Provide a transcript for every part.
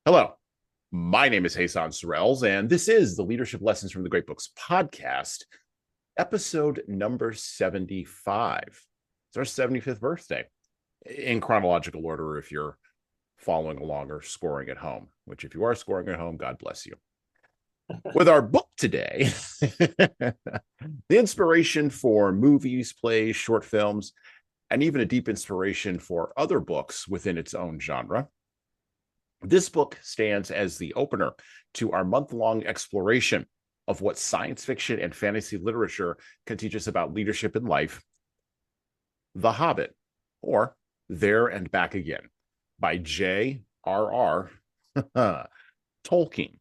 Hello, my name is Hassan Sorrells, and this is the Leadership Lessons from the Great Books podcast, episode number 75. It's our 75th birthday in chronological order if you're following along or scoring at home, which if you are scoring at home, God bless you. With our book today, the inspiration for movies, plays, short films, and even a deep inspiration for other books within its own genre. This book stands as the opener to our month-long exploration of what science fiction and fantasy literature can teach us about leadership in life. The Hobbit, or There and Back Again, by J.R.R. Tolkien.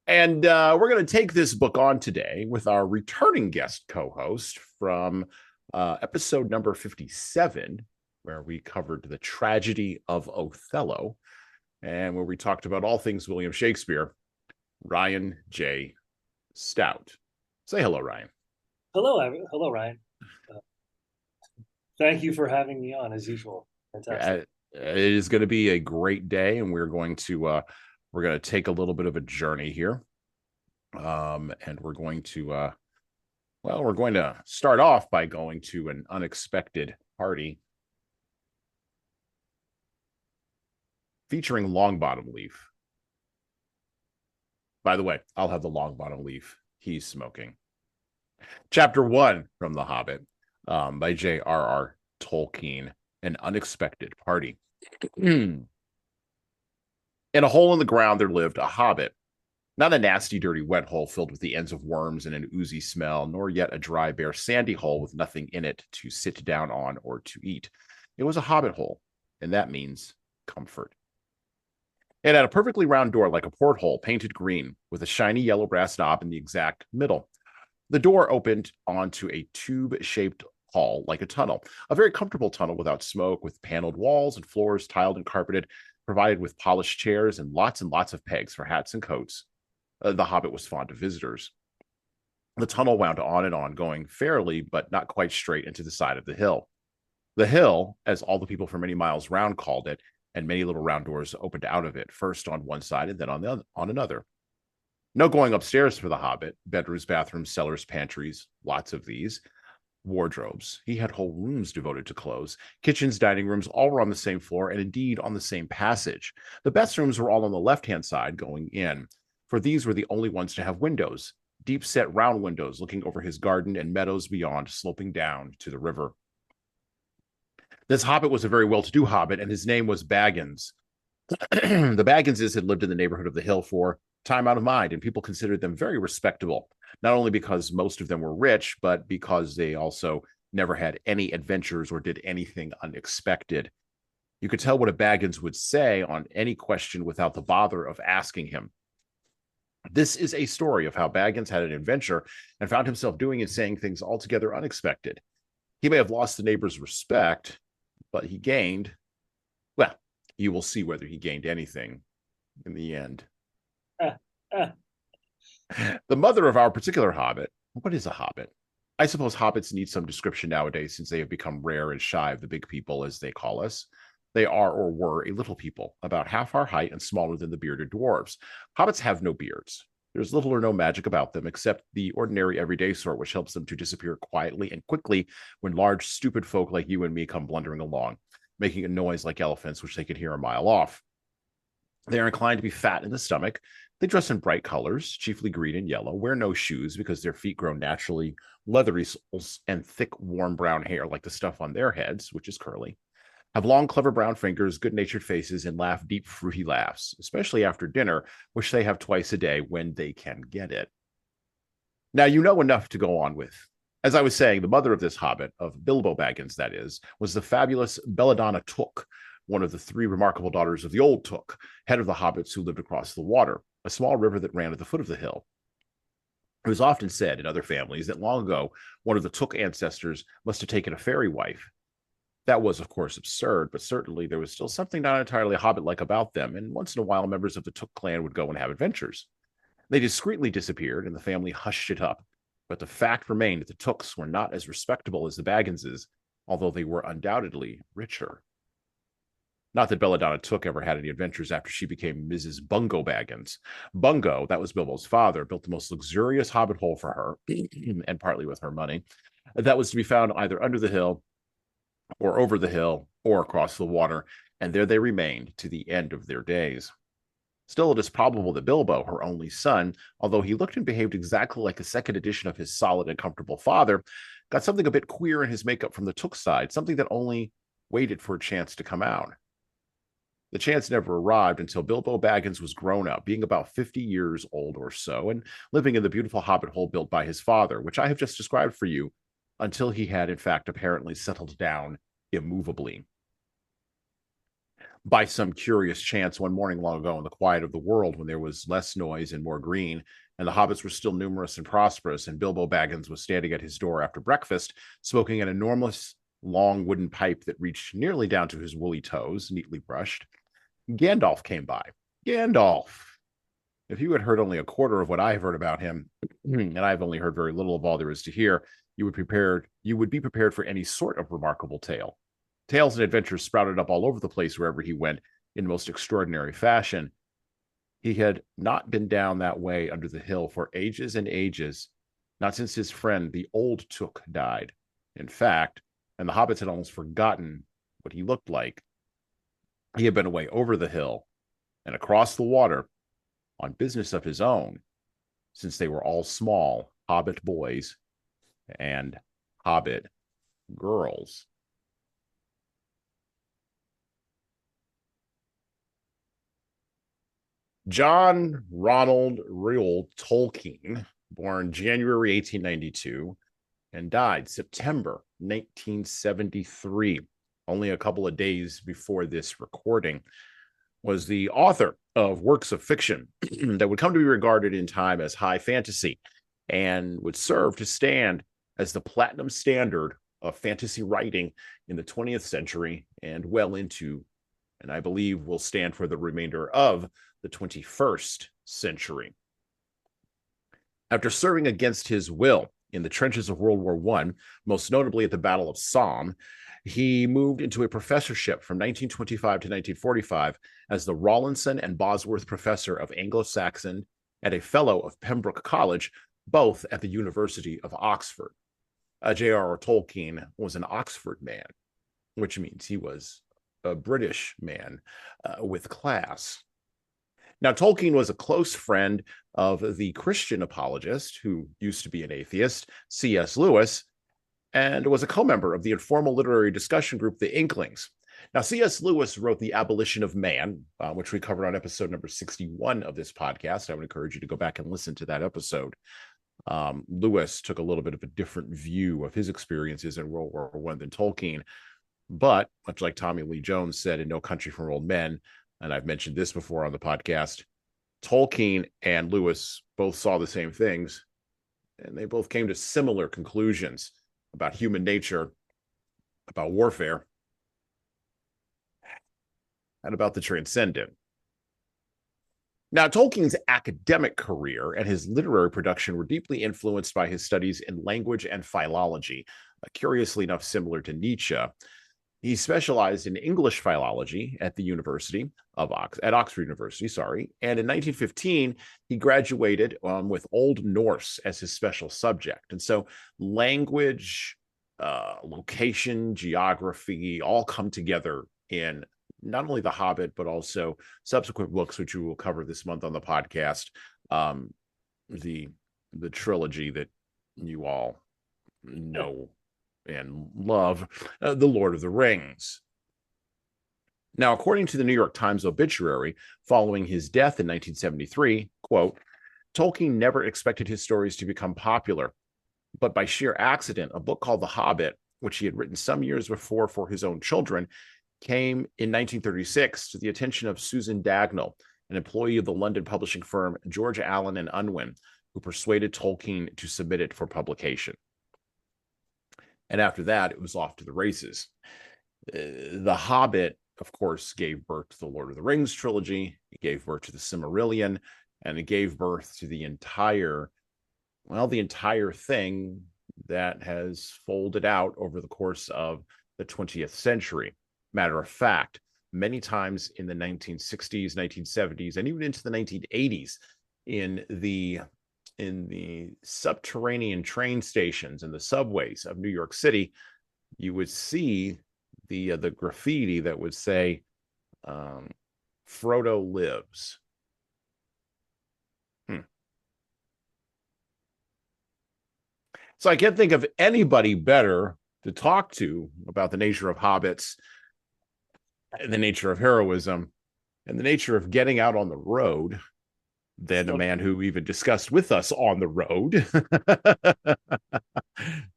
And we're going to take this book on today with our returning guest co-host from episode number 57, where we covered the tragedy of Othello, and where we talked about all things William Shakespeare, Ryan J. Stout. Say hello, Ryan. Hello, Ryan. Uh, Thank you for having me on, as usual. Fantastic. It is going to be a great day, and we're going to take a little bit of a journey here, and we're going to start off by going to an unexpected party featuring Longbottom Leaf. By the way, I'll have the Longbottom Leaf he's smoking. Chapter 1 from The Hobbit, by J.R.R. Tolkien, An Unexpected Party. In a hole in the ground there lived a hobbit. Not a nasty, dirty, wet hole filled with the ends of worms and an oozy smell, nor yet a dry, bare, sandy hole with nothing in it to sit down on or to eat. It was a hobbit hole, and that means comfort. It had a perfectly round door like a porthole, painted green, with a shiny yellow brass knob in the exact middle. The door opened onto a tube-shaped hall like a tunnel, a very comfortable tunnel without smoke, with paneled walls and floors tiled and carpeted, provided with polished chairs and lots of pegs for hats and coats. The Hobbit was fond of visitors. The tunnel wound on and on, going fairly but not quite straight into the side of the hill. The hill, as all the people for many miles round called it, and many little round doors opened out of it, first on one side and then on another. No going upstairs for the Hobbit. Bedrooms, bathrooms, cellars, pantries, lots of these. Wardrobes. He had whole rooms devoted to clothes. Kitchens, dining rooms, all were on the same floor and indeed on the same passage. The best rooms were all on the left-hand side going in, for these were the only ones to have windows, deep-set round windows looking over his garden and meadows beyond, sloping down to the river. This Hobbit was a very well-to-do Hobbit, and his name was Baggins. The Bagginses had lived in the neighborhood of the hill for time out of mind, and people considered them very respectable, not only because most of them were rich, but because they also never had any adventures or did anything unexpected. You could tell what a Baggins would say on any question without the bother of asking him. This is a story of how Baggins had an adventure and found himself doing and saying things altogether unexpected. He may have lost the neighbor's respect, but he gained, well, you will see whether he gained anything in the end. The mother of our particular Hobbit, what is a Hobbit? I suppose Hobbits need some description nowadays since they have become rare and shy of the big people, as they call us. They are or were a little people, about half our height and smaller than the bearded dwarves. Hobbits have no beards. There's little or no magic about them, except the ordinary everyday sort, which helps them to disappear quietly and quickly when large, stupid folk like you and me come blundering along, making a noise like elephants, which they can hear a mile off. They are inclined to be fat in the stomach. They dress in bright colors, chiefly green and yellow, wear no shoes because their feet grow naturally leathery soles and thick, warm brown hair like the stuff on their heads, which is curly, have long, clever brown fingers, good-natured faces, and laugh deep, fruity laughs, especially after dinner, which they have twice a day when they can get it. Now, you know enough to go on with. As I was saying, the mother of this Hobbit, of Bilbo Baggins, that is, was the fabulous Belladonna Took, one of the three remarkable daughters of the old Took, head of the hobbits who lived across the water, a small river that ran at the foot of the hill. It was often said in other families that long ago one of the Took ancestors must have taken a fairy wife. That was, of course, absurd, but certainly there was still something not entirely Hobbit-like about them, and once in a while members of the Took clan would go and have adventures. They discreetly disappeared, and the family hushed it up, but the fact remained that the Tooks were not as respectable as the Bagginses, although they were undoubtedly richer. Not that Belladonna Took ever had any adventures after she became Mrs. Bungo Baggins. Bungo, that was Bilbo's father, built the most luxurious hobbit hole for her, and partly with her money, that was to be found either under the hill or over the hill or across the water, and there they remained to the end of their days. Still, it is probable that Bilbo, her only son, although he looked and behaved exactly like a second edition of his solid and comfortable father, got something a bit queer in his makeup from the Took side, something that only waited for a chance to come out. The chance never arrived until Bilbo Baggins was grown up, being about 50 years old or so, and living in the beautiful hobbit hole built by his father, which I have just described for you, until he had, in fact, apparently settled down immovably. By some curious chance, one morning long ago in the quiet of the world, when there was less noise and more green, and the hobbits were still numerous and prosperous, and Bilbo Baggins was standing at his door after breakfast, smoking an enormous long wooden pipe that reached nearly down to his woolly toes, neatly brushed, Gandalf came by. Gandalf. If you had heard only a quarter of what I have heard about him, and I've only heard very little of all there is to hear, you would be prepared for any sort of remarkable tale. Tales and adventures sprouted up all over the place wherever he went in most extraordinary fashion. He had not been down that way under the hill for ages and ages, not since his friend the old Took died. In fact, and the hobbits had almost forgotten what he looked like. He had been away over the hill and across the water on business of his own, since they were all small hobbit boys and hobbit girls. John Ronald Reuel Tolkien, born January 1892 and died September 1973, only a couple of days before this recording, was the author of works of fiction that would come to be regarded in time as high fantasy and would serve to stand as the platinum standard of fantasy writing in the 20th century and well into, and I believe will stand for the remainder of the 21st century. After serving against his will in the trenches of World War I, most notably at the Battle of Somme, he moved into a professorship from 1925 to 1945 as the Rawlinson and Bosworth Professor of Anglo-Saxon and a Fellow of Pembroke College, both at the University of Oxford. J.R.R. Tolkien was an Oxford man, which means he was a British man with class. Now, Tolkien was a close friend of the Christian apologist, who used to be an atheist, C.S. Lewis, and was a co-member of the informal literary discussion group, The Inklings. Now, C.S. Lewis wrote The Abolition of Man, which we covered on episode number 61 of this podcast. I would encourage you to go back and listen to that episode. Lewis took a little bit of a different view of his experiences in World War I than Tolkien, but much like Tommy Lee Jones said in No Country for Old Men, and I've mentioned this before on the podcast, Tolkien and Lewis both saw the same things, and they both came to similar conclusions about human nature, about warfare, and about the transcendent. Now, Tolkien's academic career and his literary production were deeply influenced by his studies in language and philology, curiously enough similar to Nietzsche. He specialized in English philology at the Oxford University, and in 1915 he graduated with Old Norse as his special subject. And so language, location, geography all come together in not only The Hobbit, but also subsequent books, which we will cover this month on the podcast, the trilogy that you all know and love, The Lord of the Rings. Now, according to the New York Times obituary, following his death in 1973, quote, Tolkien never expected his stories to become popular, but by sheer accident, a book called The Hobbit, which he had written some years before for his own children, came in 1936 to the attention of Susan Dagnall, an employee of the London publishing firm George Allen and Unwin, who persuaded Tolkien to submit it for publication. And after that, it was off to the races. The Hobbit, of course, gave birth to the Lord of the Rings trilogy. It gave birth to the Silmarillion, and it gave birth to the entire thing that has folded out over the course of the 20th century. Matter of fact, many times in the 1960s, 1970s, and even into the 1980s in the subterranean train stations and the subways of New York City. You would see the graffiti that would say, Frodo lives. So I can't think of anybody better to talk to about the nature of hobbits, and the nature of heroism, and the nature of getting out on the road than a man who even discussed with us on the road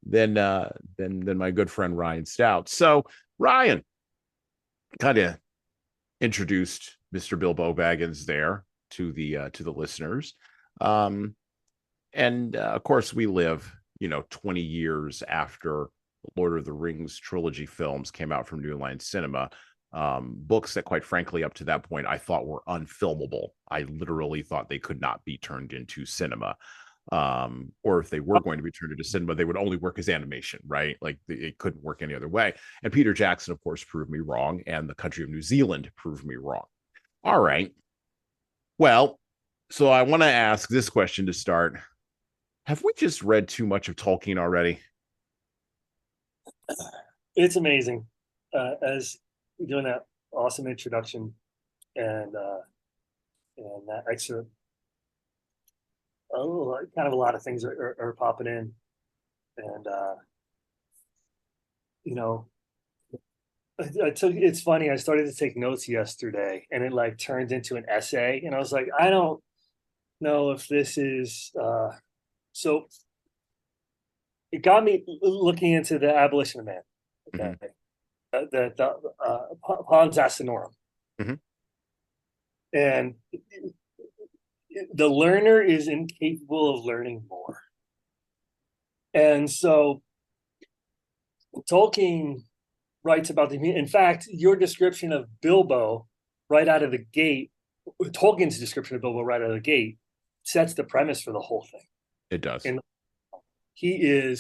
than my good friend Ryan Stout. So Ryan kind of introduced Mr. Bilbo Baggins there to the listeners. And of course we live, 20 years after Lord of the Rings trilogy films came out from New Line Cinema. Books that, quite frankly, up to that point, I thought were unfilmable. I literally thought they could not be turned into cinema. Or if they were going to be turned into cinema, they would only work as animation, right? Like it couldn't work any other way. And Peter Jackson, of course, proved me wrong, and the country of New Zealand proved me wrong. All right. Well, so I want to ask this question to start. Have we just read too much of Tolkien already? It's amazing. As doing that awesome introduction and that excerpt, kind of a lot of things are popping in, and it's funny. I started to take notes yesterday, and it like turned into an essay, and I was like, I don't know if this is so. It got me looking into the abolition of man. Okay. Mm-hmm. Pons Asinorum. Mm-hmm. And the learner is incapable of learning more. And so Tolkien writes about in fact, your description of Bilbo right out of the gate, Tolkien's description of Bilbo right out of the gate, sets the premise for the whole thing. It does. And he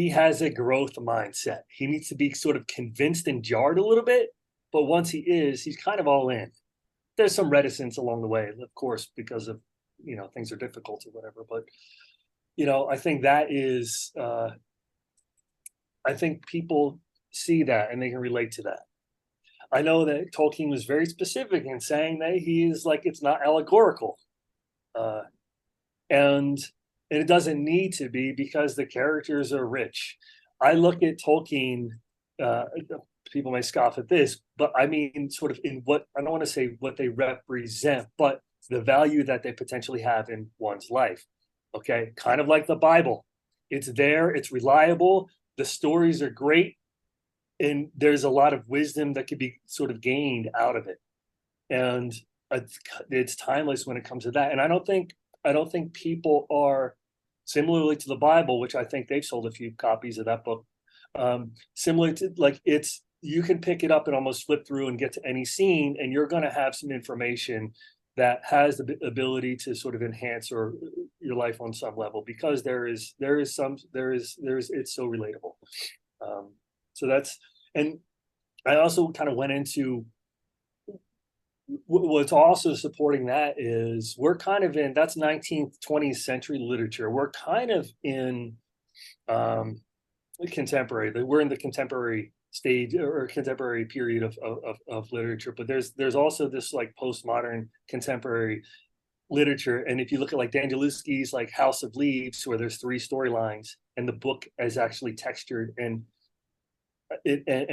has a growth mindset. He needs to be sort of convinced and jarred a little bit, but once he's kind of all in. There's some reticence along the way, of course, because of, things are difficult or whatever. But, I think that is, I think people see that and they can relate to that. I know that Tolkien was very specific in saying that it's not allegorical. And it doesn't need to be, because the characters are rich. I look at Tolkien, people may scoff at this, but I mean sort of in what, I don't want to say what they represent, but the value that they potentially have in one's life. Okay, kind of like the Bible. It's there, it's reliable, the stories are great, and there's a lot of wisdom that could be sort of gained out of it. And it's timeless when it comes to that. And I don't think people are, similarly to the Bible, which I think they've sold a few copies of that book, similar to, like, you can pick it up and almost flip through and get to any scene, and you're going to have some information that has the ability to sort of enhance your life on some level, because it's so relatable. So that's, and I also kind of went into what's also supporting that is we're kind of in, that's 19th, 20th century literature. We're kind of in contemporary. We're in the contemporary stage or contemporary period of literature, but there's also this like postmodern contemporary literature. And if you look at like Dan Jalisco's like House of Leaves, where there's 3 storylines, and the book is actually textured, and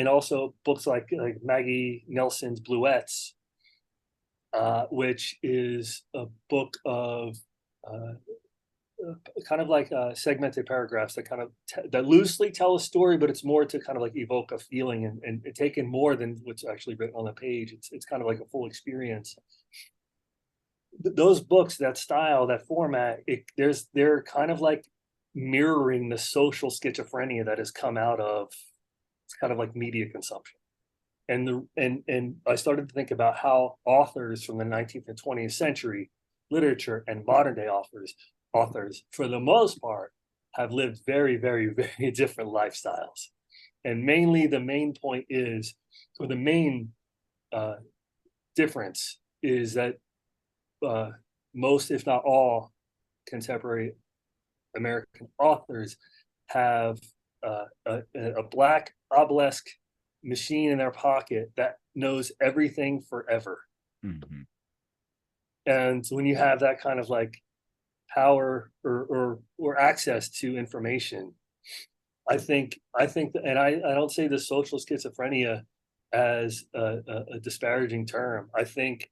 also books like Maggie Nelson's Bluets, which is a book of kind of like segmented paragraphs that kind of that loosely tell a story, but it's more to kind of like evoke a feeling and taken more than what's actually written on the page. It's kind of like a full experience. Those books, that style, that format, they're kind of like mirroring the social schizophrenia that has come out of kind of like media consumption. And I started to think about how authors from the 19th and 20th century literature and modern day authors, for the most part, have lived very, very, very different lifestyles. And mainly the main point is or the main difference is that most, if not all, contemporary American authors have a black obelisk machine in their pocket that knows everything forever. Mm-hmm. And when you have that kind of like power or access to information, I think and I don't say the social schizophrenia as a disparaging term. I think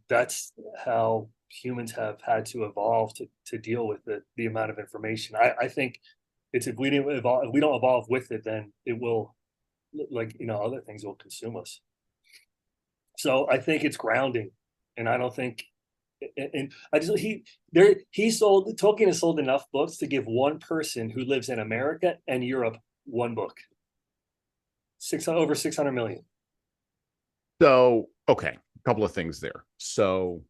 that's how humans have had to evolve to deal with the amount of information. I think it's if we didn't evolve, if we don't evolve with it, then it will, like, other things will consume us. So I think it's grounding, and I don't think, and I just Tolkien has sold enough books to give one person who lives in America and Europe one book. Over 600 million. So, okay, a couple of things there. So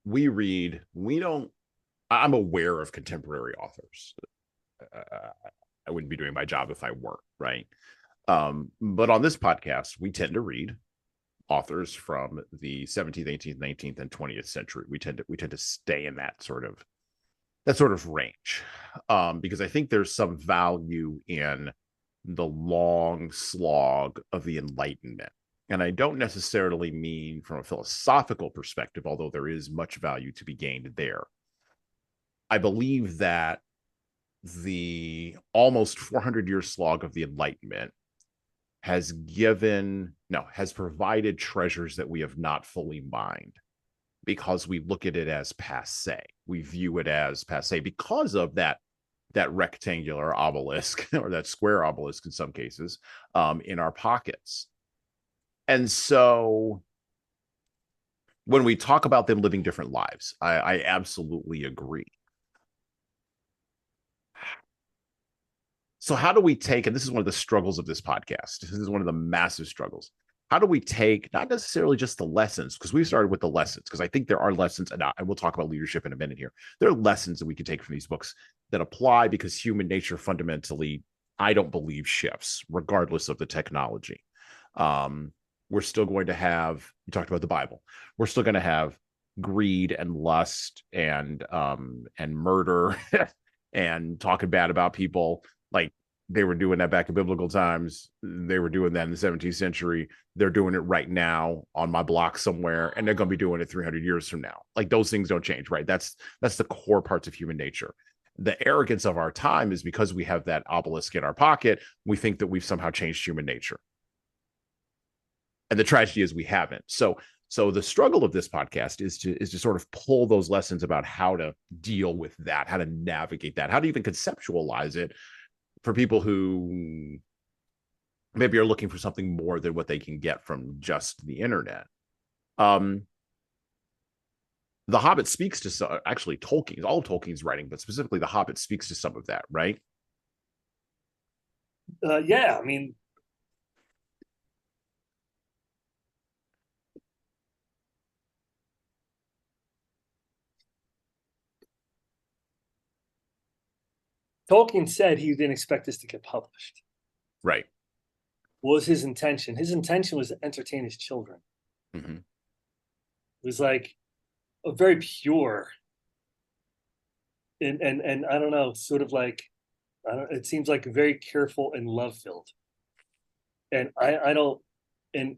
I'm aware of contemporary authors. I wouldn't be doing my job if I weren't, right? But on this podcast, we tend to read authors from the 17th, 18th, 19th, and 20th century. We tend to stay in that sort of range, because I think there's some value in the long slog of the Enlightenment. And I don't necessarily mean from a philosophical perspective, although there is much value to be gained there. I believe that the almost 400-year slog of the Enlightenment has provided treasures that we have not fully mined, because we look at it as passé. We view it as passé because of that rectangular obelisk or that square obelisk in some cases in our pockets. And so when we talk about them living different lives, I absolutely agree. So how do we take, and this is one of the struggles of this podcast, this is one of the massive struggles, how do we take not necessarily just the lessons, because we started with the lessons, because I think there are lessons, and we'll talk about leadership in a minute here. There are lessons that we can take from these books that apply, because human nature fundamentally, I don't believe, shifts regardless of the technology. We're still going to have, you talked about the Bible, we're still going to have greed and lust and murder and talking bad about people. Like, they were doing that back in biblical times. They were doing that in the 17th century. They're doing it right now on my block somewhere, and they're going to be doing it 300 years from now. Like, those things don't change, right? That's the core parts of human nature. The arrogance of our time is because we have that obelisk in our pocket, we think that we've somehow changed human nature. And the tragedy is we haven't. So the struggle of this podcast is to sort of pull those lessons about how to deal with that, how to navigate that, how to even conceptualize it for people who maybe are looking for something more than what they can get from just the internet. The Hobbit speaks to actually all of Tolkien's writing, but specifically The Hobbit speaks to some of that, right? Yeah, I mean, Tolkien said he didn't expect this to get published. Right. What was his intention? His intention was to entertain his children. Mm-hmm. It was like a very pure and I don't know, sort of like, it seems like very careful and love filled. And I don't, and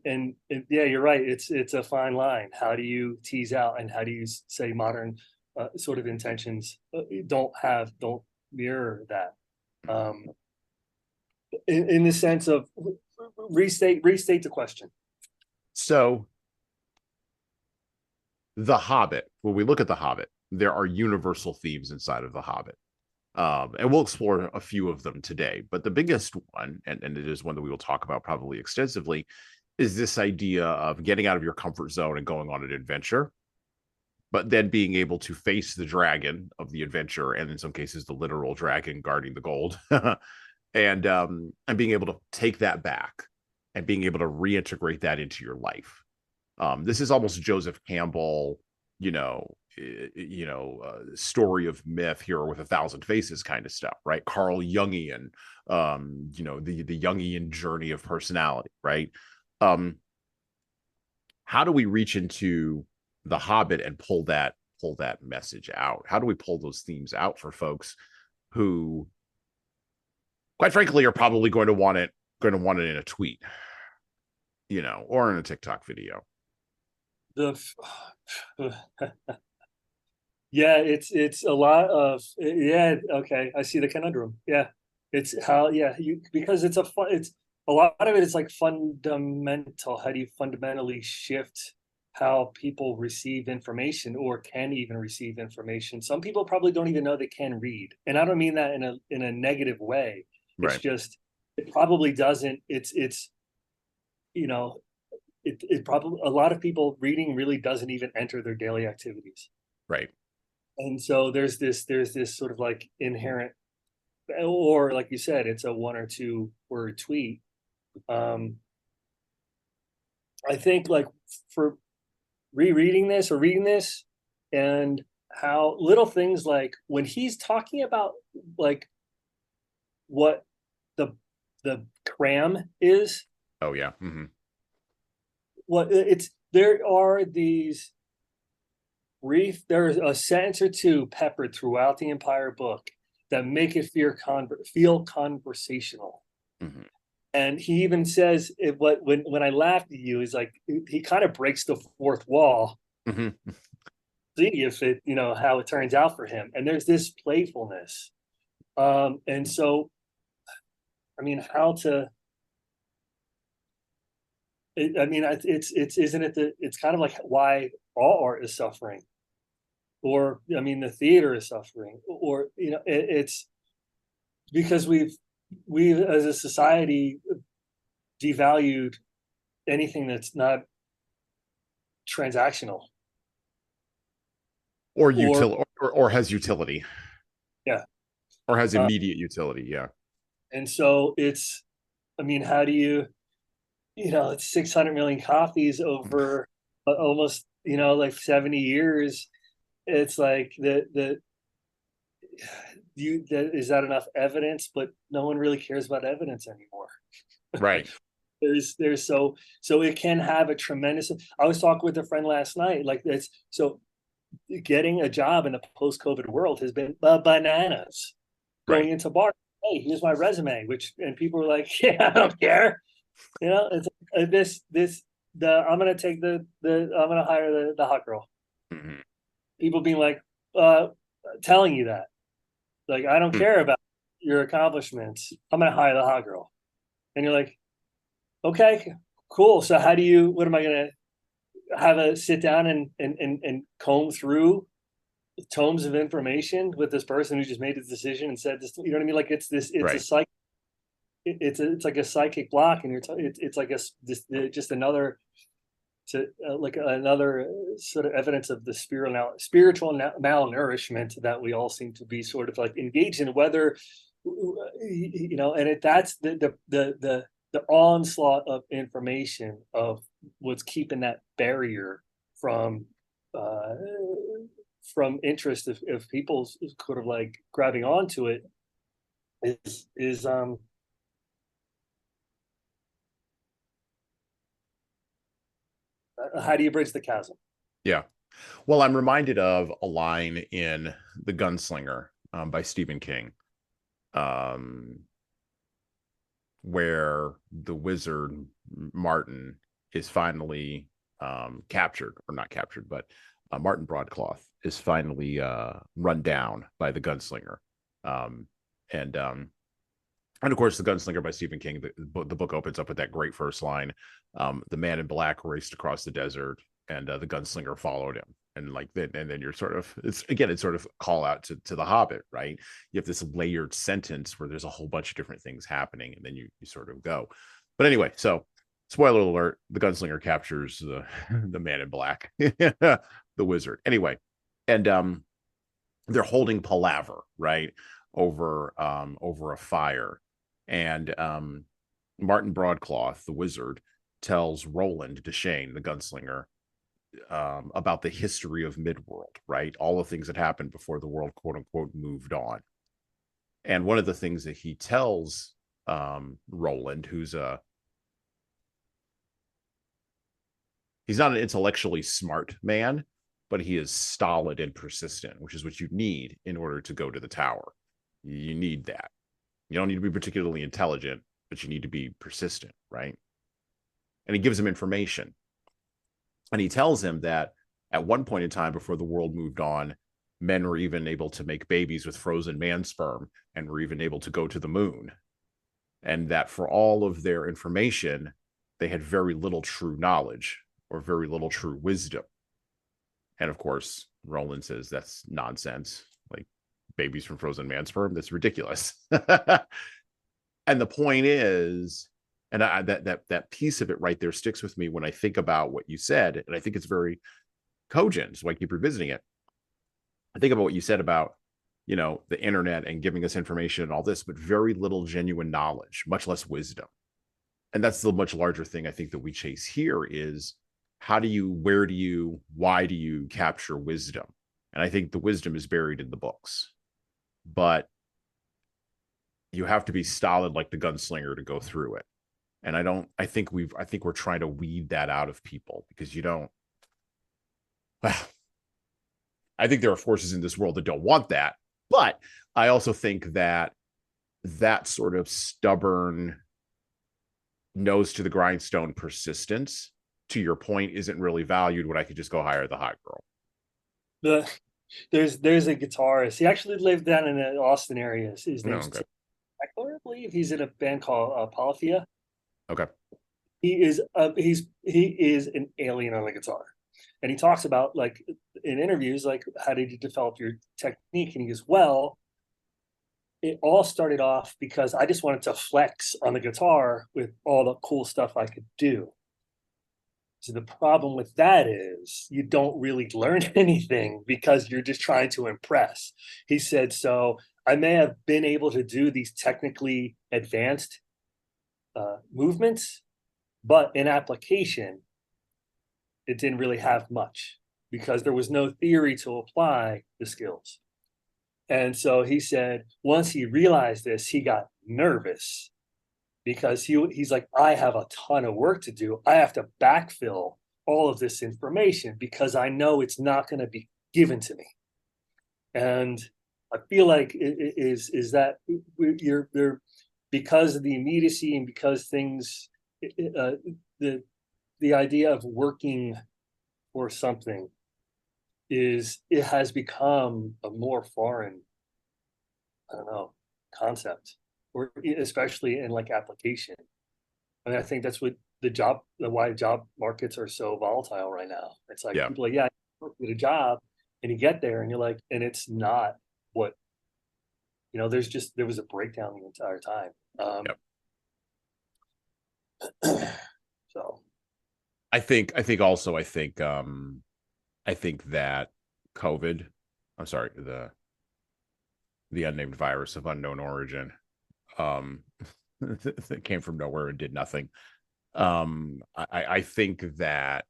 yeah, you're right. It's a fine line. How do you tease out, and how do you say modern sort of intentions don't mirror that? In the sense of restate the question. So The Hobbit, when we look at The Hobbit, there are universal themes inside of The Hobbit. And we'll explore a few of them today. But the biggest one, and it is one that we will talk about probably extensively, is this idea of getting out of your comfort zone and going on an adventure, but then being able to face the dragon of the adventure, and in some cases, the literal dragon guarding the gold, and being able to take that back and being able to reintegrate that into your life. This is almost Joseph Campbell story of myth, hero with 1,000 faces kind of stuff, right? Carl Jungian, the Jungian journey of personality, right? How do we reach into the Hobbit and pull that message out? How do we pull those themes out for folks who, quite frankly, are probably going to want it in a tweet, or in a TikTok video? The Yeah, it's a lot of, yeah, okay, I see the conundrum. Yeah. It's how, yeah, because it's a lot of it is like fundamental. How do you fundamentally shift how people receive information or can even receive information? Some people probably don't even know they can read. And I don't mean that in a negative way. It's Right. just it probably doesn't, you know, it probably, a lot of people reading really doesn't even enter their daily activities. Right. And so there's this sort of like inherent, or like you said, it's a 1 or 2 word tweet. I think like for rereading this or reading this, and how little things like when he's talking about like what the cram is, Oh yeah. Mm-hmm. what it's, there are these brief, there's a sentence or two peppered throughout the entire book that make it feel conversational. Mm-hmm. And he even says when I laughed at you, is like he kind of breaks the fourth wall. Mm-hmm. See if it, how it turns out for him. And there's this playfulness. And so, I mean, how to, I mean, isn't it it's kind of like why all art is suffering, or I mean, the theater is suffering, or it's because we as a society devalued anything that's not transactional Or or or has utility, yeah. or has uh, immediate utility. Yeah. and so it's, I mean, how do you, it's 600 million copies over almost, like 70 years. It's like is that enough evidence? But no one really cares about evidence anymore. Right. There's so it can have a tremendous, I was talking with a friend last night, like it's so getting a job in the post-COVID world has been bananas. Going Right. into bar, hey, here's my resume, and people were like, yeah, I don't care. It's I'm gonna take I'm gonna hire the hot girl. Mm-hmm. People being like, telling you that, like, I don't care about your accomplishments. I'm gonna hire the hot girl, and you're like, okay, cool. So how do you? What am I gonna have a sit down and comb through tomes of information with this person who just made this decision and said this? You know what I mean? Like it's a Right. psych. It's like a psychic block, and it's like just another like another sort of evidence of the spiritual malnourishment that we all seem to be sort of like engaged in. Whether and that's the onslaught of information of what's keeping that barrier uh, from interest if people sort of like grabbing onto it is how do you bridge the chasm? Yeah. Well, I'm reminded of a line in The Gunslinger, by Stephen King, um, where the wizard Martin is finally captured, or not captured, but Martin Broadcloth is finally run down by the gunslinger. Um, and and of course, The Gunslinger by Stephen King, the book opens up with that great first line. The man in black raced across the desert, and the gunslinger followed him. And like then, and then you're sort of, it's sort of call out to the Hobbit, right? You have this layered sentence where there's a whole bunch of different things happening, and then you sort of go. But anyway, so spoiler alert: the gunslinger captures the man in black, the wizard. Anyway, and they're holding palaver, right, over a fire, and Martin Broadcloth, the wizard, tells Roland Deschain, the gunslinger, about the history of Midworld, right? All the things that happened before the world, quote unquote, moved on. And one of the things that he tells Roland, he's not an intellectually smart man, but he is stolid and persistent, which is what you need in order to go to the tower. You need that. You don't need to be particularly intelligent, but you need to be persistent, right? And he gives him information. And he tells him that at one point in time before the world moved on, men were even able to make babies with frozen man sperm and were even able to go to the moon. And that for all of their information, they had very little true knowledge or very little true wisdom. And of course, Roland says that's nonsense. Like babies from frozen man sperm, that's ridiculous. And the point is, and that piece of it right there sticks with me when I think about what you said, and I think it's very cogent, so I keep revisiting it. I think about what you said about, the internet and giving us information and all this, but very little genuine knowledge, much less wisdom. And that's the much larger thing I think that we chase here is why do you capture wisdom? And I think the wisdom is buried in the books, but you have to be stolid like the gunslinger to go through it. And I think we're trying to weed that out of people because I think there are forces in this world that don't want that. But I also think that sort of stubborn, nose to the grindstone persistence, to your point, isn't really valued when I could just go hire the hot girl. There's a guitarist. He actually lived down in the Austin area. His name's okay. I believe he's in a band called Polyphia. Okay. He is an alien on the guitar. And he talks about, like, in interviews, like, how did you develop your technique? And he goes, well, it all started off because I just wanted to flex on the guitar with all the cool stuff I could do. So the problem with that is you don't really learn anything because you're just trying to impress. He said, so I may have been able to do these technically advanced movements, but in application, it didn't really have much because there was no theory to apply the skills. And so he said, once he realized this, he got nervous because he's like, I have a ton of work to do. I have to backfill all of this information because I know it's not going to be given to me. And I feel like it is that you're because of the immediacy and because things, the idea of working for something it has become a more foreign, I don't know, concept, or especially in like application. I mean, I think that's what why job markets are so volatile right now. It's like people are like, yeah, I work with a job, and you get there and you're like, and it's not what, there was a breakdown the entire time. So I think that COVID, I'm sorry, the unnamed virus of unknown origin, that came from nowhere and did nothing. I think that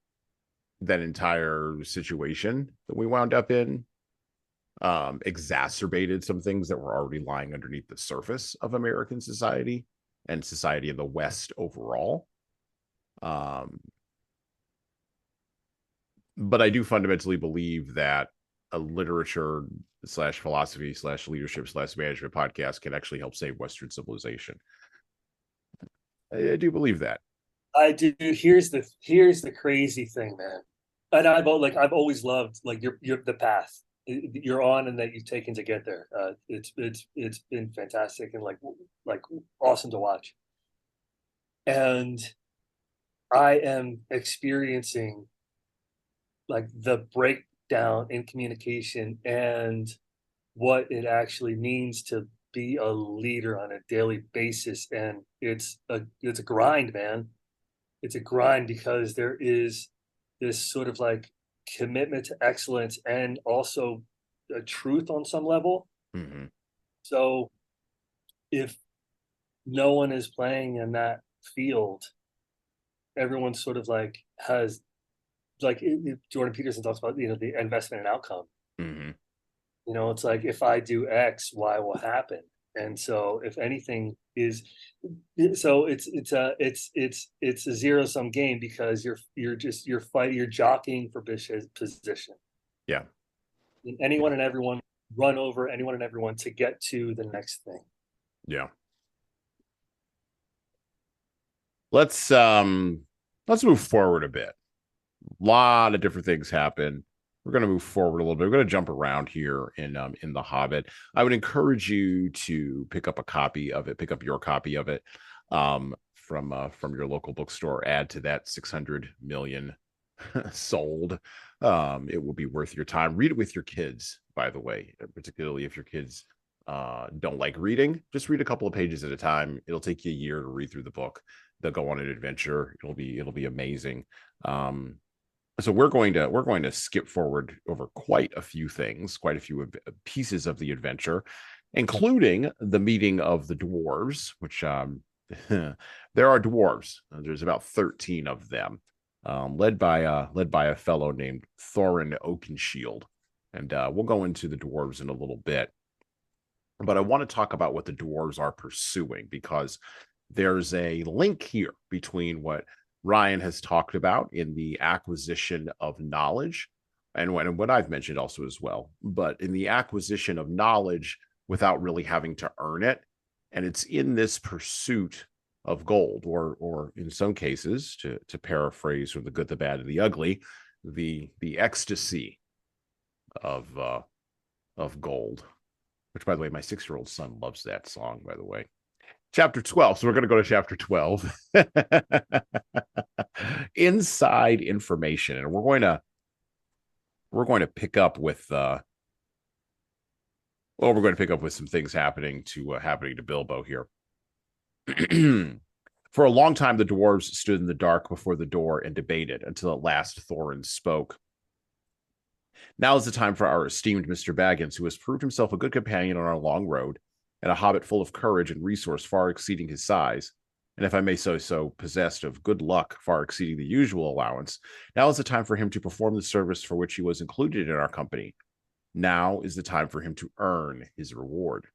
entire situation that we wound up in exacerbated some things that were already lying underneath the surface of American society and society in the West overall. But I do fundamentally believe that a literature / philosophy / leadership / management podcast can actually help save Western civilization. I do believe that. I do. Here's the crazy thing, man. And I've always loved like you're the path you're on and that you've taken to get there. It's been fantastic and like awesome to watch. And I am experiencing like the breakdown in communication and what it actually means to be a leader on a daily basis. And it's a grind, man. It's a grind because there is this sort of like commitment to excellence and also a truth on some level. Mm-hmm. So if no one is playing in that field, everyone sort of like has like Jordan Peterson talks about, the investment and outcome. Mm-hmm. It's like, if I do X, Y will happen. And so if anything is, so it's a zero sum game, because you're jockeying for position. Yeah. And anyone and everyone run over anyone and everyone to get to the next thing. Yeah. Let's move forward a bit. A lot of different things happen. We're going to move forward a little bit. We're going to jump around here in The Hobbit. I would encourage you to pick up a copy of it, pick up your copy of it from your local bookstore. Add to that 600 million sold. It will be worth your time. Read it with your kids, by the way, particularly if your kids don't like reading. Just read a couple of pages at a time. It'll take you a year to read through the book. They'll go on an adventure. It'll be amazing. So we're going to skip forward over quite a few things, quite a few pieces of the adventure, including the meeting of the dwarves, which there are dwarves. There's about 13 of them, led by a fellow named Thorin Oakenshield, and we'll go into the dwarves in a little bit. But I want to talk about what the dwarves are pursuing, because there's a link here between what Ryan has talked about in the acquisition of knowledge, and what I've mentioned also as well, but in the acquisition of knowledge without really having to earn it. And it's in this pursuit of gold, or in some cases, to paraphrase from The Good, the Bad, and the Ugly, the ecstasy of gold, which, by the way, my 6-year-old son loves that song, by the way. Chapter 12. So we're going to go to chapter 12. Inside information. And we're going to pick up with we're going to pick up with some things happening to Bilbo here. For a long time, the dwarves stood in the dark before the door and debated, until at last Thorin spoke. Now is the time for our esteemed Mr. Baggins, who has proved himself a good companion on our long road, and a hobbit full of courage and resource far exceeding his size, and if I may say so, possessed of good luck far exceeding the usual allowance. Now is the time for him to perform the service for which he was included in our company. Now is the time for him to earn his reward.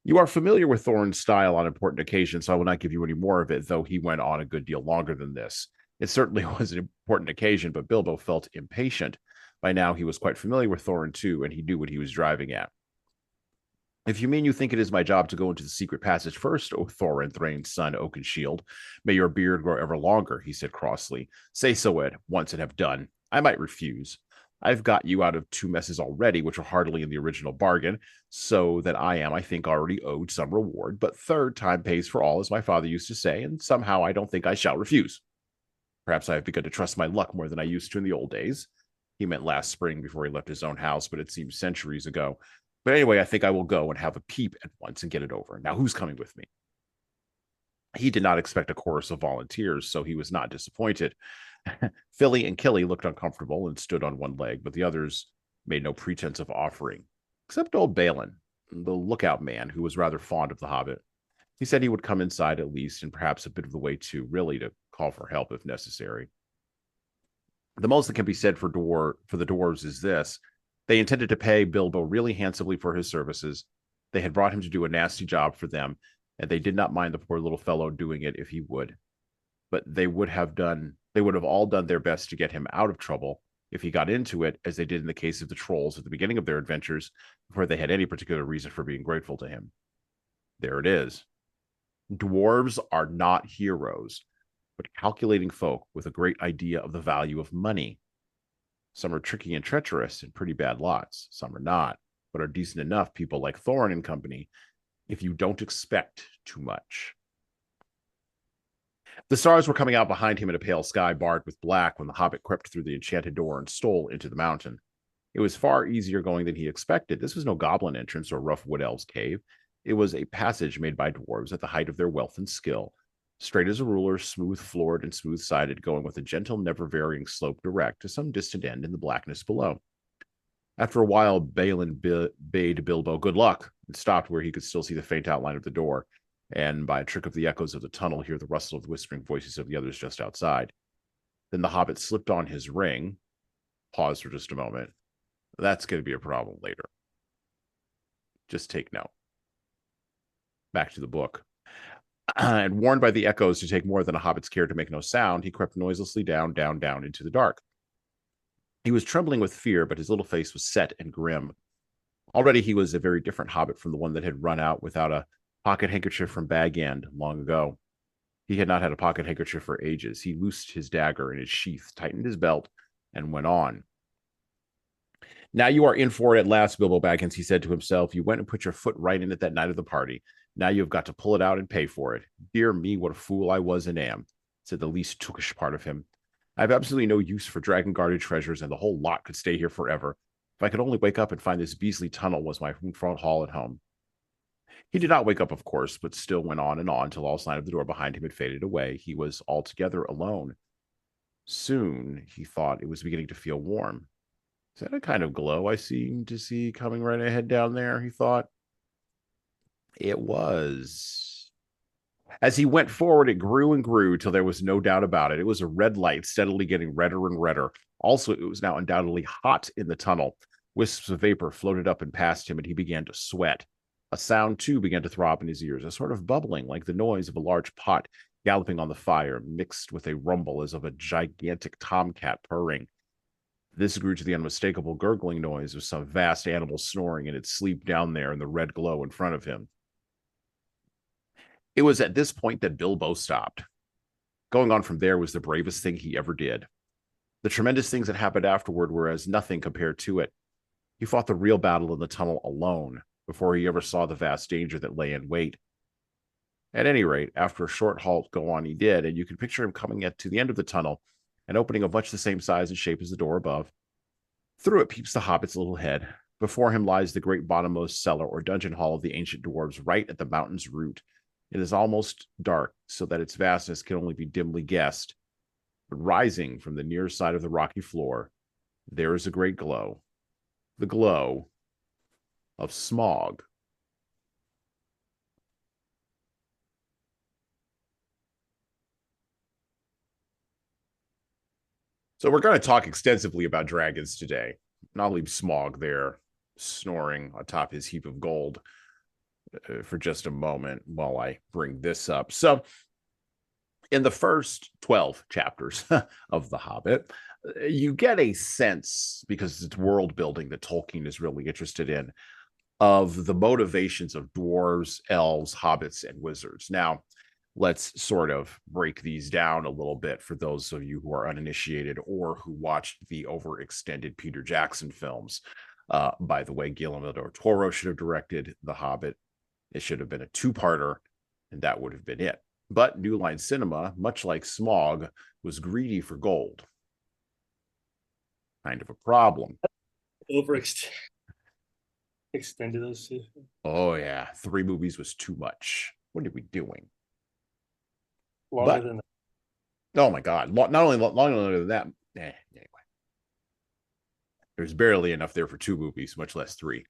You are familiar with Thorin's style on important occasions, so I will not give you any more of it, though he went on a good deal longer than this. It certainly was an important occasion, but Bilbo felt impatient. By now he was quite familiar with Thorin too, and he knew what he was driving at. If you mean you think it is my job to go into the secret passage first, O Thorin, Thrain's son, Oakenshield, may your beard grow ever longer, he said crossly. Say so at once and have done. I might refuse. I've got you out of 2 messes already, which are hardly in the original bargain, so that I am, I think, already owed some reward. But third time pays for all, as my father used to say, and somehow I don't think I shall refuse. Perhaps I have begun to trust my luck more than I used to in the old days. He meant last spring before he left his own house, but it seems centuries ago. But anyway, I think I will go and have a peep at once and get it over. Now, who's coming with me? He did not expect a chorus of volunteers, so he was not disappointed. Philly and Killy looked uncomfortable and stood on one leg, but the others made no pretense of offering, except old Balin, the lookout man, who was rather fond of the Hobbit. He said he would come inside at least, and perhaps a bit of the way too, really to call for help if necessary. The most that can be said for the dwarves is this. They intended to pay Bilbo really handsomely for his services. They had brought him to do a nasty job for them, and they did not mind the poor little fellow doing it if he would. But they would have all done their best to get him out of trouble if he got into it, as they did in the case of the trolls at the beginning of their adventures, before they had any particular reason for being grateful to him. There it is. Dwarves are not heroes, but calculating folk with a great idea of the value of money. Some are tricky and treacherous and pretty bad lots. Some are not, but are decent enough people like Thorin and company, if you don't expect too much. The stars were coming out behind him in a pale sky barred with black when the Hobbit crept through the enchanted door and stole into the mountain. It was far easier going than he expected. This was no goblin entrance or rough wood elves' cave. It was a passage made by dwarves at the height of their wealth and skill, straight as a ruler, smooth-floored and smooth-sided, going with a gentle, never-varying slope direct to some distant end in the blackness below. After a while, Balin bade Bilbo good luck and stopped where he could still see the faint outline of the door, and by a trick of the echoes of the tunnel hear the rustle of the whispering voices of the others just outside. Then the Hobbit slipped on his ring. Pause for just a moment. That's going to be a problem later. Just take note. Back to the book. And warned by the echoes to take more than a hobbit's care to make no sound, he crept noiselessly down into the dark. He was trembling with fear, but his little face was set and grim. Already he was a very different hobbit from the one that had run out without a pocket handkerchief from Baggins long ago. He had not had a pocket handkerchief for ages. He loosed his dagger in its sheath, tightened his belt, and went on. Now you are in for it at last, Bilbo Baggins, he said to himself. You went and put your foot right in it that night of the party. Now you've got to pull it out and pay for it. Dear me, what a fool I was and am, said the least tookish part of him. I have absolutely no use for dragon-guarded treasures, and the whole lot could stay here forever. If I could only wake up and find this beastly tunnel was my front hall at home. He did not wake up, of course, but still went on till all sign of the door behind him had faded away. He was altogether alone. Soon, he thought, it was beginning to feel warm. Is that a kind of glow I seem to see coming right ahead down there, he thought. It was. As he went forward, it grew and grew till there was no doubt about it. It was a red light, steadily getting redder and redder. Also, it was now undoubtedly hot in the tunnel. Wisps of vapor floated up and past him, and he began to sweat. A sound, too, began to throb in his ears, a sort of bubbling, like the noise of a large pot galloping on the fire, mixed with a rumble as of a gigantic tomcat purring. This grew to the unmistakable gurgling noise of some vast animal snoring in its sleep down there in the red glow in front of him. It was at this point that Bilbo stopped. Going on from there was the bravest thing he ever did. The tremendous things that happened afterward were as nothing compared to it. He fought the real battle in the tunnel alone before he ever saw the vast danger that lay in wait. At any rate, after a short halt, go on he did, and you can picture him coming to the end of the tunnel and opening of much the same size and shape as the door above. Through it peeps the Hobbit's little head. Before him lies the great bottommost cellar or dungeon hall of the ancient dwarves, right at the mountain's root. It is almost dark, so that its vastness can only be dimly guessed. But rising from the near side of the rocky floor, there is a great glow. The glow of Smaug. So we're going to talk extensively about dragons today. And I'll leave Smaug there, snoring atop his heap of gold for just a moment while I bring this up. So in the first 12 chapters of The Hobbit, you get a sense, because it's world building that Tolkien is really interested in, of the motivations of dwarves, elves, hobbits, and wizards. Now, let's sort of break these down a little bit for those of you who are uninitiated or who watched the overextended Peter Jackson films. By the way, Guillermo del Toro should have directed The Hobbit. It should have been a two-parter, and that would have been it. But New Line Cinema, much like Smaug, was greedy for gold. Kind of a problem. Extended those two. Oh, yeah. 3 movies was too much. What are we doing? Longer than that. Oh, my God. Not only longer than that. Anyway. There's barely enough there for 2 movies, much less 3.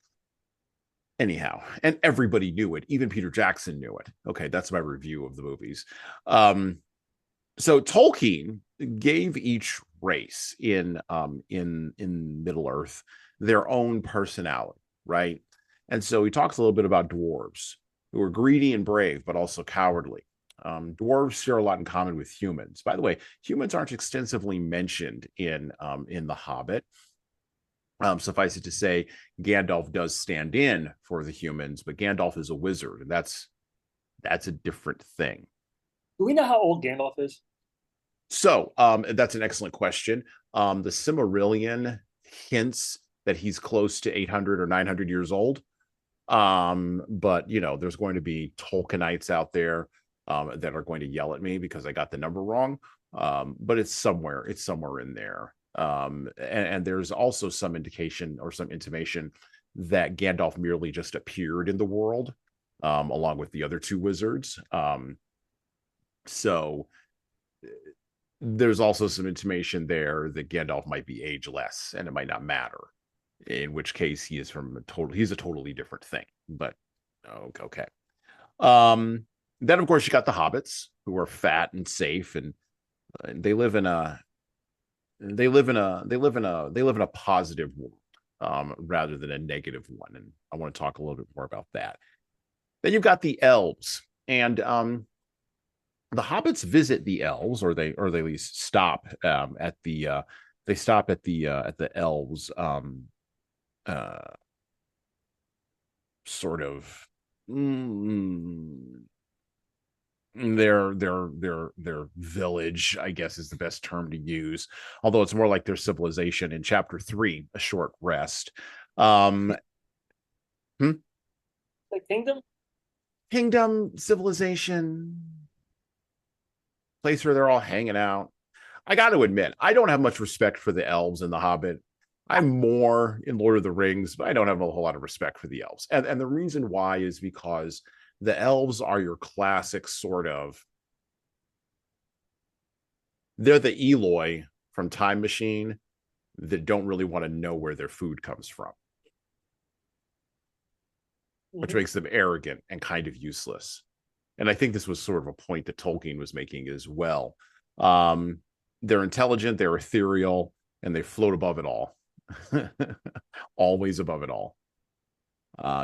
Anyhow, and everybody knew it. Even Peter Jackson knew it. Okay, that's my review of the movies. So Tolkien gave each race in Middle Earth their own personality, right? And so he talks a little bit about dwarves, who are greedy and brave, but also cowardly. Dwarves share a lot in common with humans. By the way, humans aren't extensively mentioned in The Hobbit. Suffice it to say, Gandalf does stand in for the humans, but Gandalf is a wizard, and that's a different thing. Do we know how old Gandalf is? So that's an excellent question. The Silmarillion hints that he's close to 800 or 900 years old. But, there's going to be Tolkienites out there that are going to yell at me because I got the number wrong. But it's somewhere in there. And there's also some indication or some intimation that Gandalf merely just appeared in the world along with the other 2 wizards. So there's also some intimation there that Gandalf might be ageless and it might not matter, in which case he's a totally different thing. But okay. Then of course you got the hobbits, who are fat and safe, and they live in a they live in a positive world, rather than a negative one, and I want to talk a little bit more about that. Then you've got the elves, and the hobbits visit the elves, or they at least stop at the elves uh sort of their village, I guess, is the best term to use, although it's more like their civilization in chapter 3, A Short Rest. um hmm? The kingdom. Kingdom, civilization, place where they're all hanging out. I got to admit, I don't have much respect for the elves in The Hobbit. I'm more in Lord of the Rings, but I don't have a whole lot of respect for the elves. And the reason why is because the elves are your classic sort of, they're the Eloi from Time Machine that don't really want to know where their food comes from, which Mm-hmm. makes them arrogant and kind of useless. And I think this was sort of a point that Tolkien was making as well. Um, they're intelligent, they're ethereal, and they float above it all. Always above it all.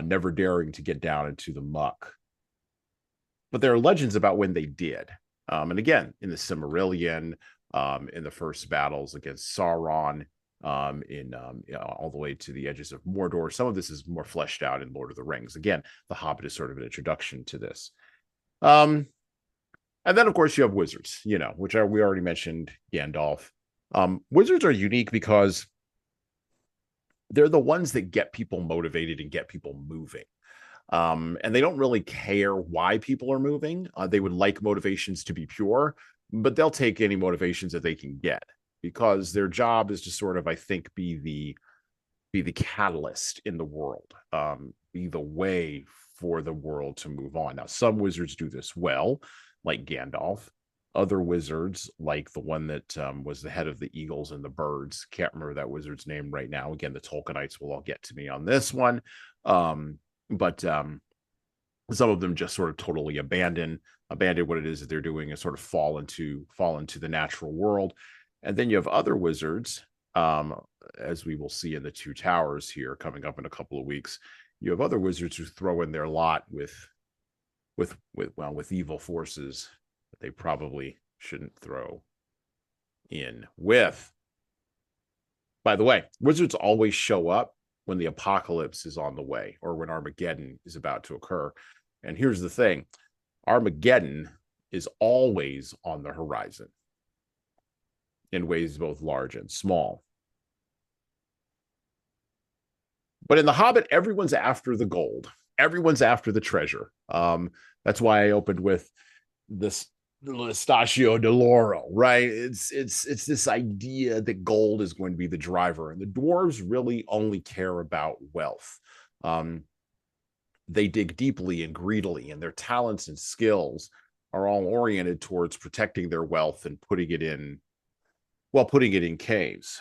Never daring to get down into the muck. But there are legends about when they did. And again, in the Silmarillion, in the first battles against Sauron, all the way to the edges of Mordor. Some of this is more fleshed out in Lord of the Rings. Again, The Hobbit is sort of an introduction to this. And then, of course, you have wizards, which we already mentioned, Gandalf. Wizards are unique because they're the ones that get people motivated and get people moving. And they don't really care why people are moving. They would like motivations to be pure, but they'll take any motivations that they can get, because their job is to sort of, I think, be the catalyst in the world, be the way for the world to move on. Now, some wizards do this well, like Gandalf. Other wizards, like the one that was the head of the eagles and the birds, can't remember that wizard's name right now. Again, the Tolkienites will all get to me on this one. But some of them just sort of totally abandon what it is that they're doing and sort of fall into the natural world. And then you have other wizards, as we will see in the Two Towers here coming up in a couple of weeks. You have other wizards who throw in their lot with evil forces that they probably shouldn't throw in with. By the way, wizards always show up when the apocalypse is on the way, or when Armageddon is about to occur. And here's the thing: Armageddon is always on the horizon, in ways both large and small. But in The Hobbit, everyone's after the gold. Everyone's after the treasure. That's why I opened with this Statio d'Oro, right? It's this idea that gold is going to be the driver, and the dwarves really only care about wealth. They dig deeply and greedily, and their talents and skills are all oriented towards protecting their wealth and putting it in caves,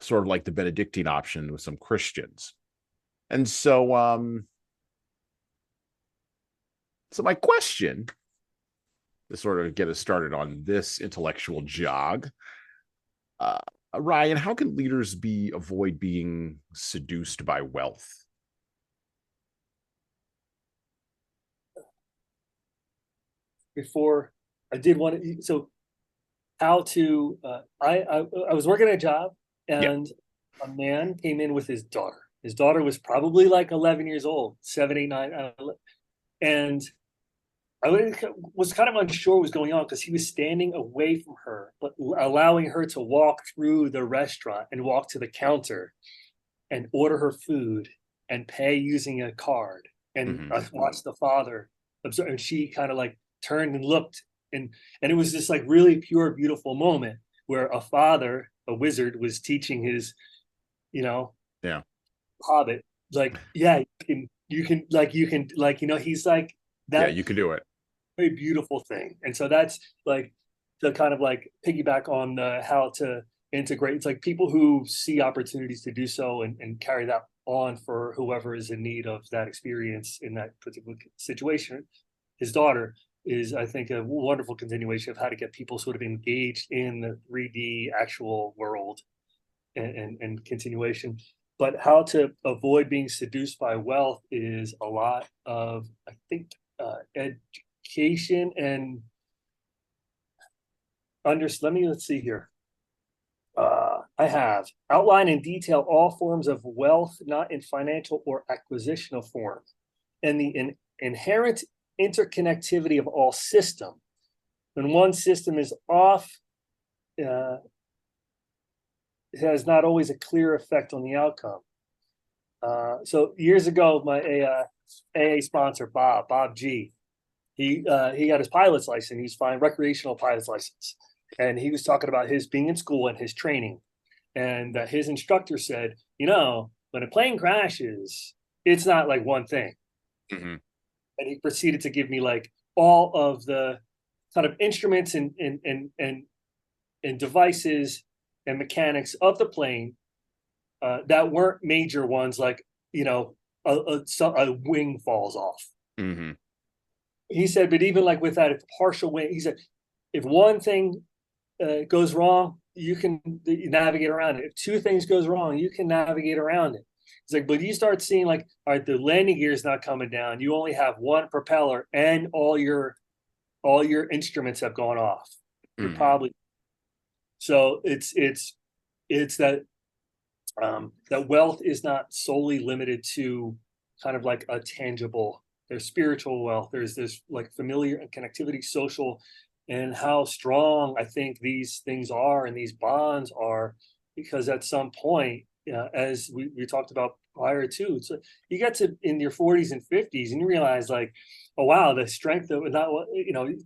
sort of like the Benedictine option with some Christians. And so my question, to sort of get us started on this intellectual jog, Ryan, how can leaders avoid being seduced by wealth? Before I did want to, so how to, I was working a job, and a man came in with his daughter. His daughter was probably like 11 years old, 7, 8, 9, and I was kind of unsure what was going on, because he was standing away from her, but allowing her to walk through the restaurant and walk to the counter and order her food and pay using a card. And I watched the father observe, and she kind of like turned and looked, and it was this like really pure, beautiful moment where a father, a wizard, was teaching his, hobbit, like, yeah, you can he's like that. Yeah, you can do it. Very beautiful thing. And so that's like the kind of like piggyback on how to integrate. It's like people who see opportunities to do so, and carry that on for whoever is in need of that experience in that particular situation. His daughter, is I think a wonderful continuation of how to get people sort of engaged in the 3D actual world and continuation. But how to avoid being seduced by wealth is a lot of, I think, education and let's see here. I have outline in detail all forms of wealth, not in financial or acquisitional form, and the inherent interconnectivity of all system. When one system is off, it has not always a clear effect on the outcome. So years ago, my AA sponsor, Bob G, he got his pilot's license. He's fine, recreational pilot's license. And he was talking about his being in school and his training. And his instructor said, when a plane crashes, it's not like one thing. Mm-hmm. And he proceeded to give me like all of the kind of instruments and devices and mechanics of the plane that weren't major ones, like a wing falls off. Mm-hmm. He said, but even like with that, if partial wing, he said, if one thing goes wrong, you can navigate around it. If two things goes wrong, you can navigate around it. It's like, but you start seeing like, all right, the landing gear is not coming down. You only have one propeller, and all your instruments have gone off. You're probably so it's that that wealth is not solely limited to kind of like a tangible. There's spiritual wealth. There's like familiar and connectivity, social, and how strong I think these things are and these bonds are, because at some point, as we talked about prior to, so you get to in your 40s and 50s and you realize like, oh wow, the strength of not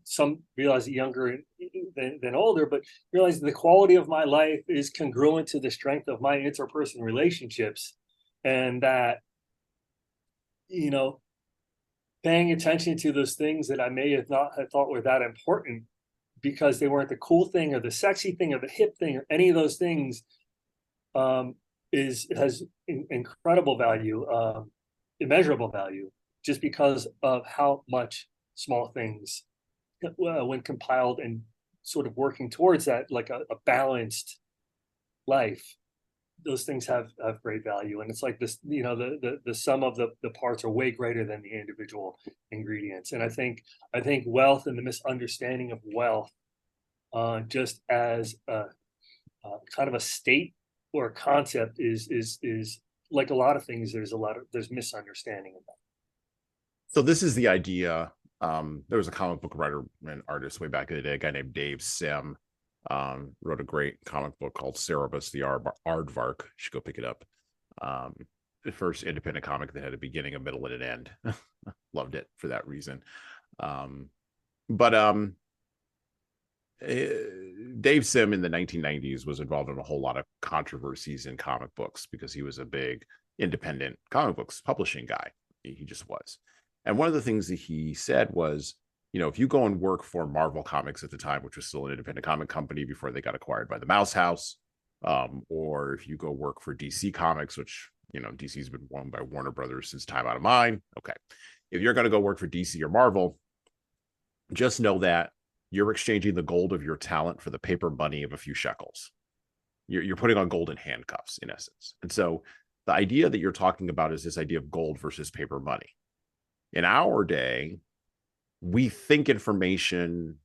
some realize it younger than older, but realize the quality of my life is congruent to the strength of my interpersonal relationships, and that paying attention to those things that I may have not have thought were that important because they weren't the cool thing or the sexy thing or the hip thing or any of those things has incredible value, immeasurable value, just because of how much small things, when compiled and sort of working towards that, like a balanced life, those things have great value. And it's like this, the sum of the parts are way greater than the individual ingredients. And I think wealth and the misunderstanding of wealth, just as a kind of a state or a concept, is like a lot of things. There's misunderstanding of that. So this is the idea. There was a comic book writer and artist way back in the day, a guy named Dave Sim. Wrote a great comic book called Cerebus the Aardvark. You should go pick it up. The first independent comic that had a beginning, a middle, and an end. Loved it for that reason. Dave Sim in the 1990s was involved in a whole lot of controversies in comic books because he was a big independent comic books publishing guy. He just was. And one of the things that he said was, if you go and work for Marvel Comics at the time, which was still an independent comic company before they got acquired by the Mouse House, or if you go work for DC Comics, which, DC's been owned by Warner Brothers since time out of mind. Okay. If you're going to go work for DC or Marvel, just know that you're exchanging the gold of your talent for the paper money of a few shekels. You're putting on golden handcuffs, in essence. And so the idea that you're talking about is this idea of gold versus paper money. In our day, we think information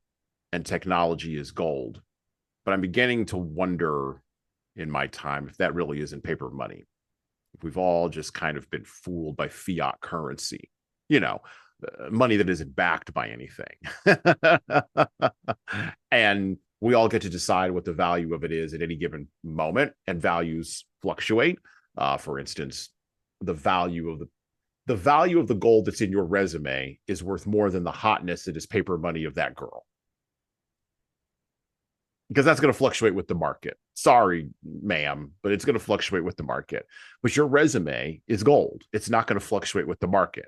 and technology is gold, but I'm beginning to wonder in my time if that really isn't paper money. If we've all just kind of been fooled by fiat currency, money that isn't backed by anything. And we all get to decide what the value of it is at any given moment, and values fluctuate. For instance, the value of the gold that's in your resume is worth more than the hotness that is paper money of that girl. Because that's going to fluctuate with the market. Sorry, ma'am, but it's going to fluctuate with the market. But your resume is gold. It's not going to fluctuate with the market.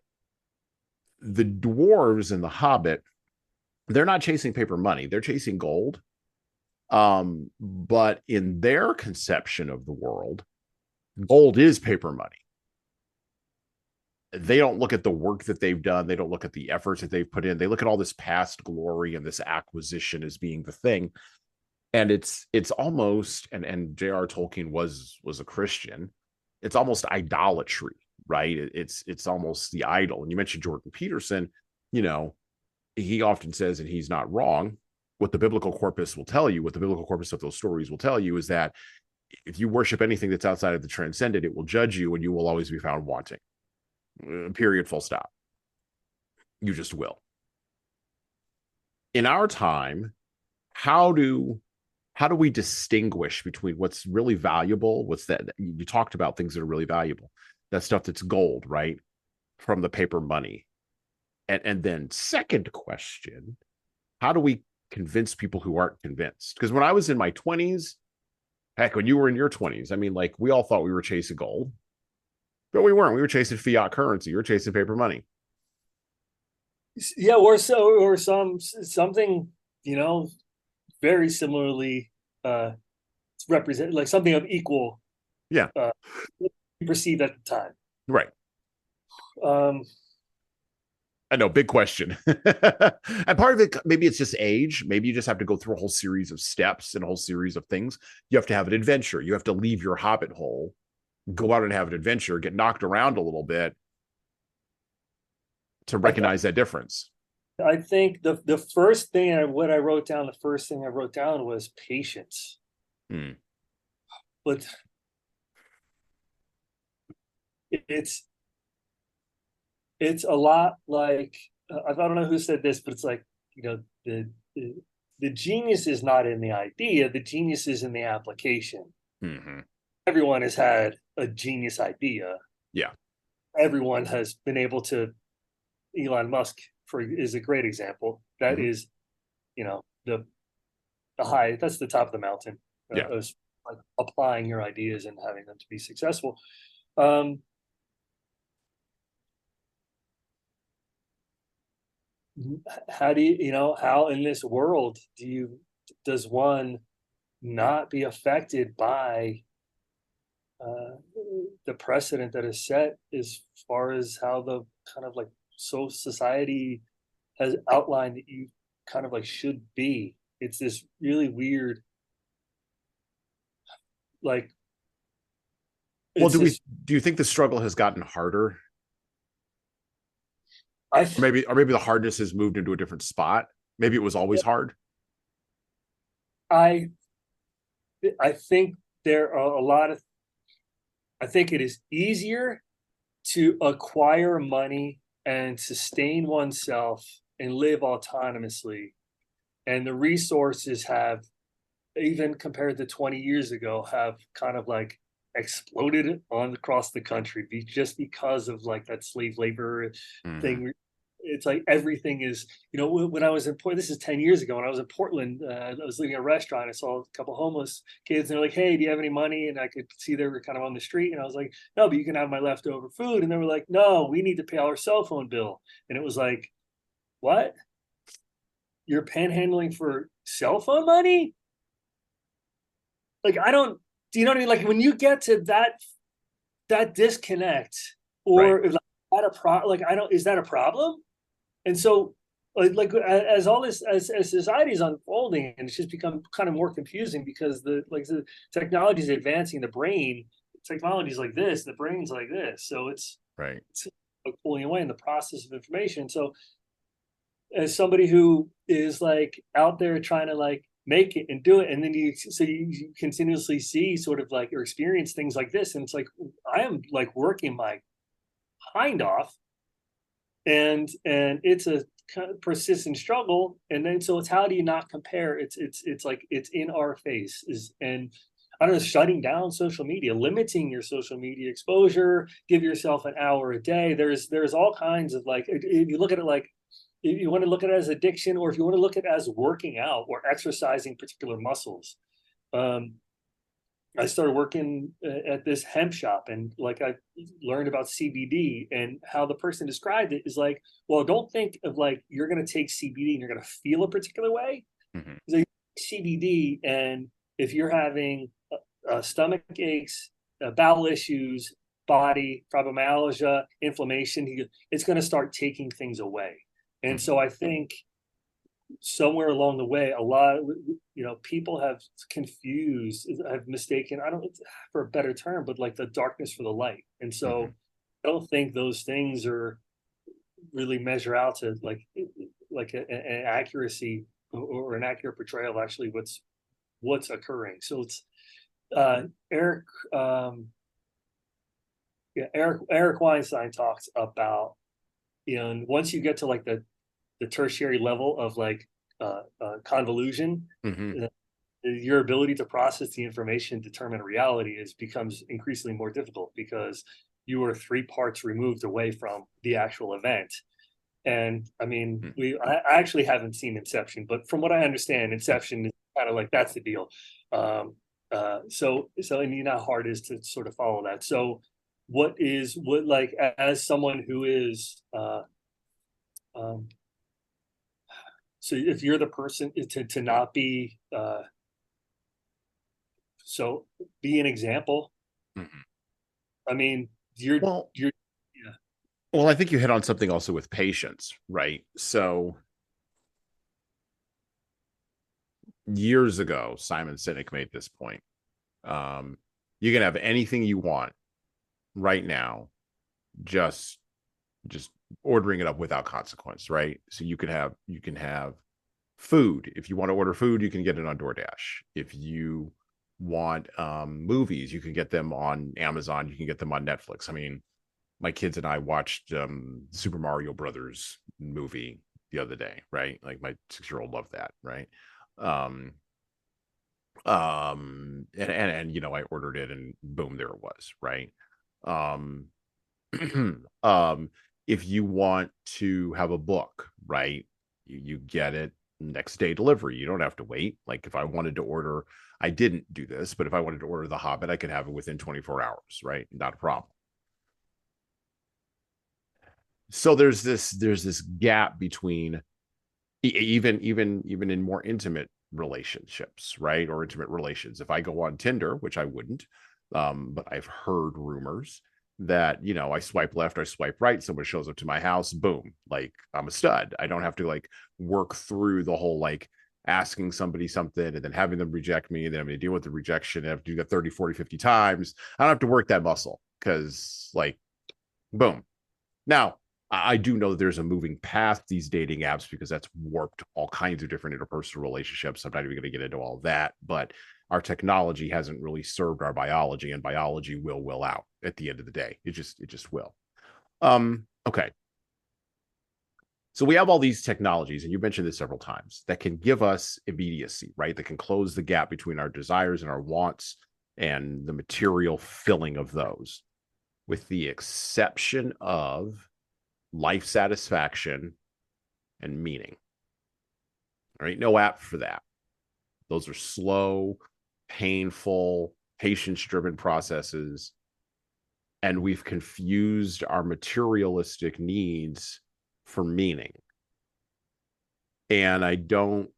The dwarves in the Hobbit, they're not chasing paper money. They're chasing gold. But in their conception of the world, gold is paper money. they don't look at the work that they've done. They don't look at the efforts that they've put in. They look at all this past glory and this acquisition as being the thing. And it's almost, and J.R. Tolkien was a Christian. It's almost idolatry, right? It's almost the idol. And you mentioned Jordan Peterson, you know, he often says, and he's not wrong, what the biblical corpus will tell you, what the biblical corpus of those stories will tell you is that if you worship anything that's outside of the transcendent, it will judge you and you will always be found wanting. Period, full stop. You just will. In our time, how do we distinguish between what's really valuable, what's that you talked about, things that are really valuable, that stuff that's gold, right, from the paper money? And then second question, how do we convince people who aren't convinced? Because when I was in my 20s, heck, when you were in your 20s, I mean, like, we all thought we were chasing gold, but we weren't. We were chasing fiat currency. You were chasing paper money. Yeah, or something, you know, very similarly represent, like something of equal, Yeah, perceived at the time. right. I know, big question. And part of it, maybe it's just age. Maybe you just have to go through a whole series of steps and a whole series of things. You have to have an adventure. You have to leave your hobbit hole, go out and have an adventure, get knocked around a little bit to recognize that difference. I think the first thing I wrote down was patience. But it's a lot like, I don't know who said this, but it's like, you know, the genius is not in the idea, the genius is in the application. Mm-hmm. Everyone has had a genius idea. Yeah. Everyone has been able to, Elon Musk is a great example. That is, you know, the high, that's the top of the mountain. Yeah. Like applying your ideas and having them to be successful. How do you know, how in this world does one not be affected by the precedent that is set as far as how the kind of like society has outlined that you kind of like should be? It's this really weird, like, well, do you think the struggle has gotten harder? Or maybe the hardness has moved into a different spot. Maybe it was always hard. I think there are a lot of, I think it is easier to acquire money and sustain oneself and live autonomously. And the resources have, even compared to 20 years ago, have kind of like exploded across the country just because of like that slave labor thing. It's like everything is, you know, when I was in Portland, this is 10 years ago, when I was in Portland, I was leaving a restaurant. I saw a couple homeless kids and they're like, hey, do you have any money? And I could see they were kind of on the street. And I was like, no, but you can have my leftover food. And they were like, no, we need to pay our cell phone bill. And it was like, what? You're panhandling for cell phone money? Like, do you know what I mean? Like, when you get to that disconnect, or right. Is that a problem? And so, like as all this, as society is unfolding, and it's just become kind of more confusing because the technology is advancing. The brain, technologies like this, the brain's like this. So it's right. It's like pulling away in the process of information. So, as somebody who is like out there trying to like make it and do it, and then you continuously see sort of like or experience things like this, and it's like I am like working my hind off. And it's a kind of persistent struggle. And then so it's, how do you not compare? It's like it's in our face. And I don't know, shutting down social media, limiting your social media exposure, give yourself an hour a day. There's all kinds of, like, if you look at it like, if you want to look at it as addiction, or if you want to look at it as working out or exercising particular muscles. I started working at this hemp shop, and like I learned about CBD, and how the person described it is like, well, don't think of like you're going to take CBD and you're going to feel a particular way. Like CBD, and if you're having stomach aches, bowel issues, body, fibromyalgia, inflammation. It's going to start taking things away. And so I think somewhere along the way, a lot of, people have confused, have mistaken, I don't, for a better term, but like the darkness for the light. And so I don't think those things are really measure out to like an accuracy or an accurate portrayal of actually what's occurring. So it's Eric Eric Weinstein talks about, and once you get to like the tertiary level of like convolution, your ability to process the information, determine reality becomes increasingly more difficult because you are 3 parts removed away from the actual event. And I mean, I actually haven't seen Inception, but from what I understand, Inception is kind of like, that's the deal. So and you know how hard it is to sort of follow that. So what like, as someone who is so if you're the person to not be so be an example. I mean, Well, I think you hit on something also with patience, right? So years ago, Simon Sinek made this point. You can have anything you want right now, just ordering it up without consequence, right? So you can have food. If you want to order food, you can get it on DoorDash. If you want movies, you can get them on Amazon, you can get them on Netflix. I mean, my kids and I watched Super Mario Brothers movie the other day, right? Like my 6-year-old loved that, right? And I ordered it and boom, there it was, right? If you want to have a book, right, you get it next day delivery. You don't have to wait. Like if I wanted to order, I didn't do this, but if I wanted to order The Hobbit, I could have it within 24 hours, right? Not a problem. So there's this gap between even in more intimate relationships, right? Or intimate relations. If I go on Tinder, which I wouldn't, but I've heard rumors that, I swipe left, I swipe right, someone shows up to my house, boom, like I'm a stud. I don't have to like work through the whole like asking somebody something and then having them reject me, and then I'm going to deal with the rejection. I have to do that 30, 40, 50 times. I don't have to work that muscle because like, boom. Now, I do know that there's a moving past these dating apps because that's warped all kinds of different interpersonal relationships. I'm not even going to get into all that, but our technology hasn't really served our biology, and biology will out at the end of the day. It just will. Okay. So we have all these technologies, and you mentioned this several times, that can give us immediacy, right? That can close the gap between our desires and our wants and the material filling of those, with the exception of life satisfaction and meaning. All right, no app for that. Those are slow, painful, patience-driven processes, and we've confused our materialistic needs for meaning. And I don't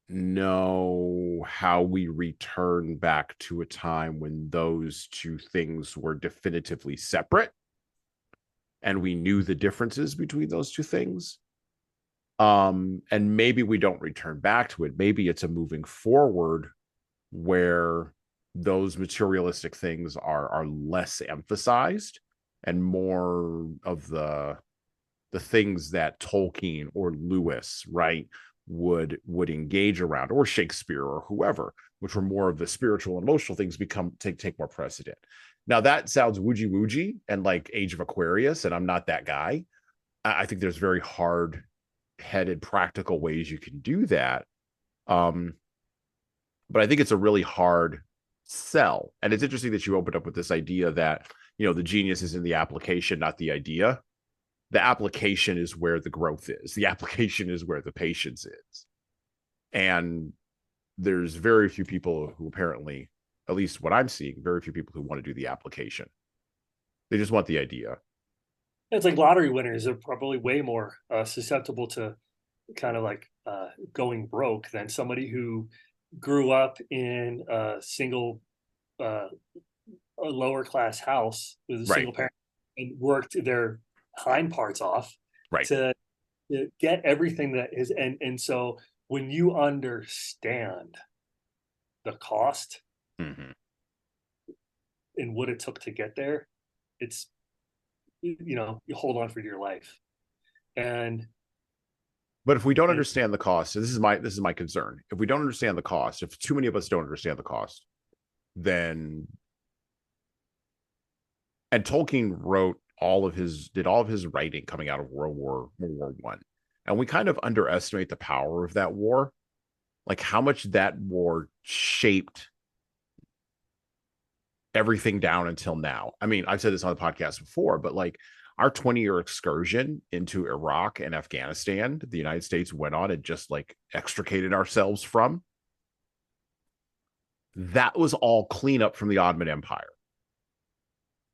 know how we return back to a time when those two things were definitively separate and we knew the differences between those two things. And maybe we don't return back to it. Maybe it's a moving forward where those materialistic things are less emphasized and more of the things that Tolkien or Lewis, right, would engage around, or Shakespeare or whoever, which were more of the spiritual and emotional things, take more precedent. Now that sounds woogie and like Age of Aquarius, and I'm not that guy. I think there's very hard-headed, practical ways you can do that. But I think it's a really hard sell. And it's interesting that you opened up with this idea that, the genius is in the application, not the idea. The application is where the growth is. The application is where the patience is. And there's very few people who apparently, at least what I'm seeing, very few people who want to do the application. They just want the idea. It's like lottery winners are probably way more susceptible to kind of like going broke than somebody who grew up in a single a lower class house with a Right. single parent and worked their hind parts off Right. to get everything that is, and so when you understand the cost Mm-hmm. and what it took to get there, it's, you know, you hold on for dear life. And But if we don't understand the cost, so this is my concern. If we don't understand the cost, if too many of us don't understand the cost, then, and Tolkien did all of his writing coming out of World War One, and we kind of underestimate the power of that war, like how much that war shaped everything down until now. I mean, I've said this on the podcast before, but like our 20-year excursion into Iraq and Afghanistan, the United States went on and just like extricated ourselves from, that was all cleanup from the Ottoman Empire.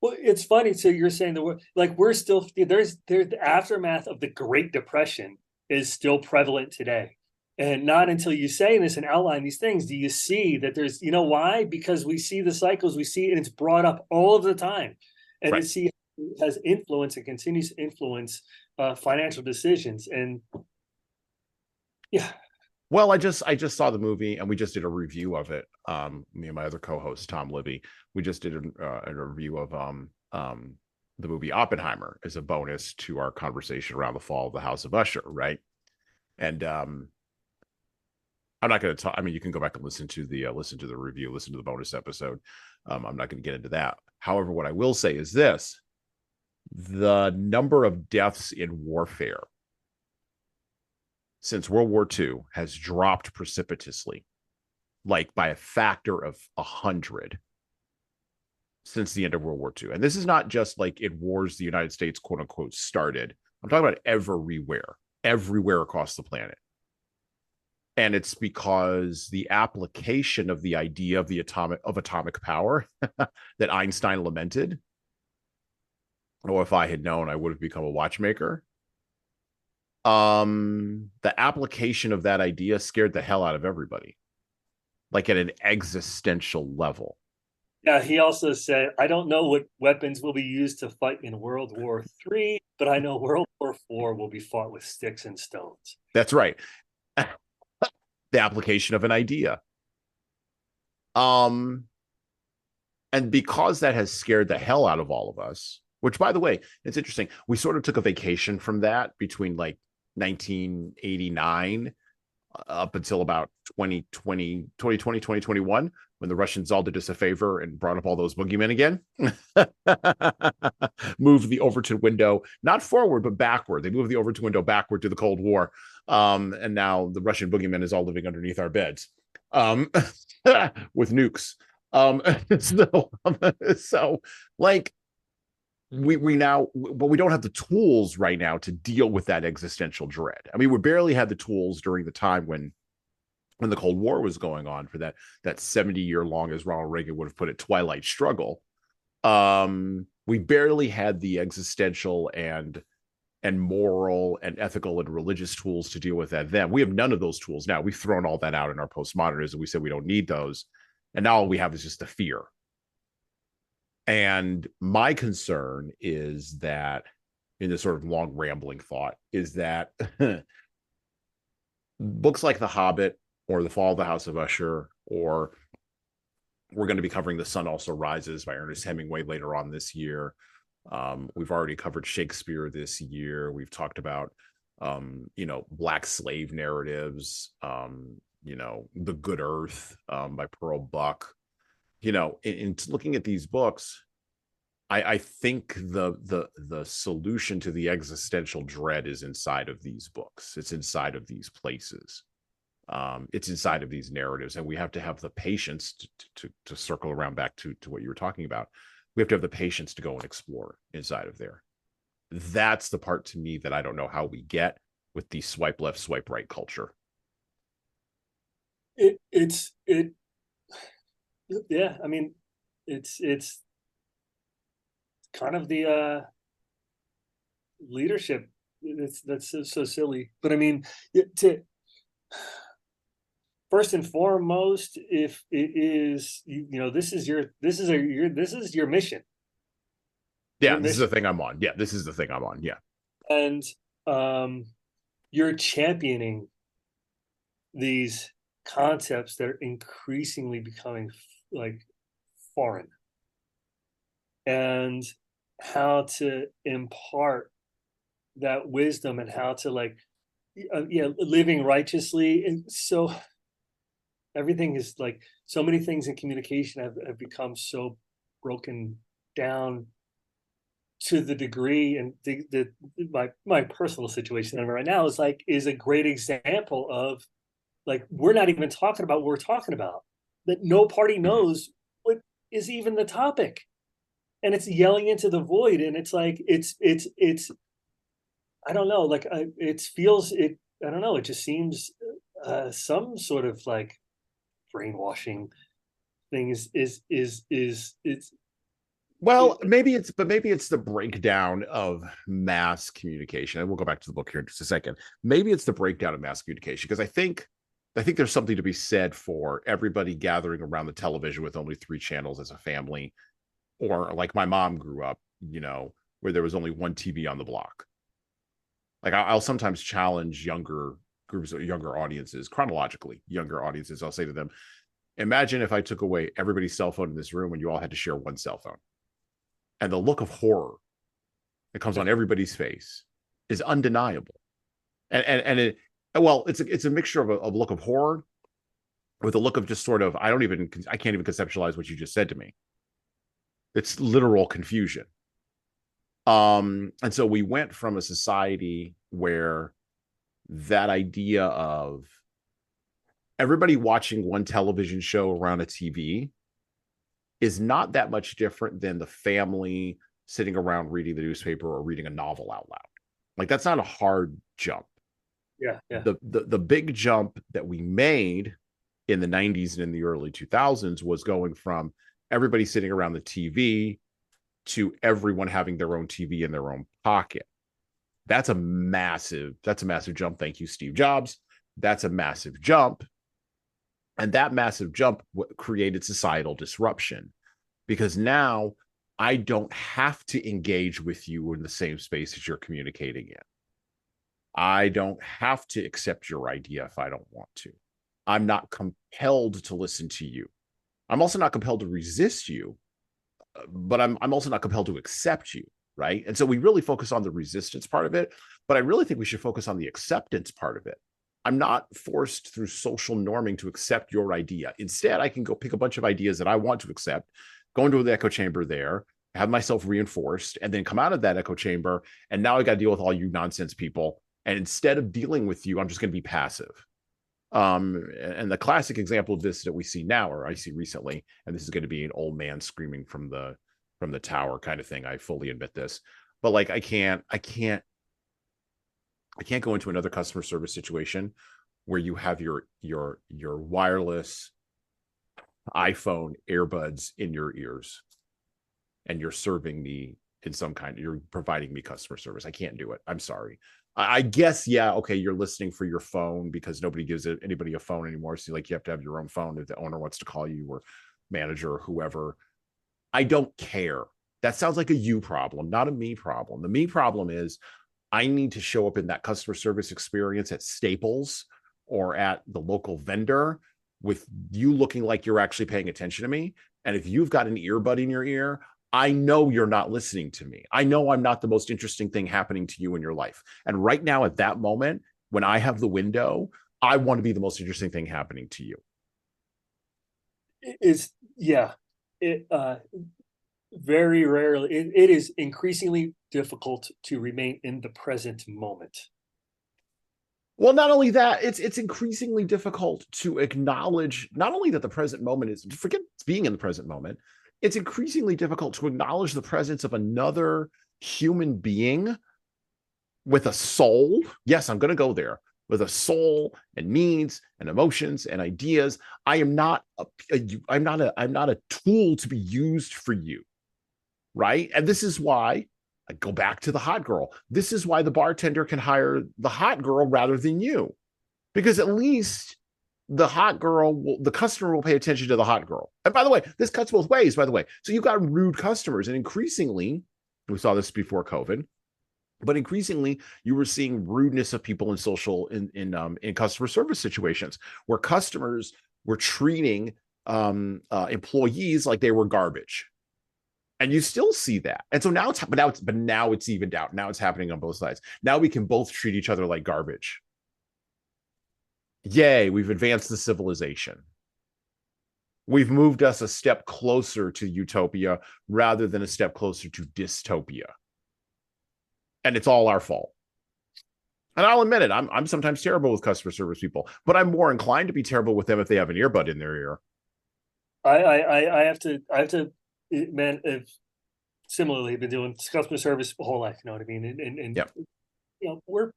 well, it's funny. So you're saying we're still, there's the aftermath of the Great Depression is still prevalent today. And not until you say this and outline these things do you see that there's, you know why? Because we see the cycles, we see it, and it's brought up all of the time. And Right. to see it has influence and continues to influence financial decisions. And yeah. Well, I just saw the movie and we just did a review of it. Me and my other co-host Tom Libby, we just did a review of the movie Oppenheimer as a bonus to our conversation around the fall of the House of Usher, right? And I'm not going to talk. I mean, you can go back and listen to the review, listen to the bonus episode. I'm not going to get into that. However, what I will say is this: the number of deaths in warfare since World War II has dropped precipitously, like by a factor of 100 since the end of World War II. And this is not just like in wars the United States, quote unquote, started. I'm talking about everywhere across the planet. And it's because the application of the idea of atomic power that Einstein lamented. Oh, if I had known, I would have become a watchmaker. The application of that idea scared the hell out of everybody, like at an existential level. Yeah, he also said, I don't know what weapons will be used to fight in World War III, but I know World War IV will be fought with sticks and stones. That's right. The application of an idea. And because that has scared the hell out of all of us, which, by the way, it's interesting. We sort of took a vacation from that between like 1989 up until about 2021, when the Russians all did us a favor and brought up all those boogeymen again. Moved the Overton window, not forward, but backward. They moved the Overton window backward to the Cold War. And now the Russian boogeyman is all living underneath our beds with nukes. So like, we now, but we don't have the tools right now to deal with that existential dread. I mean, we barely had the tools during the time when the Cold War was going on for that 70-year long, as Ronald Reagan would have put it, twilight struggle. We barely had the existential and moral and ethical and religious tools to deal with that then. We have none of those tools now. We've thrown all that out in our postmodernism. We said we don't need those. And now all we have is just the fear. And my concern is that, in this sort of long rambling thought, is that books like The Hobbit or The Fall of the House of Usher, or we're going to be covering The Sun Also Rises by Ernest Hemingway later on this year. We've already covered Shakespeare this year. We've talked about, Black slave narratives, The Good Earth by Pearl Buck. In looking at these books, I think the solution to the existential dread is inside of these books. It's inside of these places. It's inside of these narratives, and we have to have the patience to circle around back to what you were talking about. We have to have the patience to go and explore inside of there. That's the part to me that I don't know how we get with the swipe left, swipe right culture. Yeah, I mean, it's kind of the leadership that's so silly. But I mean, first and foremost, if it is, this is your mission. Yeah, this is the thing I'm on. Yeah, this is the thing I'm on. Yeah. And you're championing these concepts that are increasingly becoming like foreign, and how to impart that wisdom, and how to living righteously. And so everything is like, so many things in communication have become so broken down to the degree, and my personal situation right now is a great example of, like, we're not even talking about what we're talking about, that no party knows what is even the topic, and it's yelling into the void. And it's like, it's I don't know, like, it feels, I don't know, it just seems some sort of like brainwashing thing is it's. Well, maybe it's the breakdown of mass communication. And we'll go back to the book here in just a second. Maybe it's the breakdown of mass communication, because I think there's something to be said for everybody gathering around the television with only 3 channels as a family, or like my mom grew up, where there was only one TV on the block. Like, I'll sometimes challenge younger groups or younger audiences, chronologically younger audiences. I'll say to them, imagine if I took away everybody's cell phone in this room and you all had to share one cell phone. And the look of horror that comes on everybody's face is undeniable. And it's a mixture of a look of horror with a look of just sort of, I can't even conceptualize what you just said to me. It's literal confusion. And so we went from a society where that idea of everybody watching one television show around a TV is not that much different than the family sitting around reading the newspaper or reading a novel out loud. Like, that's not a hard jump. Yeah. The big jump that we made in the 90s and in the early 2000s was going from everybody sitting around the TV to everyone having their own TV in their own pocket. That's a massive jump. Thank you, Steve Jobs. That's a massive jump. And that massive jump created societal disruption, because now I don't have to engage with you in the same space that you're communicating in. I don't have to accept your idea if I don't want to. I'm not compelled to listen to you. I'm also not compelled to resist you, but I'm also not compelled to accept you, right? And so we really focus on the resistance part of it, but I really think we should focus on the acceptance part of it. I'm not forced through social norming to accept your idea. Instead, I can go pick a bunch of ideas that I want to accept, go into the echo chamber there, have myself reinforced, and then come out of that echo chamber. And now I got to deal with all you nonsense people. And instead of dealing with you, I'm just going to be passive. And the classic example of this that we see now, or I see recently, and this is going to be an old man screaming from the tower kind of thing. I fully admit this, but like, I can't go into another customer service situation where you have your wireless iPhone earbuds in your ears and you're serving me you're providing me customer service. I can't do it. I'm sorry. I guess, yeah, okay, you're listening for your phone because nobody gives anybody a phone anymore. So like, you have to have your own phone if the owner wants to call you, or manager or whoever. I don't care. That sounds like a you problem, not a me problem. The me problem is I need to show up in that customer service experience at Staples or at the local vendor with you looking like you're actually paying attention to me. And if you've got an earbud in your ear, I know you're not listening to me. I know I'm not the most interesting thing happening to you in your life. And right now, at that moment, when I have the window, I want to be the most interesting thing happening to you. Very rarely, it is increasingly difficult to remain in the present moment. Well, not only that, it's increasingly difficult to acknowledge not only that the present moment is, forget being in the present moment, it's increasingly difficult to acknowledge the presence of another human being with a soul. Yes, I'm going to go there. With a soul and needs and emotions and ideas. I am not I'm not a tool to be used for you. Right? And this is why I go back to the hot girl. This is why the bartender can hire the hot girl rather than you. Because at least the hot girl the customer will pay attention to the hot girl. And by the way, this cuts both ways, by the way. So you've got rude customers, and increasingly, we saw this before COVID, but increasingly you were seeing rudeness of people in social in customer service situations where customers were treating employees like they were garbage. And you still see that. And so now now it's evened out. Now it's happening on both sides. Now we can both treat each other like garbage. Yay, we've advanced the civilization. We've moved us a step closer to utopia rather than a step closer to dystopia. And it's all our fault. And I'll admit it, I'm sometimes terrible with customer service people, but I'm more inclined to be terrible with them if they have an earbud in their ear. I have to, man. If similarly been doing customer service the whole life, you know what I mean, and yep. You know, we're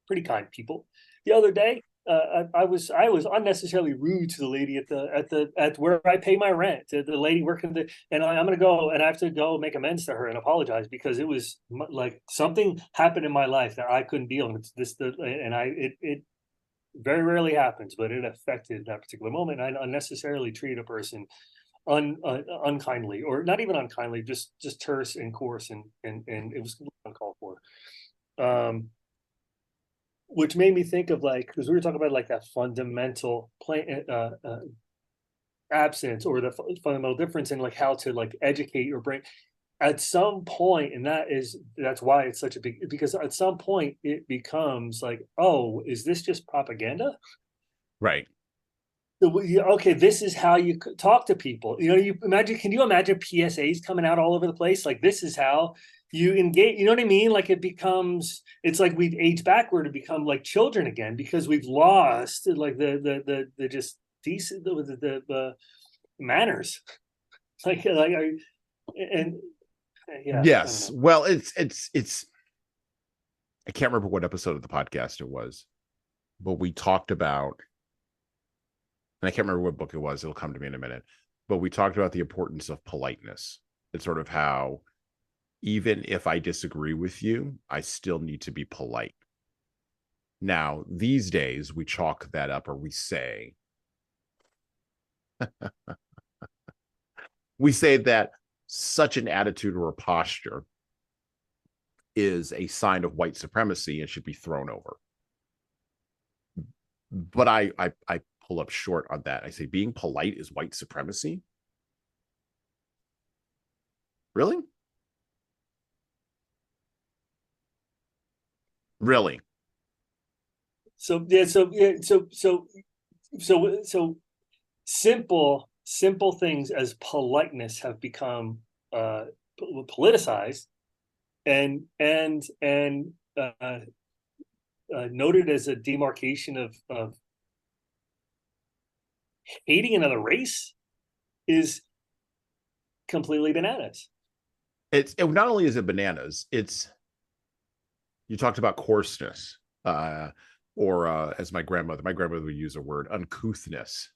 pretty kind people. The other day, I was unnecessarily rude to the lady at where I pay my rent. The lady working and I'm gonna go and I have to go make amends to her and apologize because it was like something happened in my life that I couldn't deal with. It very rarely happens, but it affected that particular moment. I unnecessarily treated a person unkindly, or not even unkindly, just terse and coarse, and it was uncalled for. Which made me think of like, because we were talking about like that fundamental absence or the fundamental difference in like how to like educate your brain at some point, and that's why it's such a big, because at some point it becomes like, oh, is this just propaganda? Right. Okay, this is how you talk to people. You know, can you imagine PSAs coming out all over the place? Like, this is how you engage. You know what I mean? Like, it's like we've aged backward and become like children again because we've lost like the just decent the manners. Like and yeah. Yes. Well, it's I can't remember what episode of the podcast it was, but we talked about, and I can't remember what book it was. It'll come to me in a minute. But we talked about the importance of politeness. It's sort of how, even if I disagree with you, I still need to be polite. Now, these days, we chalk that up, or we say, that such an attitude or a posture is a sign of white supremacy and should be thrown over. But I pull up short on that. I say being polite is white supremacy. Really? Really? So simple things as politeness have become politicized and noted as a demarcation of hating another race is completely bananas. It not only is it bananas, you talked about coarseness, or as my grandmother would use a word, uncouthness.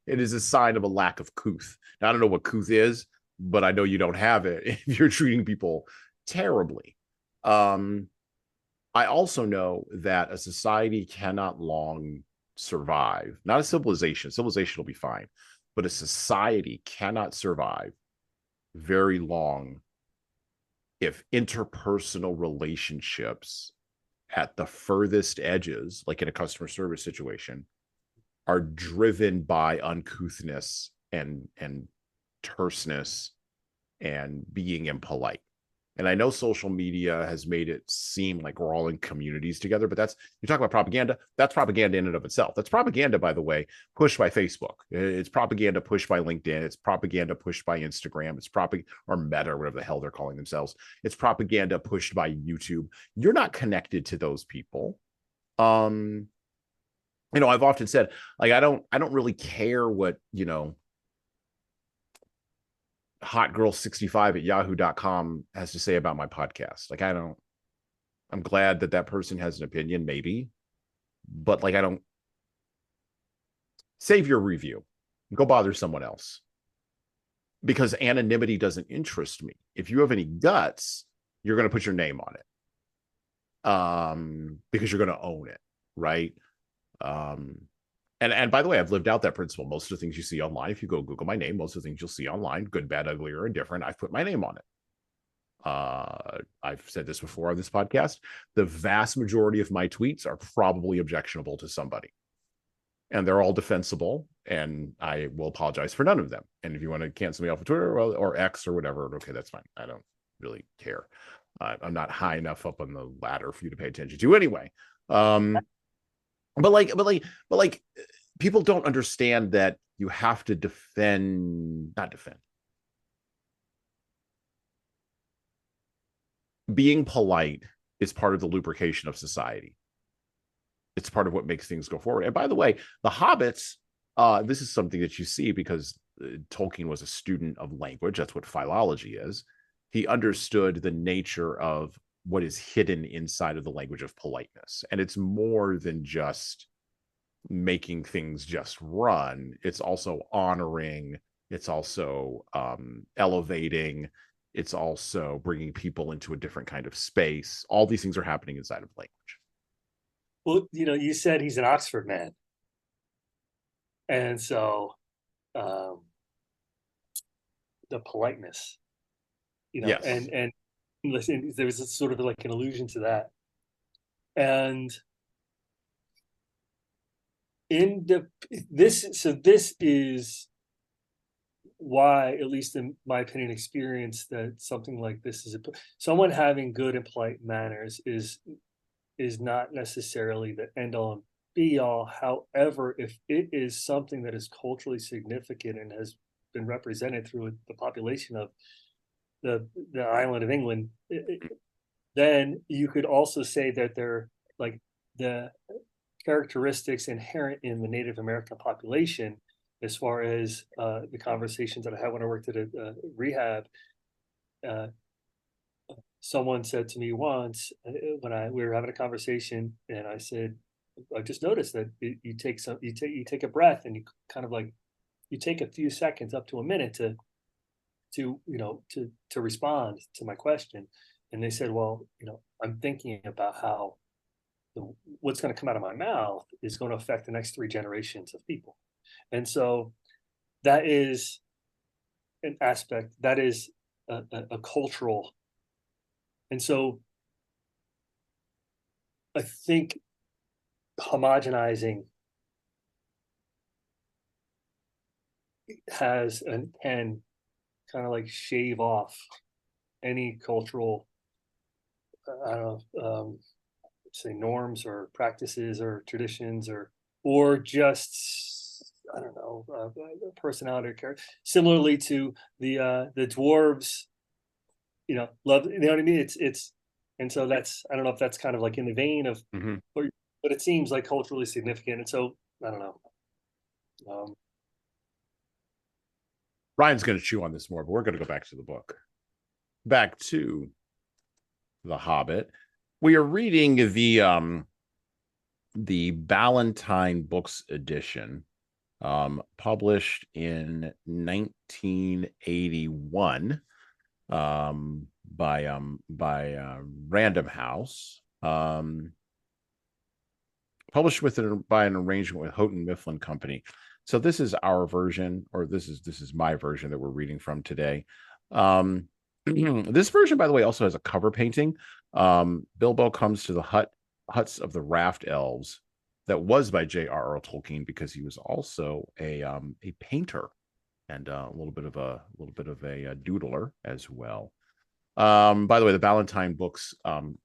It is a sign of a lack of couth. Now, I don't know what couth is, but I know you don't have it if you're treating people terribly. I also know that a society cannot long survive, not a civilization. Civilization will be fine, but a society cannot survive very long if interpersonal relationships at the furthest edges, like in a customer service situation, are driven by uncouthness and terseness and being impolite. And I know social media has made it seem like we're all in communities together, but you talk about propaganda, that's propaganda in and of itself. That's propaganda, by the way, pushed by Facebook. It's propaganda pushed by LinkedIn. It's propaganda pushed by Instagram. It's or Meta, or whatever the hell they're calling themselves. It's propaganda pushed by YouTube. You're not connected to those people. I've often said, like, I don't really care what, hotgirl65 at yahoo.com has to say about my podcast. Like, I'm glad that person has an opinion, maybe, but like, I don't. Save your review, go bother someone else, because anonymity doesn't interest me. If you have any guts, you're going to put your name on it, because you're going to own it, right? And by the way, I've lived out that principle. Most of the things you see online, if you go Google my name, most of the things you'll see online, good, bad, ugly, or indifferent, I've put my name on it. I've said this before on this podcast. The vast majority of my tweets are probably objectionable to somebody, and they're all defensible, and I will apologize for none of them. And if you want to cancel me off of Twitter or X or whatever, okay, that's fine. I don't really care. I'm not high enough up on the ladder for you to pay attention to anyway. But like people don't understand that you have to not defend. Being polite is part of the lubrication of society. It's part of what makes things go forward. And by the way, the hobbits, this is something that you see because Tolkien was a student of language. That's what philology is. He understood the nature of what is hidden inside of the language of politeness. And it's more than just making things just run. It's also honoring. It's also elevating. It's also bringing people into a different kind of space. All these things are happening inside of language. Well, you said he's an Oxford man. And so the politeness, yes. and listen, there was sort of like an allusion to that. And this is why, at least in my opinion, experience, that something like this is someone having good and polite manners is not necessarily the end all and be all. However, if it is something that is culturally significant and has been represented through the population of the island of England, then you could also say that they're like the characteristics inherent in the Native American population. As far as the conversations that I had when I worked at a rehab, someone said to me once when we were having a conversation, and I said, I just noticed that you take a breath, and you kind of like you take a few seconds up to a minute to respond to my question. And they said, well, I'm thinking about how what's going to come out of my mouth is going to affect the next 3 generations of people. And so that is an aspect, that is a cultural. And so I think homogenizing can kind of like shave off any cultural, I don't know, say norms or practices or traditions or just, I don't know, personality or character. Similarly to the dwarves, love, you know what I mean? It's and so that's, I don't know if that's kind of like in the vein of, but it seems like culturally significant. And so I don't know. Ryan's going to chew on this more, but we're going to go back to the book. Back to The Hobbit. We are reading the Ballantine Books edition, published in 1981 by Random House, published by an arrangement with Houghton Mifflin Company. So this is our version, or this is my version that we're reading from today. This version, by the way, also has a cover painting. Bilbo comes to the huts of the Raft Elves, that was by J.R.R. Tolkien, because he was also a painter and a little bit of a doodler as well. By the way, the Ballantine Books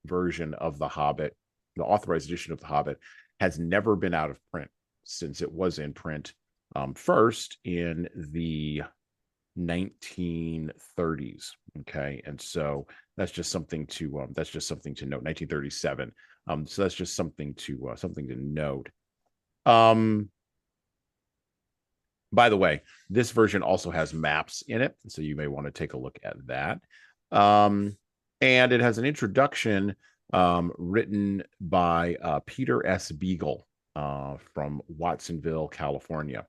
version of The Hobbit, the authorized edition of The Hobbit, has never been out of print since it was in print first in the 1930s. Okay, and so that's just something to note. 1937. So that's just something to note. By the way, this version also has maps in it, so you may want to take a look at that. And it has an introduction written by Peter S. Beagle from Watsonville, California.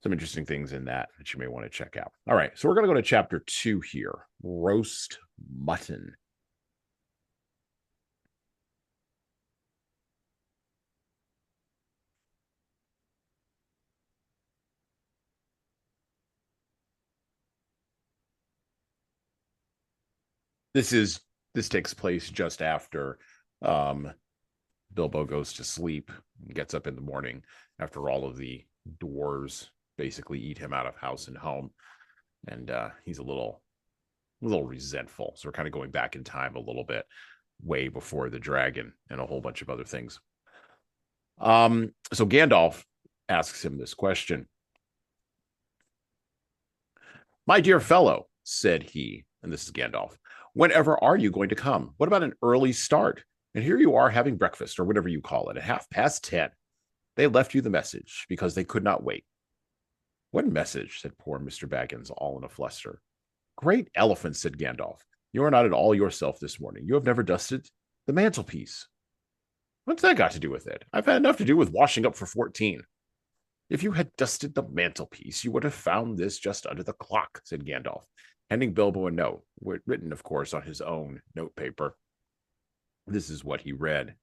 Some interesting things in that you may want to check out. All right, so we're going to go to chapter 2 here, roast mutton. This takes place just after um, Bilbo goes to sleep and gets up in the morning after all of the dwarves basically eat him out of house and home, and he's a little resentful. So we're kind of going back in time a little bit, way before the dragon and a whole bunch of other things. So Gandalf asks him this question. My dear fellow, said he, and this is Gandalf, whenever are you going to come? What about an early start? And here you are having breakfast, or whatever you call it, at 10:30. They left you the message because they could not wait. What message? Said poor Mr. Baggins, all in a fluster. Great elephant, said Gandalf. You are not at all yourself this morning. You have never dusted the mantelpiece. What's that got to do with it? I've had enough to do with washing up for 14. If you had dusted the mantelpiece, you would have found this just under the clock, said Gandalf, handing Bilbo a note, written, of course, on his own notepaper. This is what he read.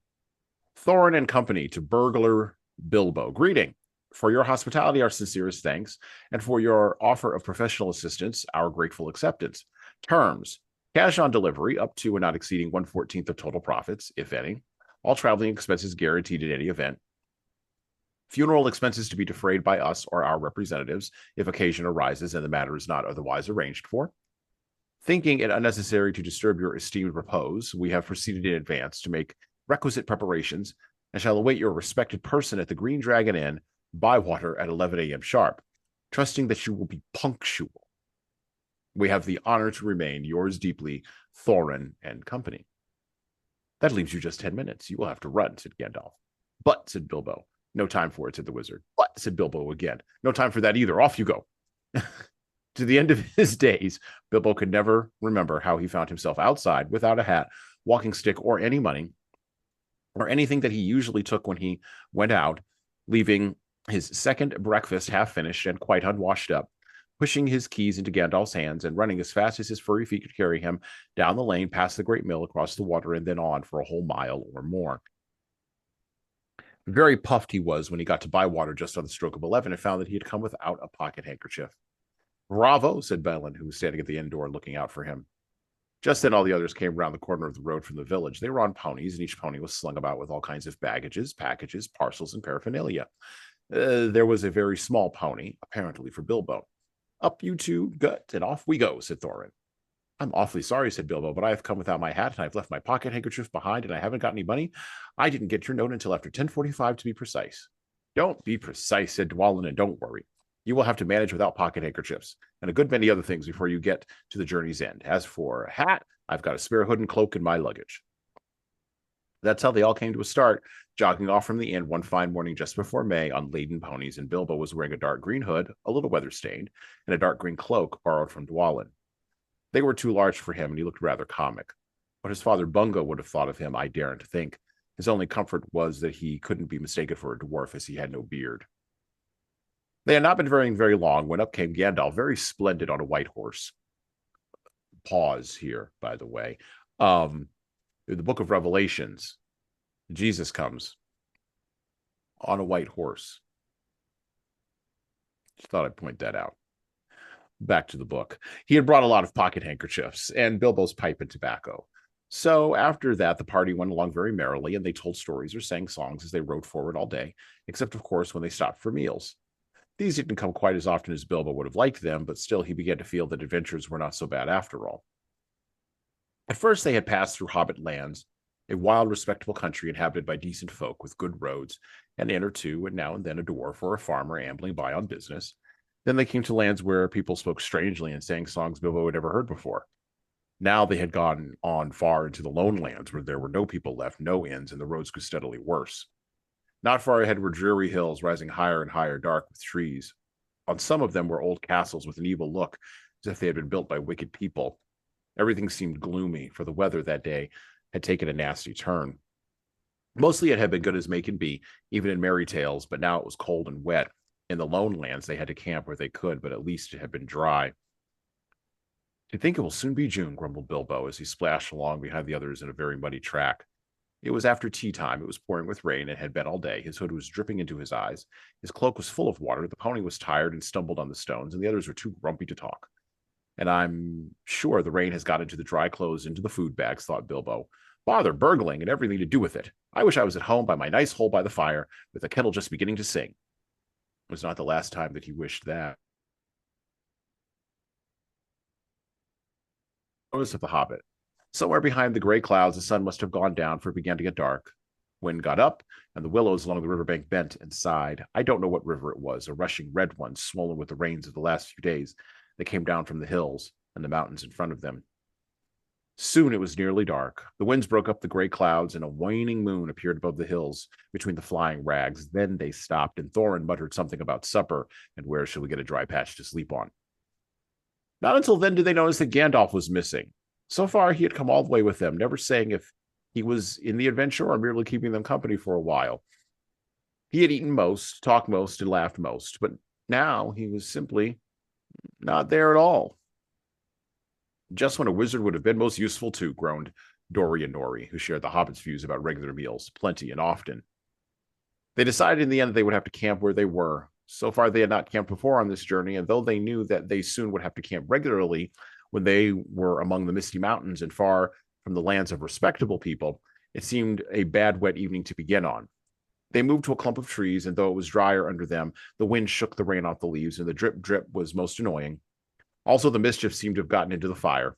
Thorin and Company to burglar Bilbo. Greeting. For your hospitality, our sincerest thanks, and for your offer of professional assistance, our grateful acceptance. Terms. Cash on delivery, up to and not exceeding 1/14 of total profits, if any. All traveling expenses guaranteed in any event. Funeral expenses to be defrayed by us or our representatives if occasion arises and the matter is not otherwise arranged for. Thinking it unnecessary to disturb your esteemed repose, we have proceeded in advance to make requisite preparations and shall await your respected person at the Green Dragon Inn, Bywater, at 11 a.m. sharp, trusting that you will be punctual. We have the honor to remain yours deeply, Thorin and Company. That leaves you just 10 minutes. You will have to run, said Gandalf. But, said Bilbo. No time for it, said the wizard. But, said Bilbo again. No time for that either. Off you go. To the end of his days, Bilbo could never remember how he found himself outside without a hat, walking stick, or any money, or anything that he usually took when he went out, leaving his second breakfast half finished and quite unwashed up, pushing his keys into Gandalf's hands and running as fast as his furry feet could carry him down the lane, past the great mill, across the water, and then on for a whole mile or more. Very puffed he was when he got to Bywater just on the stroke of 11 and found that he had come without a pocket handkerchief. Bravo, said Balin, who was standing at the inn door looking out for him. Just then all the others came round the corner of the road from the village. They were on ponies, and each pony was slung about with all kinds of baggages, packages, parcels, and paraphernalia. There was a very small pony, apparently for Bilbo. Up you two, gut, and off we go, said Thorin. I'm awfully sorry, said Bilbo, but I have come without my hat, and I've left my pocket handkerchief behind, and I haven't got any money. I didn't get your note until after 10:45 to be precise. Don't be precise, said Dwalin, and don't worry. You will have to manage without pocket handkerchiefs and a good many other things before you get to the journey's end. As for a hat, I've got a spare hood and cloak in my luggage. That's how they all came to a start, jogging off from the inn one fine morning just before May on laden ponies, and Bilbo was wearing a dark green hood, a little weather-stained, and a dark green cloak borrowed from Dwalin. They were too large for him, and he looked rather comic. What his father Bungo would have thought of him, I daren't think. His only comfort was that he couldn't be mistaken for a dwarf, as he had no beard. They had not been very long when up came Gandalf, very splendid on a white horse. Pause here, by the way. In the book of Revelations, Jesus comes on a white horse. Just thought I'd point that out. Back to the book. He had brought a lot of pocket handkerchiefs and Bilbo's pipe and tobacco. So after that, the party went along very merrily, and they told stories or sang songs as they rode forward all day, except, of course, when they stopped for meals. These didn't come quite as often as Bilbo would have liked them, but still he began to feel that adventures were not so bad after all. At first they had passed through Hobbit lands, a wild, respectable country inhabited by decent folk with good roads, an inn or two, and now and then a dwarf or a farmer ambling by on business. Then they came to lands where people spoke strangely and sang songs Bilbo had never heard before. Now they had gone on far into the lone lands where there were no people left, no inns, and the roads grew steadily worse. Not far ahead were dreary hills rising higher and higher, dark with trees. On some of them were old castles with an evil look, as if they had been built by wicked people. Everything seemed gloomy, for the weather that day had taken a nasty turn. Mostly it had been good as may can be, even in merry tales, but now it was cold and wet. In the lone lands they had to camp where they could, but at least it had been dry. To think it will soon be June, grumbled Bilbo as he splashed along behind the others in a very muddy track. It was after tea time. It was pouring with rain and had been all day. His hood was dripping into his eyes. His cloak was full of water. The pony was tired and stumbled on the stones, and the others were too grumpy to talk. And I'm sure the rain has got into the dry clothes, into the food bags, thought Bilbo. Bother burgling and everything to do with it. I wish I was at home by my nice hole by the fire, with the kettle just beginning to sing. It was not the last time that he wished that. Notice of the Hobbit. Somewhere behind the gray clouds, the sun must have gone down, for it began to get dark. Wind got up, and the willows along the riverbank bent and sighed. I don't know what river it was, a rushing red one, swollen with the rains of the last few days that came down from the hills and the mountains in front of them. Soon it was nearly dark. The winds broke up the gray clouds, and a waning moon appeared above the hills between the flying rags. Then they stopped, and Thorin muttered something about supper and where shall we get a dry patch to sleep on. Not until then did they notice that Gandalf was missing. So far, he had come all the way with them, never saying if he was in the adventure or merely keeping them company for a while. He had eaten most, talked most, and laughed most, but now he was simply not there at all. Just when a wizard would have been most useful too, groaned Dory and Nori, who shared the hobbits' views about regular meals, plenty and often. They decided in the end that they would have to camp where they were. So far, they had not camped before on this journey, and though they knew that they soon would have to camp regularly when they were among the misty mountains and far from the lands of respectable people, it seemed a bad wet evening to begin on. They moved to a clump of trees, and though it was drier under them, the wind shook the rain off the leaves, and the drip was most annoying. Also, the mischief seemed to have gotten into the fire.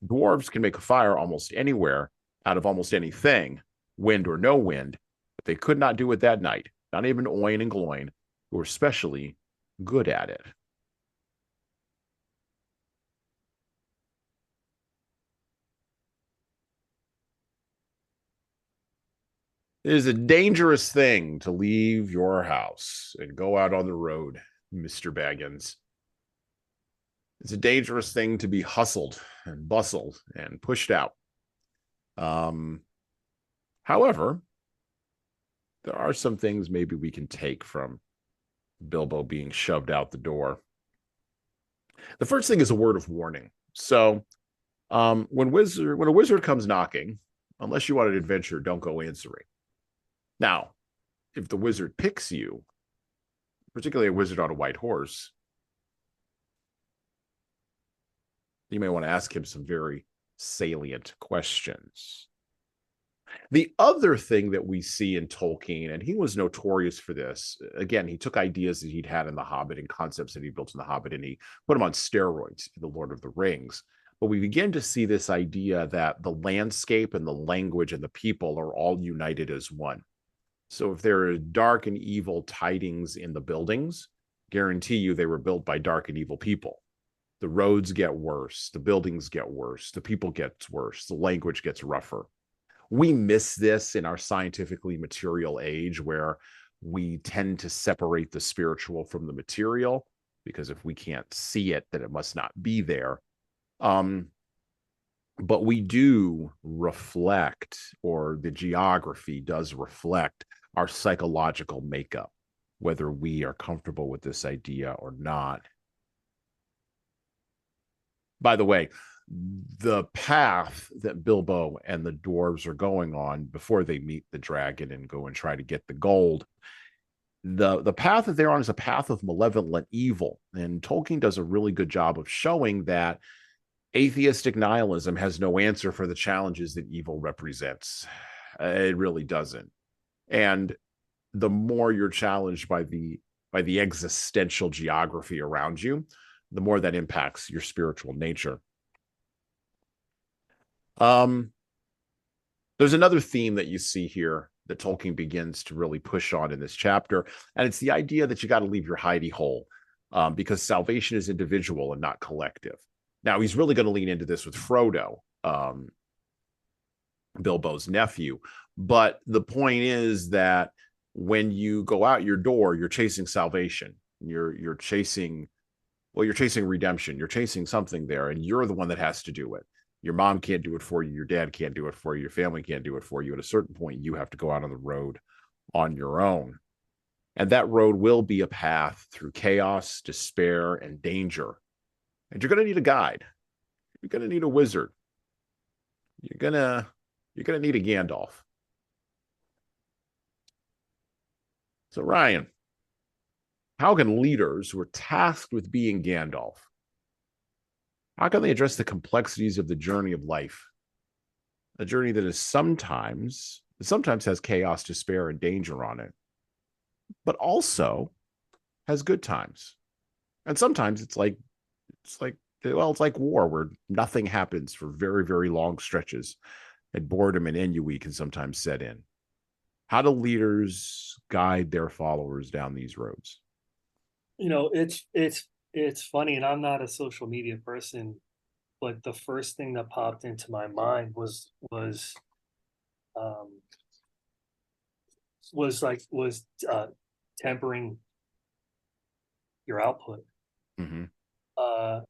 Dwarves can make a fire almost anywhere, out of almost anything, wind or no wind, but they could not do it that night, not even Oin and Gloin, who were especially good at it. It is a dangerous thing to leave your house and go out on the road, Mr. Baggins. It's a dangerous thing to be hustled and bustled and pushed out. However, there are some things maybe we can take from Bilbo being shoved out the door. The first thing is a word of warning. So, when a wizard comes knocking, unless you want an adventure, don't go answering. Now, if the wizard picks you, particularly a wizard on a white horse, you may want to ask him some very salient questions. The other thing that we see in Tolkien, and he was notorious for this, again, he took ideas that he'd had in The Hobbit and concepts that he built in The Hobbit, and he put them on steroids in The Lord of the Rings. But we begin to see this idea that the landscape and the language and the people are all united as one. So if there are dark and evil tidings in the buildings, guarantee you they were built by dark and evil people. The roads get worse, the buildings get worse, the people get worse, the language gets rougher. We miss this in our scientifically material age, where we tend to separate the spiritual from the material, because if we can't see it, then it must not be there. But we do reflect, or the geography does reflect, our psychological makeup, whether we are comfortable with this idea or not. By the way, the path that Bilbo and the dwarves are going on before they meet the dragon and go and try to get the gold, the path that they're on is a path of malevolent evil. And Tolkien does a really good job of showing that atheistic nihilism has no answer for the challenges that evil represents. It really doesn't. And the more you're challenged by the existential geography around you, the more that impacts your spiritual nature. There's another theme that you see here that Tolkien begins to really push on in this chapter, and it's the idea that you got to leave your hidey hole, because salvation is individual and not collective. Now, he's really going to lean into this with Frodo, Bilbo's nephew, but the point is that when you go out your door, you're chasing salvation. You're chasing redemption. You're chasing something there, and you're the one that has to do it. Your mom can't do it for you. Your dad can't do it for you. Your family can't do it for you. At a certain point, you have to go out on the road on your own. And that road will be a path through chaos, despair, and danger. And you're going to need a guide. You're going to need a wizard. You're going to need a Gandalf. So, Ryan, how can leaders who are tasked with being Gandalf, How can they address the complexities of the journey of life? A journey that is sometimes has chaos, despair, and danger on it, but also has good times. And sometimes it's like war, where nothing happens for very, very long stretches, and boredom and ennui can sometimes set in. How do leaders guide their followers down these roads? It's funny, and I'm not a social media person, but the first thing that popped into my mind um, was tempering your output. Mm-hmm.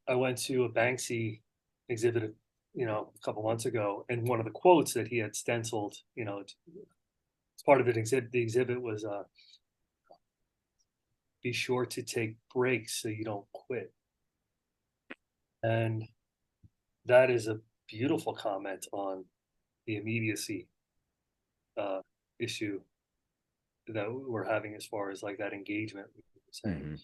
I went to a Banksy exhibit, a couple months ago, and one of the quotes that he had stenciled, it's part of it. The exhibit was, "Be sure to take breaks so you don't quit," and that is a beautiful comment on the immediacy issue that we're having as far as like that engagement. Saying. Mm-hmm.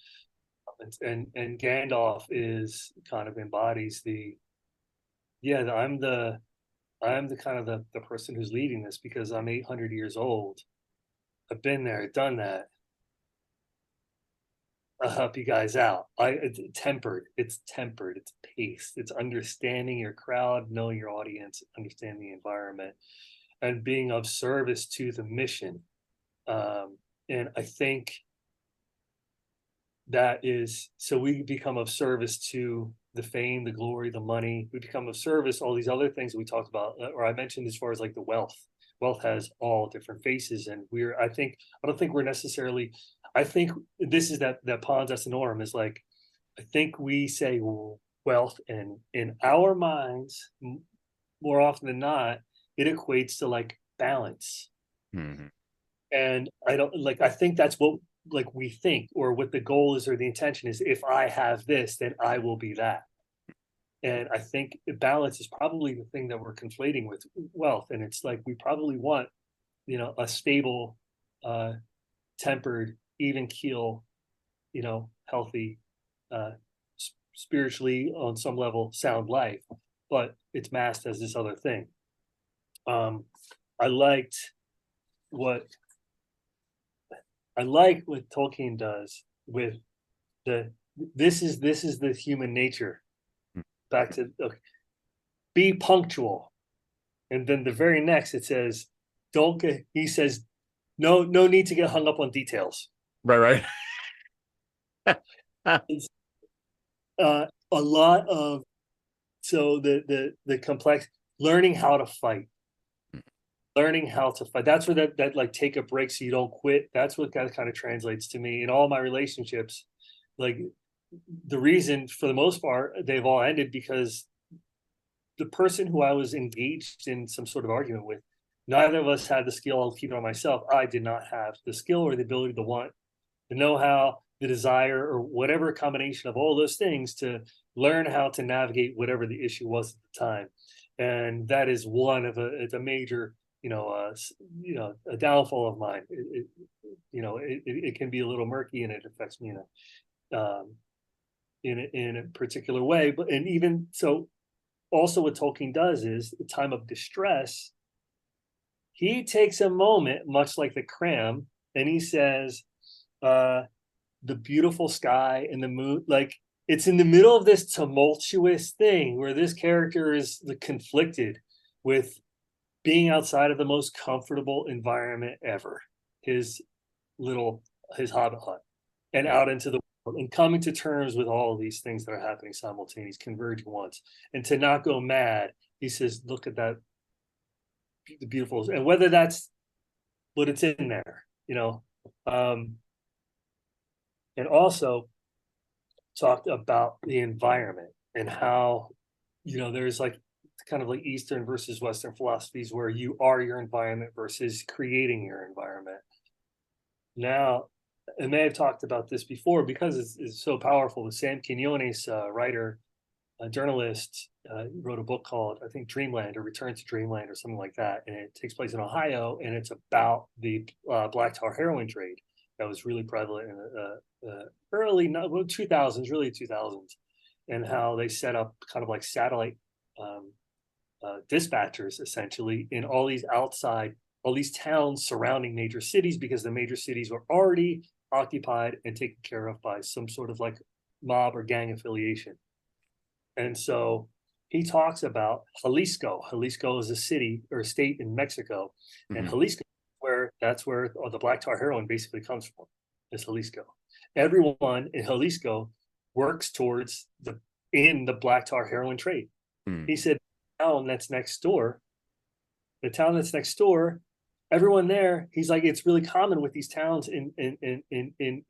And Gandalf is kind of embodies I'm the kind of the person who's leading this because I'm 800 years old. I've been there, done that. I'll help you guys out. It's tempered, it's paced, it's understanding your crowd, knowing your audience, understanding the environment, and being of service to the mission. And I think that is, so we become of service to the fame, the glory, the money. We become of service, all these other things we talked about, or I mentioned as far as like the wealth. Wealth has all different faces, and I don't think we're necessarily. I think this is that pons asinorum is like, I think we say wealth, and in our minds, more often than not, it equates to like balance. Mm-hmm. And I don't like. I think that's what like we think, or what the goal is, or the intention is. If I have this, then I will be that. And I think balance is probably the thing that we're conflating with wealth. And it's like we probably want, a stable, tempered, even keel, healthy, spiritually on some level, sound life, but it's masked as this other thing. I liked what Tolkien does with this is the human nature. Back to be punctual, and then the very next it says, don't get. He says, no need to get hung up on details. Right. It's, a lot of the complex learning how to fight. That's where that like take a break so you don't quit. That's what that kind of translates to me in all my relationships. Like the reason for the most part they've all ended because the person who I was engaged in some sort of argument with, neither of us had the skill. I'll keep it on myself. I did not have the skill or the ability, the want, the know-how, the desire, or whatever combination of all those things to learn how to navigate whatever the issue was at the time. And that is it's a major, a downfall of mine. It can be a little murky, and it affects me in a particular way. But and even so, also what Tolkien does is the time of distress. He takes a moment, much like the Cram, and he says, the beautiful sky and the moon, like it's in the middle of this tumultuous thing where this character is conflicted with being outside of the most comfortable environment ever, his Hobbit hut, and out into the world and coming to terms with all of these things that are happening simultaneously, converging once, and to not go mad. He says, look at that, the beautiful, and whether that's what it's in there, and also talked about the environment and how, there's like kind of like Eastern versus Western philosophies where you are your environment versus creating your environment. Now, I may have talked about this before because it's so powerful. Sam Quinones, writer, a journalist, wrote a book called, I think, Dreamland or Return to Dreamland or something like that. And it takes place in Ohio, and it's about the black tar heroin trade that was really prevalent in the early 2000s, really 2000s. and how they set up kind of like satellite dispatchers essentially in all these towns surrounding major cities, because the major cities were already occupied and taken care of by some sort of like mob or gang affiliation. And so he talks about Jalisco. Jalisco is a city or a state in Mexico, and Jalisco, that's where the black tar heroin basically comes from. Is Jalisco. Everyone in Jalisco works towards the black tar heroin trade. He said, the town that's next door, everyone there, he's like, it's really common with these towns in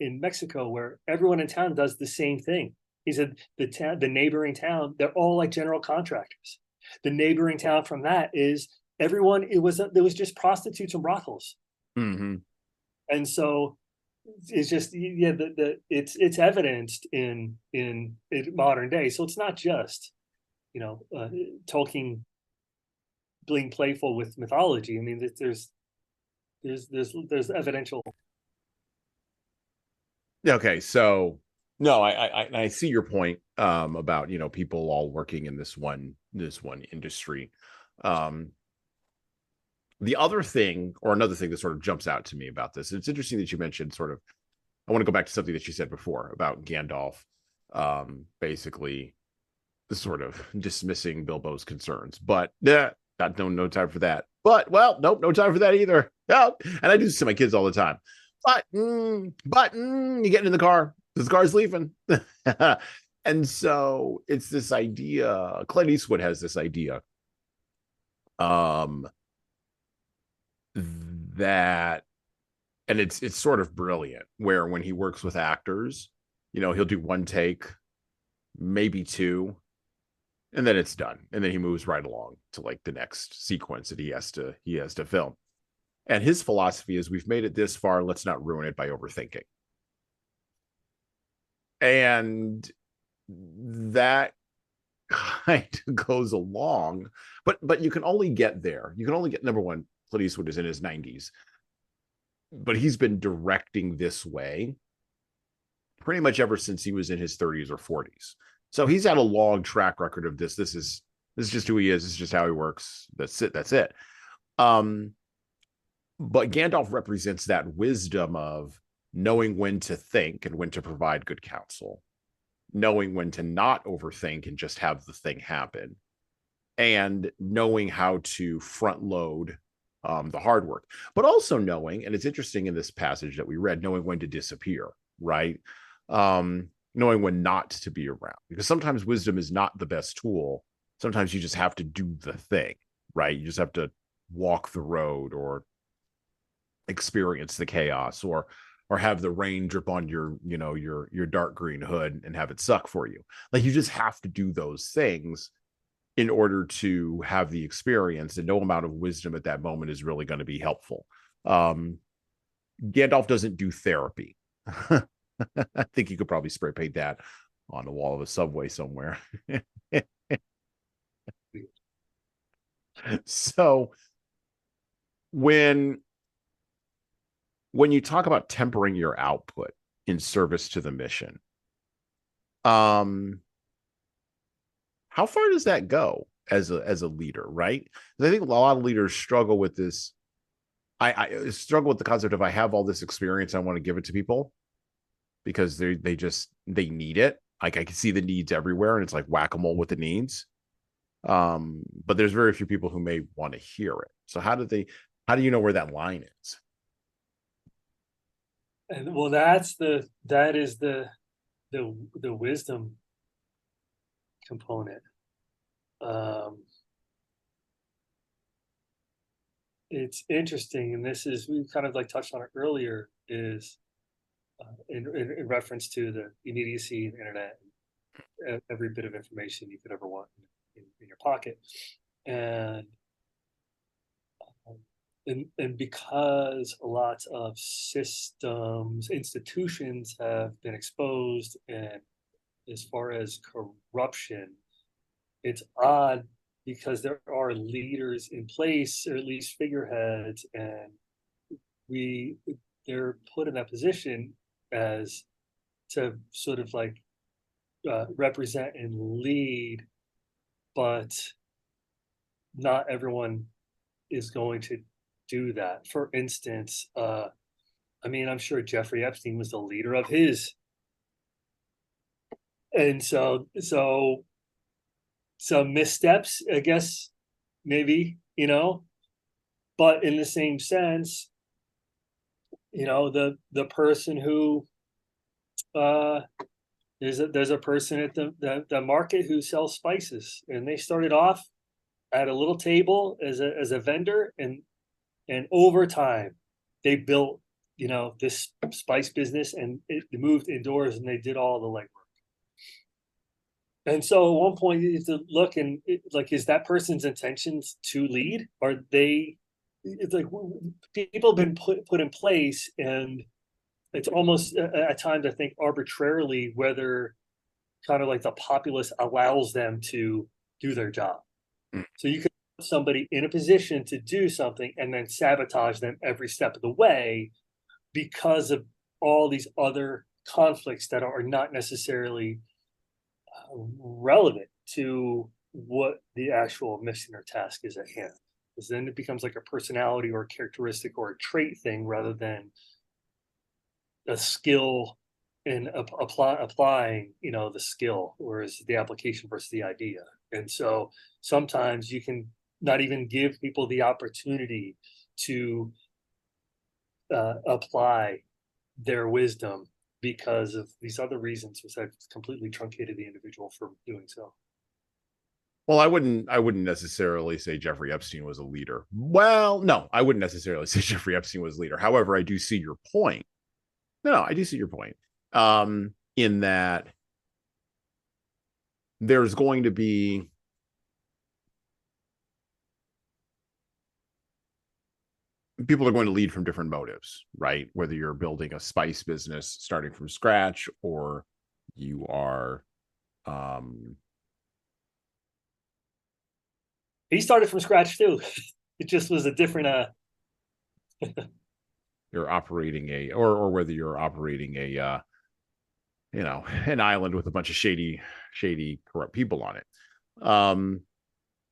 Mexico where everyone in town does the same thing. He said the neighboring town, they're all like general contractors. The neighboring town from that is everyone. There was just prostitutes and brothels, and so it's just it's evidenced in modern day. So it's not just Tolkien being playful with mythology. I mean, there's evidential. Okay, so no, I see your point about people all working in this one industry. The other thing, or another thing that sort of jumps out to me about this, it's interesting that you mentioned sort of, I want to go back to something that you said before about Gandalf, basically sort of dismissing Bilbo's concerns, but got no time for that. But nope, no time for that either. Nope. And I do this to my kids all the time. But you get in the car, this car's leaving. And so it's this idea, Clint Eastwood has this idea that, and it's sort of brilliant, where when he works with actors, he'll do one take, maybe two, and then it's done, and then he moves right along to like the next sequence that he has to film. And his philosophy is, we've made it this far, let's not ruin it by overthinking. And that kind of goes along, but you can only get there. You can only get, number one, Clint Eastwood is in his 90s, but he's been directing this way pretty much ever since he was in his 30s or 40s. So he's had a long track record of this. This is just who he is. This is just how he works. That's it. But Gandalf represents that wisdom of knowing when to think and when to provide good counsel, knowing when to not overthink and just have the thing happen, and knowing how to front load the hard work, but also knowing, and it's interesting in this passage that we read, knowing when to disappear, right? Knowing when not to be around, because sometimes wisdom is not the best tool. Sometimes you just have to do the thing, right? You just have to walk the road, or experience the chaos, or have the rain drip on your dark green hood and have it suck for you. Like, you just have to do those things in order to have the experience, and no amount of wisdom at that moment is really going to be helpful. Gandalf doesn't do therapy. I think you could probably spray paint that on the wall of a subway somewhere. So when you talk about tempering your output in service to the mission, how far does that go as a leader, right? I think a lot of leaders struggle with this. I struggle with the concept of, I have all this experience, I want to give it to people because they need it. Like, I can see the needs everywhere, and it's like whack-a-mole with the needs. But there's very few people who may want to hear it. So how do you know where that line is? And well, that is the wisdom component. It's interesting, and we kind of like touched on it earlier, is in reference to the immediacy of the internet, and every bit of information you could ever want in your pocket, and because lots of systems, institutions have been exposed, and as far as corruption, it's odd because there are leaders in place, or at least figureheads, and they're put in that position as to sort of like represent and lead, but not everyone is going to do that. For instance, I mean, I'm sure Jeffrey Epstein was the leader of his, and so some missteps, I guess, maybe, but in the same sense, the person who there's a person at the market who sells spices, and they started off at a little table as a vendor, and over time they built this spice business, and it moved indoors, and they did all the legwork. And so at one point you have to look and is that person's intentions to lead? Are they, it's like people have been put in place, and it's almost at times I think arbitrarily whether kind of like the populace allows them to do their job. So you can put somebody in a position to do something and then sabotage them every step of the way because of all these other conflicts that are not necessarily relevant to what the actual mission or task is at hand. Because then it becomes like a personality or a characteristic or a trait thing rather than a skill in applying the skill, whereas the application versus the idea. And so sometimes you can not even give people the opportunity to apply their wisdom because of these other reasons, which have completely truncated the individual from doing so. Well, I wouldn't necessarily say Jeffrey Epstein was a leader. Well, no, I wouldn't necessarily say Jeffrey Epstein was a leader. However, I do see your point. No, I do see your point. In that there's going to be people are going to lead from different motives, right? Whether you're building a spice business starting from scratch, or you are he started from scratch too. It just was a different you're operating or whether you're operating a an island with a bunch of shady corrupt people on it.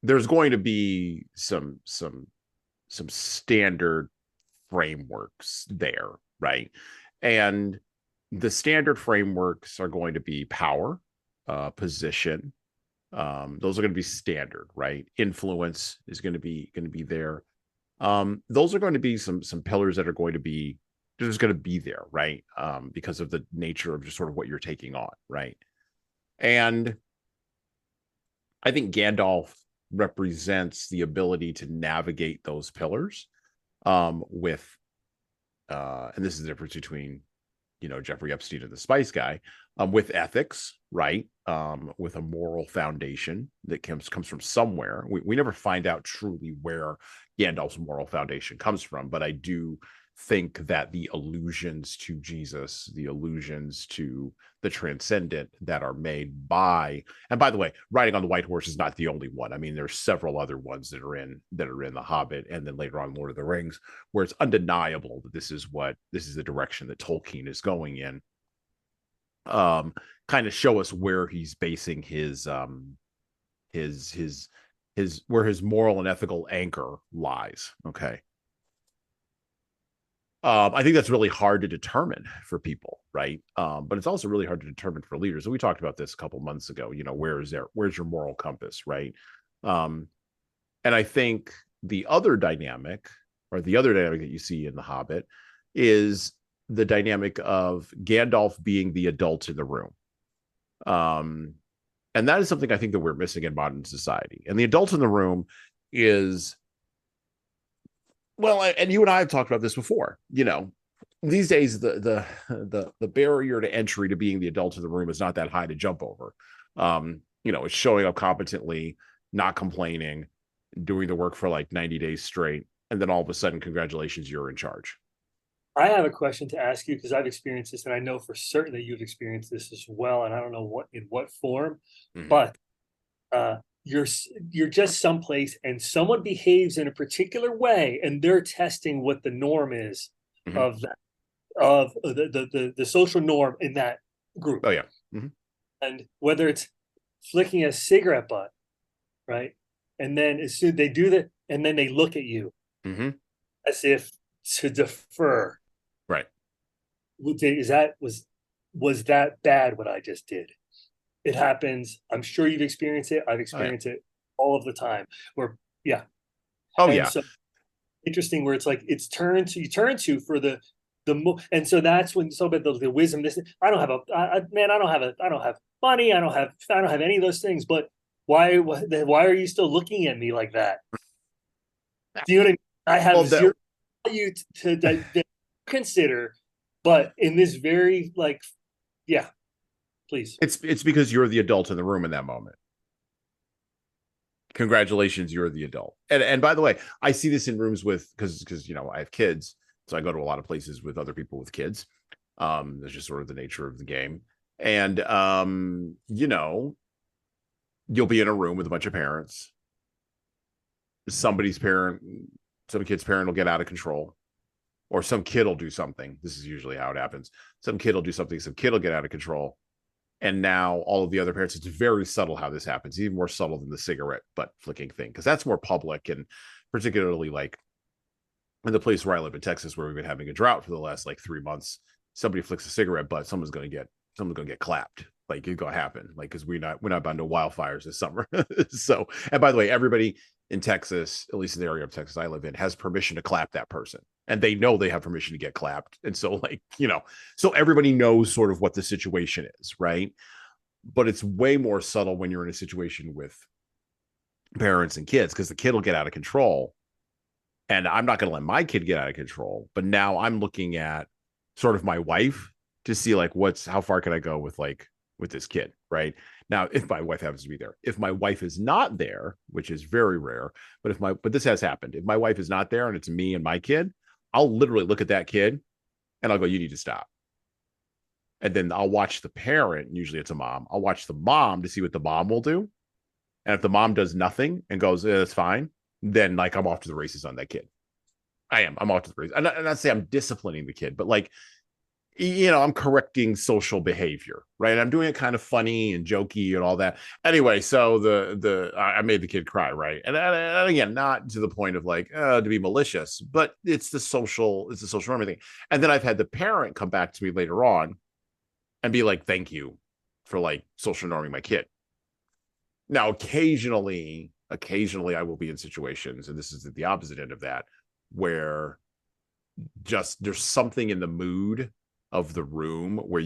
There's going to be some standard frameworks there, right? And the standard frameworks are going to be power, position. Those are going to be standard, right? Influence is going to be there. Those are going to be some pillars that are going to be just going to be there, right? Because of the nature of just sort of what you're taking on, right? And I think Gandalf represents the ability to navigate those pillars with and this is the difference between Jeffrey Epstein and the spice guy, with ethics, right? With a moral foundation that comes from somewhere. We never find out truly where Gandalf's moral foundation comes from, but I do think that the allusions to Jesus, the allusions to the transcendent that are made by, and by the way, riding on the white horse is not the only one. I mean, there's several other ones that are in the Hobbit, and then later on Lord of the Rings, where it's undeniable that this is the direction that Tolkien is going in. Kind of show us where he's basing his where his moral and ethical anchor lies. Okay. I think that's really hard to determine for people, right? But it's also really hard to determine for leaders. And we talked about this a couple months ago. Where's your moral compass, right? And I think the other dynamic that you see in The Hobbit is the dynamic of Gandalf being the adult in the room. And that is something I think that we're missing in modern society. And the adult in the room is, well, and you and I have talked about this before. These days the barrier to entry to being the adult in the room is not that high to jump over. It's showing up competently, not complaining, doing the work for like 90 days straight, and then all of a sudden, congratulations, you're in charge. I have a question to ask you because I've experienced this, and I know for certain that you've experienced this as well. And I don't know in what form, but you're just someplace and someone behaves in a particular way, and they're testing what the norm is of that, of the social norm in that group. Oh yeah. And whether it's flicking a cigarette butt, right? And then as soon they do that, and then they look at you as if to defer. Right. Is that was that bad what I just did? It happens. I'm sure you've experienced it. I've Oh, yeah. experienced it all of the time. Where yeah. Oh, And yeah. so interesting where it's like it's you turn to for and so that's when so about the wisdom. This I don't have man. I don't have money. I don't have any of those things. But why are you still looking at me like that? Do you know what I mean? I have Well, zero value to consider, but in this very like, yeah, please. it's because you're the adult in the room in that moment. Congratulations, you're the adult. And by the way, I see this in rooms with because I have kids, so I go to a lot of places with other people with kids. That's just sort of the nature of the game. And you'll be in a room with a bunch of parents. Some kid's parent will get out of control, or some kid will do something. This is usually how it happens. Some kid will do something, some kid will get out of control. And now all of the other parents, it's very subtle how this happens, even more subtle than the cigarette butt flicking thing, because that's more public. And particularly like in the place where I live in Texas, where we've been having a drought for the last like 3 months, somebody flicks a cigarette butt, someone's gonna get clapped. Like it's gonna happen. Like because we're not bound to wildfires this summer. So, and by the way, everybody in Texas, at least in the area of Texas I live in, has permission to clap that person. And they know they have permission to get clapped. And so, like, so everybody knows sort of what the situation is, right? But it's way more subtle when you're in a situation with parents and kids, because the kid will get out of control. And I'm not going to let my kid get out of control. But now I'm looking at sort of my wife to see like how far can I go with this kid, right? Now, if my wife happens to be there, if my wife is not there, which is very rare, but this has happened. If my wife is not there and it's me and my kid, I'll literally look at that kid and I'll go, you need to stop. And then I'll watch the parent, usually it's a mom. I'll watch the mom to see what the mom will do. And if the mom does nothing and goes, that's fine, then like I'm off to the races on that kid. I'm off to the races. I'm not saying I'm disciplining the kid, but like, I'm correcting social behavior, right? I'm doing it kind of funny and jokey and all that. Anyway, so I made the kid cry, right? And again, not to the point of like to be malicious, but it's the social norm thing. And then I've had the parent come back to me later on and be like, "Thank you for like social norming my kid." Now, occasionally, I will be in situations, and this is at the opposite end of that, where just there's something in the mood of the room where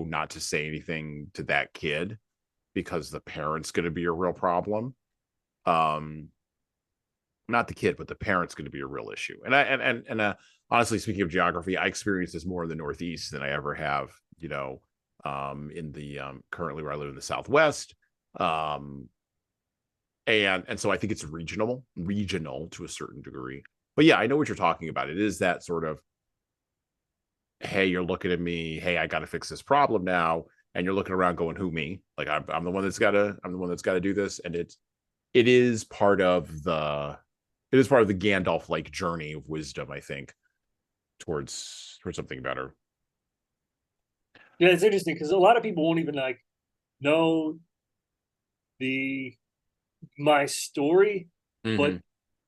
not to say anything to that kid because the parent's going to be a real problem. Not the kid, but the parent's going to be a real issue. And honestly, speaking of geography, I experience this more in the Northeast than I ever have, in the currently where I live in the Southwest. And so I think it's regional to a certain degree. But yeah, I know what you're talking about. It is that sort of, hey, you're looking at me. Hey, I got to fix this problem now. And you're looking around going, who, me? Like I'm the one that's got to do this. And it is part of the Gandalf like journey of wisdom, I think, towards something better. Yeah, it's interesting because a lot of people won't even like know my story, but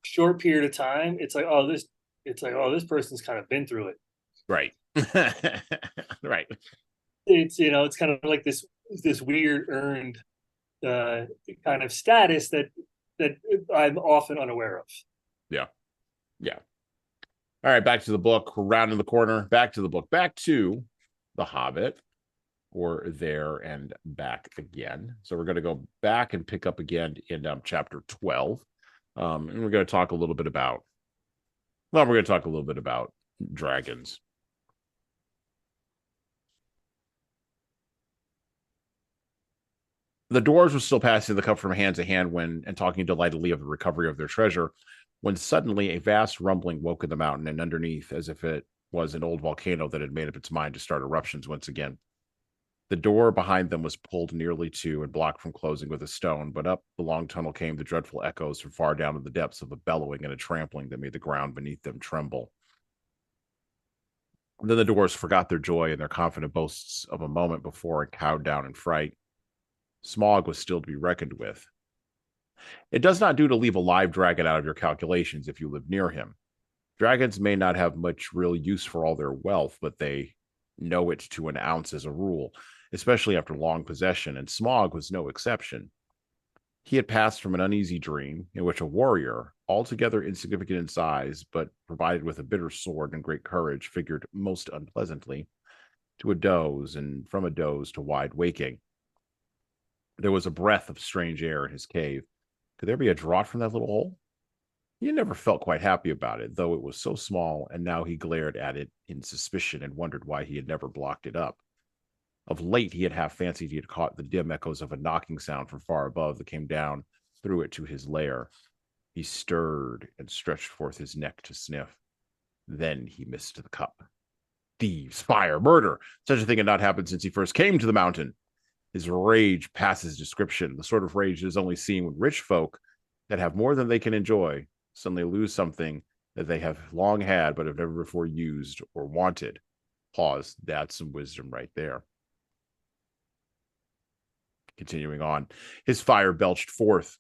short period of time, it's like, this person's kind of been through it. Right. Right. It's kind of like this weird earned kind of status that I'm often unaware of. Yeah. All right, back to the book. We're rounding the corner. Back to the book. Back to The Hobbit. Or there and back again. So we're going to go back and pick up again in chapter 12. And we're going to talk a little bit about dragons. The dwarves were still passing the cup from hand to hand and talking delightedly of the recovery of their treasure, when suddenly a vast rumbling woke in the mountain, and underneath, as if it was an old volcano that had made up its mind to start eruptions once again. The door behind them was pulled nearly to and blocked from closing with a stone, but up the long tunnel came the dreadful echoes from far down in the depths of a bellowing and a trampling that made the ground beneath them tremble. And then the dwarves forgot their joy and their confident boasts of a moment before and cowed down in fright. Smog was still to be reckoned with. It does not do to leave a live dragon out of your calculations if you live near him. Dragons may not have much real use for all their wealth, but they know it to an ounce as a rule, especially after long possession, and Smog was no exception. He had passed from an uneasy dream in which a warrior, altogether insignificant in size, but provided with a bitter sword and great courage, figured most unpleasantly, to a doze, and from a doze to wide waking. There was a breath of strange air in his cave. Could there be a draught from that little hole? He had never felt quite happy about it, though it was so small, and now he glared at it in suspicion and wondered why he had never blocked it up. Of late, he had half fancied he had caught the dim echoes of a knocking sound from far above that came down through it to his lair. He stirred and stretched forth his neck to sniff. Then he missed the cup. Thieves, fire, murder! Such a thing had not happened since he first came to the mountain. His rage passes description, the sort of rage that is only seen when rich folk that have more than they can enjoy suddenly lose something that they have long had but have never before used or wanted. Pause. That's some wisdom right there. Continuing on, his fire belched forth.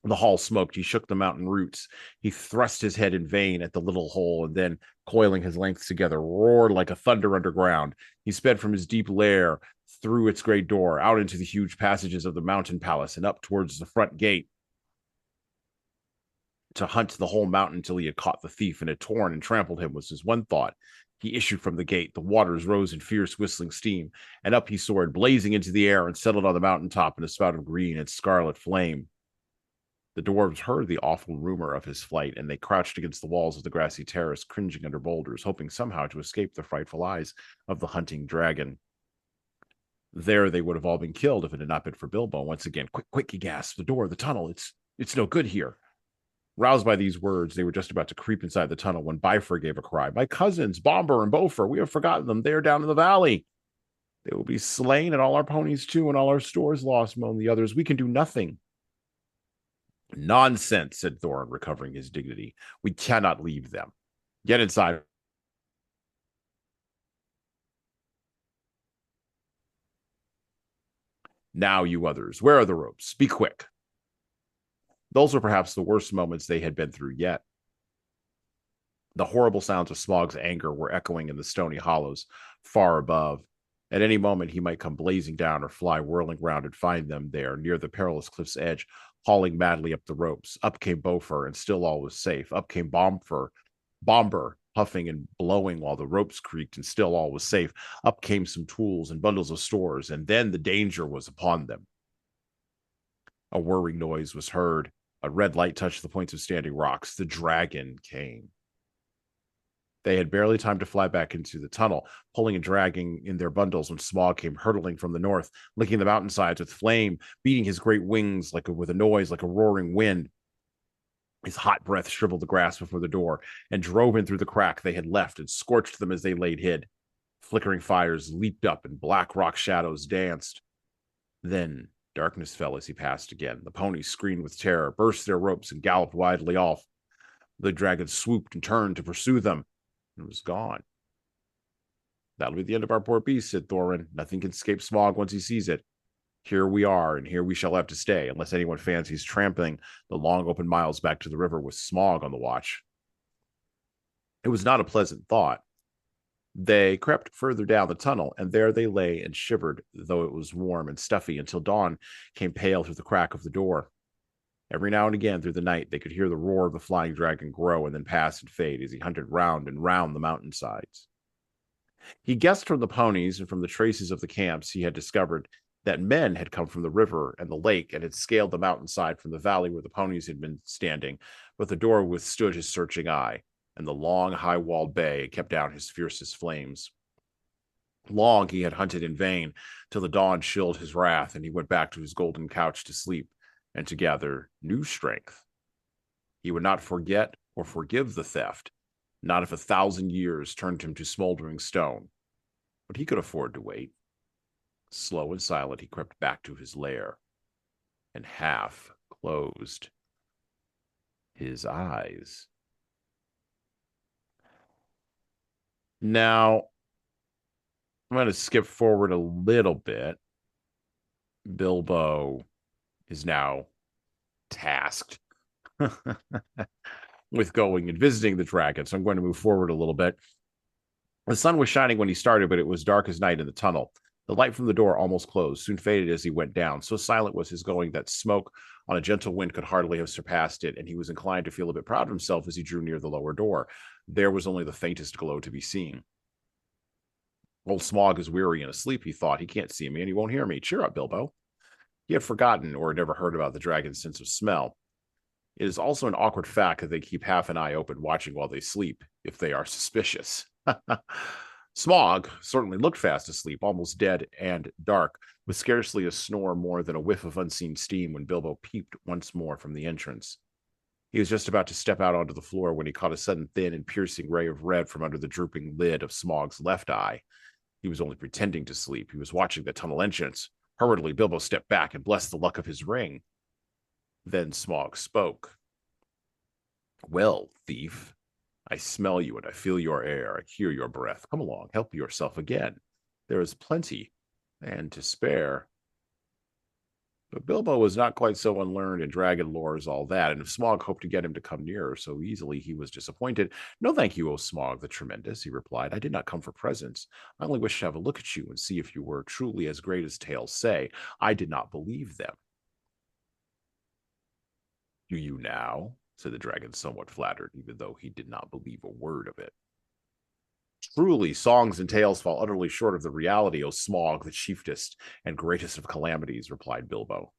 The hall smoked. He shook the mountain roots. He thrust his head in vain at the little hole, and then, coiling his lengths together, roared like a thunder underground. He sped from his deep lair, through its great door, out into the huge passages of the mountain palace, and up towards the front gate, to hunt the whole mountain till he had caught the thief and had torn and trampled him was his one thought. He issued from the gate. The waters rose in fierce whistling steam, and up he soared, blazing into the air, and settled on the mountain top in a spout of green and scarlet flame. The dwarves heard the awful rumor of his flight, and they crouched against the walls of the grassy terrace, cringing under boulders, hoping somehow to escape the frightful eyes of the hunting dragon. There they would have all been killed if it had not been for Bilbo. Once again, quick, quick, he gasped. The door, the tunnel, it's no good here. Roused by these words, they were just about to creep inside the tunnel when Bifur gave a cry. My cousins, Bomber and Bofur, we have forgotten them. They are down in the valley. They will be slain, and all our ponies too, and all our stores lost, moaned the others. We can do nothing. Nonsense, said Thorin, recovering his dignity. We cannot leave them. Get inside. Now, you others, where are the ropes? Be quick. Those were perhaps the worst moments they had been through yet. The horrible sounds of Smog's anger were echoing in the stony hollows far above. At any moment, he might come blazing down or fly whirling round and find them there near the perilous cliff's edge, hauling madly up the ropes. Up came Bofur, and still all was safe. Up came Bomber, puffing and blowing while the ropes creaked, and still all was safe. Up came some tools and bundles of stores, and then the danger was upon them. A whirring noise was heard. A red light touched the points of standing rocks. The dragon came. They had barely time to fly back into the tunnel, pulling and dragging in their bundles, when Smog came hurtling from the north, licking the mountainsides with flame, beating his great wings with a noise like a roaring wind. His hot breath shriveled the grass before the door and drove in through the crack they had left and scorched them as they laid hid. Flickering fires leaped up and black rock shadows danced. Then darkness fell as he passed again. The ponies screamed with terror, burst their ropes, and galloped wildly off. The dragon swooped and turned to pursue them, and was gone. That'll be the end of our poor beast, said Thorin. Nothing can escape Smog once he sees it. Here we are, and here we shall have to stay, unless anyone fancies tramping the long open miles back to the river with Smog on the watch. It was not a pleasant thought. They crept further down the tunnel, and there they lay and shivered, though it was warm and stuffy, until dawn came pale through the crack of the door. Every now and again through the night, they could hear the roar of the flying dragon grow and then pass and fade as he hunted round and round the mountainsides. He guessed from the ponies and from the traces of the camps he had discovered that men had come from the river and the lake and had scaled the mountainside from the valley where the ponies had been standing, but the door withstood his searching eye, and the long, high-walled bay kept down his fiercest flames. Long he had hunted in vain, till the dawn chilled his wrath, and he went back to his golden couch to sleep and to gather new strength. He would not forget or forgive the theft, not if 1,000 years turned him to smoldering stone, but he could afford to wait. Slow and silent, he crept back to his lair and half closed his eyes. Now, I'm going to skip forward a little bit Bilbo is now tasked with going and visiting the dragon. So I'm going to move forward a little bit. The sun was shining when he started, but it was dark as night in the tunnel. The light from the door almost closed, soon faded as he went down. So silent was his going that smoke on a gentle wind could hardly have surpassed it, and he was inclined to feel a bit proud of himself as he drew near the lower door. There was only the faintest glow to be seen. Old Smog is weary and asleep, he thought. He can't see me and he won't hear me. Cheer up, Bilbo. He had forgotten or had never heard about the dragon's sense of smell. It is also an awkward fact that they keep half an eye open watching while they sleep, if they are suspicious. Smog certainly looked fast asleep, almost dead and dark, with scarcely a snore more than a whiff of unseen steam when Bilbo peeped once more from the entrance. He was just about to step out onto the floor when he caught a sudden thin and piercing ray of red from under the drooping lid of Smog's left eye. He was only pretending to sleep. He was watching the tunnel entrance. Hurriedly, Bilbo stepped back and blessed the luck of his ring. Then Smog spoke. Well, thief, I smell you and I feel your air. I hear your breath. Come along, help yourself again. There is plenty and to spare. But Bilbo was not quite so unlearned in dragon lore as all that, and if Smog hoped to get him to come nearer so easily, he was disappointed. No, thank you, O Smog the Tremendous, he replied. I did not come for presents. I only wish to have a look at you and see if you were truly as great as tales say. I did not believe them. Do you now? Said the dragon, somewhat flattered, even though he did not believe a word of it. Truly, songs and tales fall utterly short of the reality, O Smog, the chieftest and greatest of calamities, replied Bilbo.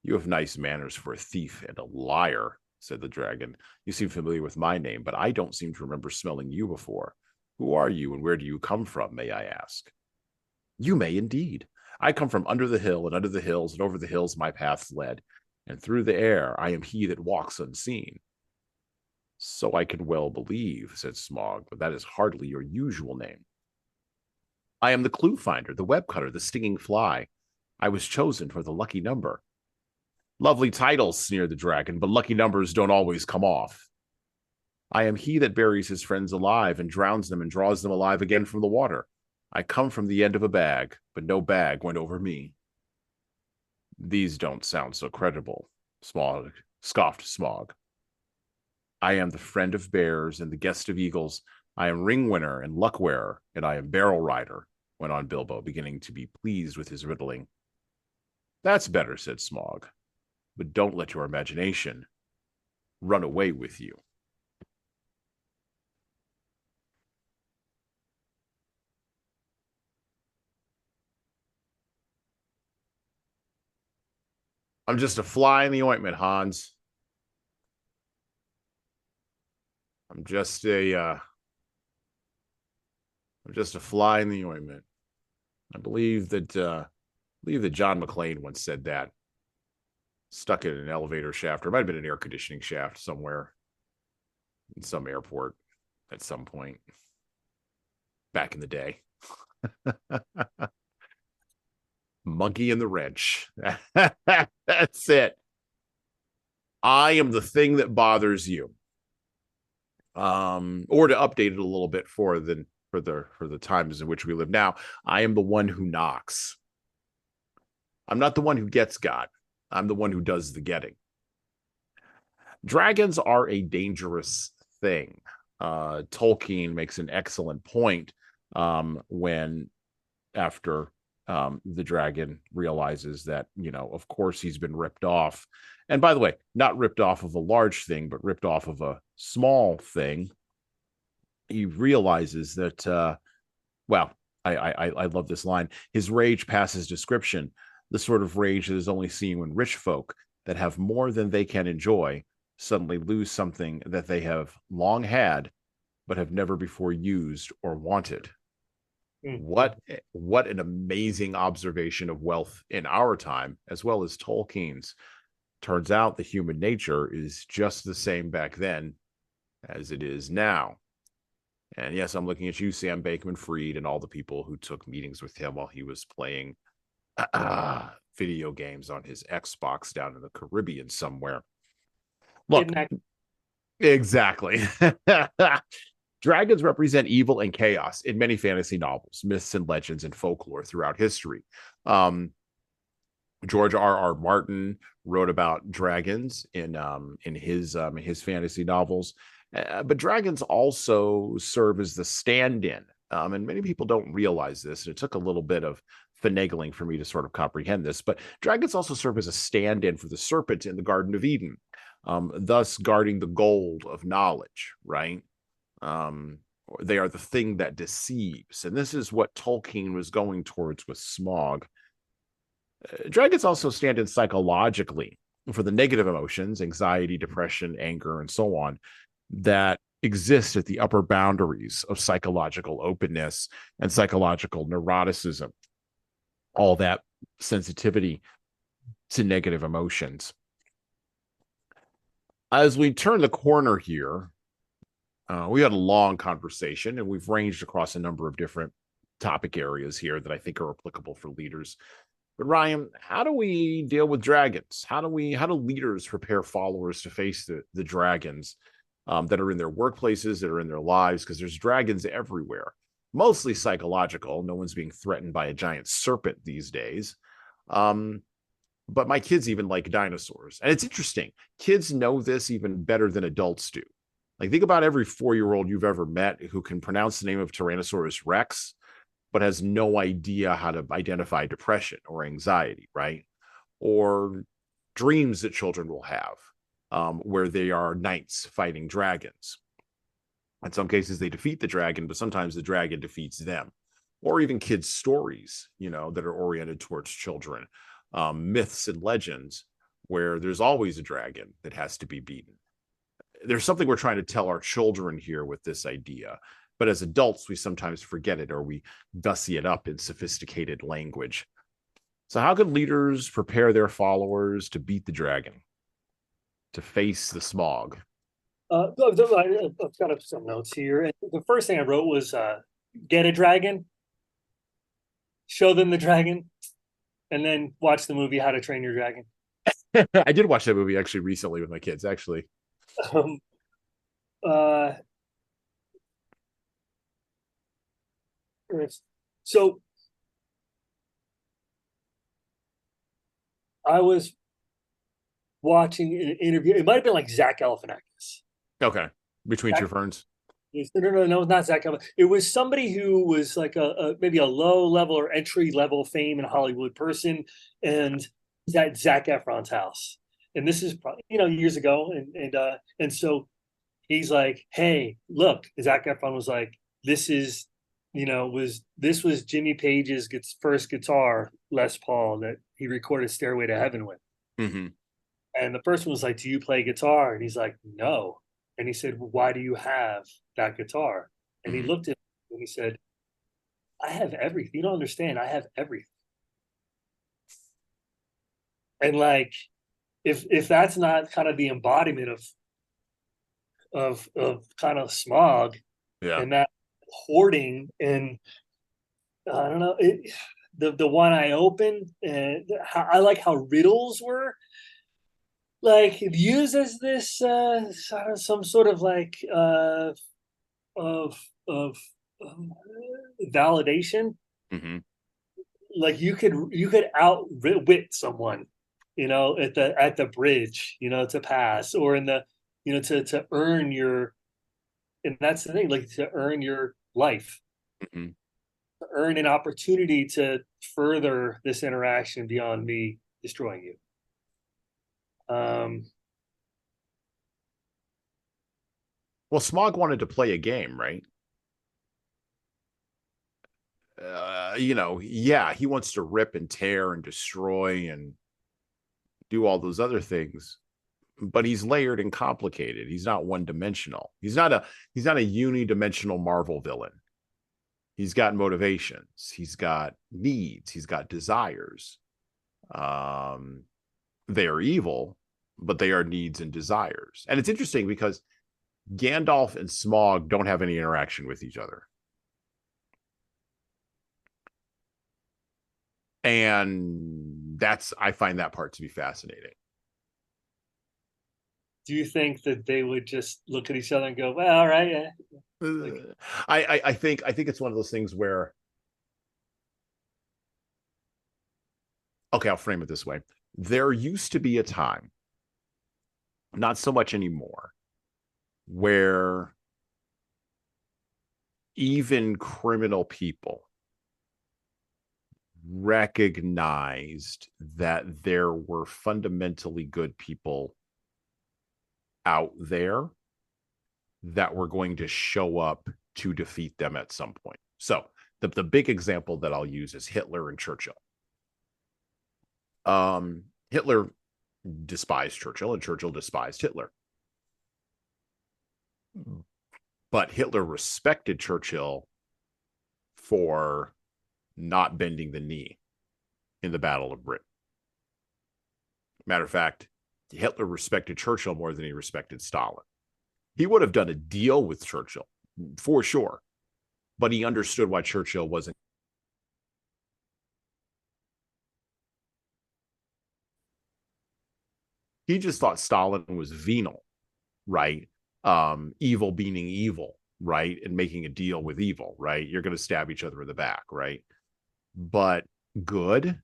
You have nice manners for a thief and a liar, said the dragon. You seem familiar with my name, but I don't seem to remember smelling you before. Who are you and where do you come from, may I ask? You may indeed. I come from under the hill, and under the hills and over the hills my paths led, and through the air I am he that walks unseen. So I can well believe, said Smog, but that is hardly your usual name. I am the clue finder, the web cutter, the stinging fly. I was chosen for the lucky number. Lovely titles, sneered the dragon, but lucky numbers don't always come off. I am he that buries his friends alive and drowns them and draws them alive again from the water. I come from the end of a bag, but no bag went over me. These don't sound so credible, scoffed Smog. I am the friend of bears and the guest of eagles. I am ring winner and luck wearer, and I am barrel rider, went on Bilbo, beginning to be pleased with his riddling. That's better, said Smog, but don't let your imagination run away with you. I'm just a fly in the ointment, Hans. I'm just a fly in the ointment. I believe that John McClane once said that. Stuck in an elevator shaft, or it might have been an air conditioning shaft somewhere in some airport at some point back in the day. Monkey in the wrench. That's it. I am the thing that bothers you. Or to update it a little bit for the times in which we live now, I am the one who knocks. I'm not the one who gets got. I'm the one who does the getting. Dragons are a dangerous thing. Tolkien makes an excellent point when after the dragon realizes that, of course he's been ripped off. And by the way, not ripped off of a large thing, but ripped off of a small thing. He realizes that, I love this line. His rage passes description, the sort of rage that is only seen when rich folk that have more than they can enjoy suddenly lose something that they have long had, but have never before used or wanted. What an amazing observation of wealth in our time, as well as Tolkien's. Turns out the human nature is just the same back then as it is now. And yes, I'm looking at you, Sam Bankman-Fried, and all the people who took meetings with him while he was playing video games on his Xbox down in the Caribbean somewhere. Look, exactly. Dragons represent evil and chaos in many fantasy novels, myths and legends, and folklore throughout history. George R.R. Martin wrote about dragons in his fantasy novels, but dragons also serve as the stand-in, and many people don't realize this. It took a little bit of finagling for me to sort of comprehend this, but dragons also serve as a stand-in for the serpent in the Garden of Eden, thus guarding the gold of knowledge, right? Um, they are the thing that deceives, and this is what Tolkien was going towards with Smaug. Dragons also stand in psychologically for the negative emotions, anxiety, depression, anger, and so on, that exist at the upper boundaries of psychological openness and psychological neuroticism, all that sensitivity to negative emotions. As we turn the corner here, we had a long conversation and we've ranged across a number of different topic areas here that I think are applicable for leaders. But Ryan, how do we deal with dragons? How do leaders prepare followers to face the dragons that are in their workplaces, that are in their lives? Because there's dragons everywhere, mostly psychological. No one's being threatened by a giant serpent these days. But my kids even like dinosaurs. And it's interesting. Kids know this even better than adults do. Like, think about every 4-year-old you've ever met who can pronounce the name of Tyrannosaurus Rex, but has no idea how to identify depression or anxiety, right? Or dreams that children will have, where they are knights fighting dragons. In some cases, they defeat the dragon, but sometimes the dragon defeats them. Or even kids' stories, that are oriented towards children, myths and legends, where there's always a dragon that has to be beaten. There's something we're trying to tell our children here with this idea. But as adults, we sometimes forget it or we gussy it up in sophisticated language. So how can leaders prepare their followers to beat the dragon, to face the Smaug? I've got some notes here. And the first thing I wrote was get a dragon, show them the dragon, and then watch the movie How to Train Your Dragon. I did watch that movie actually recently with my kids, actually. Uh, so I was watching an interview. It might have been like Zach Galifianakis. Okay. Between Two Ferns. No, not Zach Galifianakis. It was somebody who was like maybe a low level or entry level fame in Hollywood person, and he's at Zac Efron's house. And this is probably years ago, and so he's like, "Hey, look." Zac Efron was like, "This is." This was Jimmy Page's first guitar, Les Paul, that he recorded Stairway to Heaven with. Mm-hmm. And the person was like, "Do you play guitar?" And he's like, "No." And he said, "Well, why do you have that guitar?" And he looked at him and he said, "I have everything. You don't understand. I have everything." And like, if that's not kind of the embodiment of kind of Smaug, Yeah. and that hoarding, and I don't know, the one I opened, and I like how riddles were like used as this some sort of like of validation. Mm-hmm. Like you could outwit someone, at the bridge, to pass, or in the to earn your, and that's the thing, like to earn your life, Mm-hmm. to earn an opportunity to further this interaction beyond me destroying you. Well, Smaug wanted to play a game, right? Yeah, he wants to rip and tear and destroy and do all those other things, but he's layered and complicated. He's not one dimensional. He's not a unidimensional Marvel villain. He's got motivations. He's got needs. He's got desires. They are evil, but they are needs and desires. And it's interesting because Gandalf and Smaug don't have any interaction with each other. And I find that part to be fascinating. Do you think that they would just look at each other and go, "Well, all right, yeah." Like, I think it's one of those things where okay, I'll frame it this way. There used to be a time, not so much anymore, where even criminal people recognized that there were fundamentally good people out there that were going to show up to defeat them at some point. So the big example that I'll use is Hitler and Churchill. Hitler despised Churchill and Churchill despised Hitler. But Hitler respected Churchill for not bending the knee in the Battle of Britain. Matter of fact, Hitler respected Churchill more than he respected Stalin. He would have done a deal with Churchill, for sure, but he understood why Churchill wasn't. He just thought Stalin was venal, right? Evil being evil, right? And making a deal with evil, right? You're going to stab each other in the back, right? But good,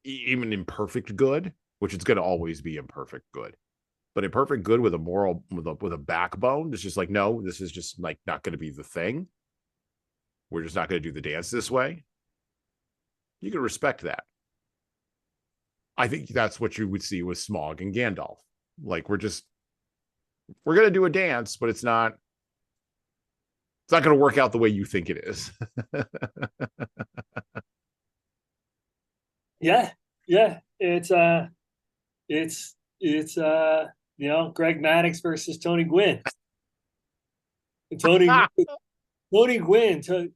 even imperfect good, which is going to always be imperfect good, but imperfect good with a moral, with a backbone, it's just like, no, this is just like not going to be the thing. We're just not going to do the dance this way. You can respect that. I think that's what you would see with Smaug and Gandalf. Like, we're going to do a dance, but it's not going to work out the way you think it is. Yeah. It's Greg Maddox versus Tony Gwynn. Tony Gwynn took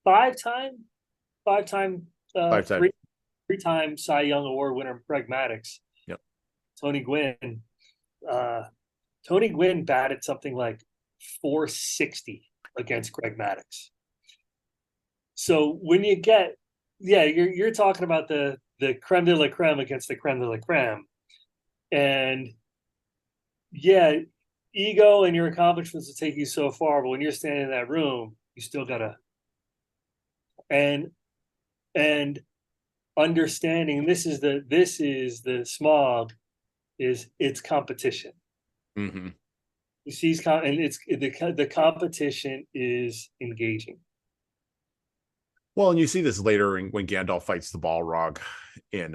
five-time three-time Cy Young Award winner Greg Maddox. Yep. Tony Gwynn batted something like 460 against Greg Maddox. So when you get, you're talking about the creme de la creme against the creme de la creme. And yeah, ego and your accomplishments will take you so far, but when you're standing in that room, you still gotta and understanding this is the Smaug is its competition. Mm-hmm. You see, and it's the competition is engaging. Well, and you see this later when Gandalf fights the Balrog in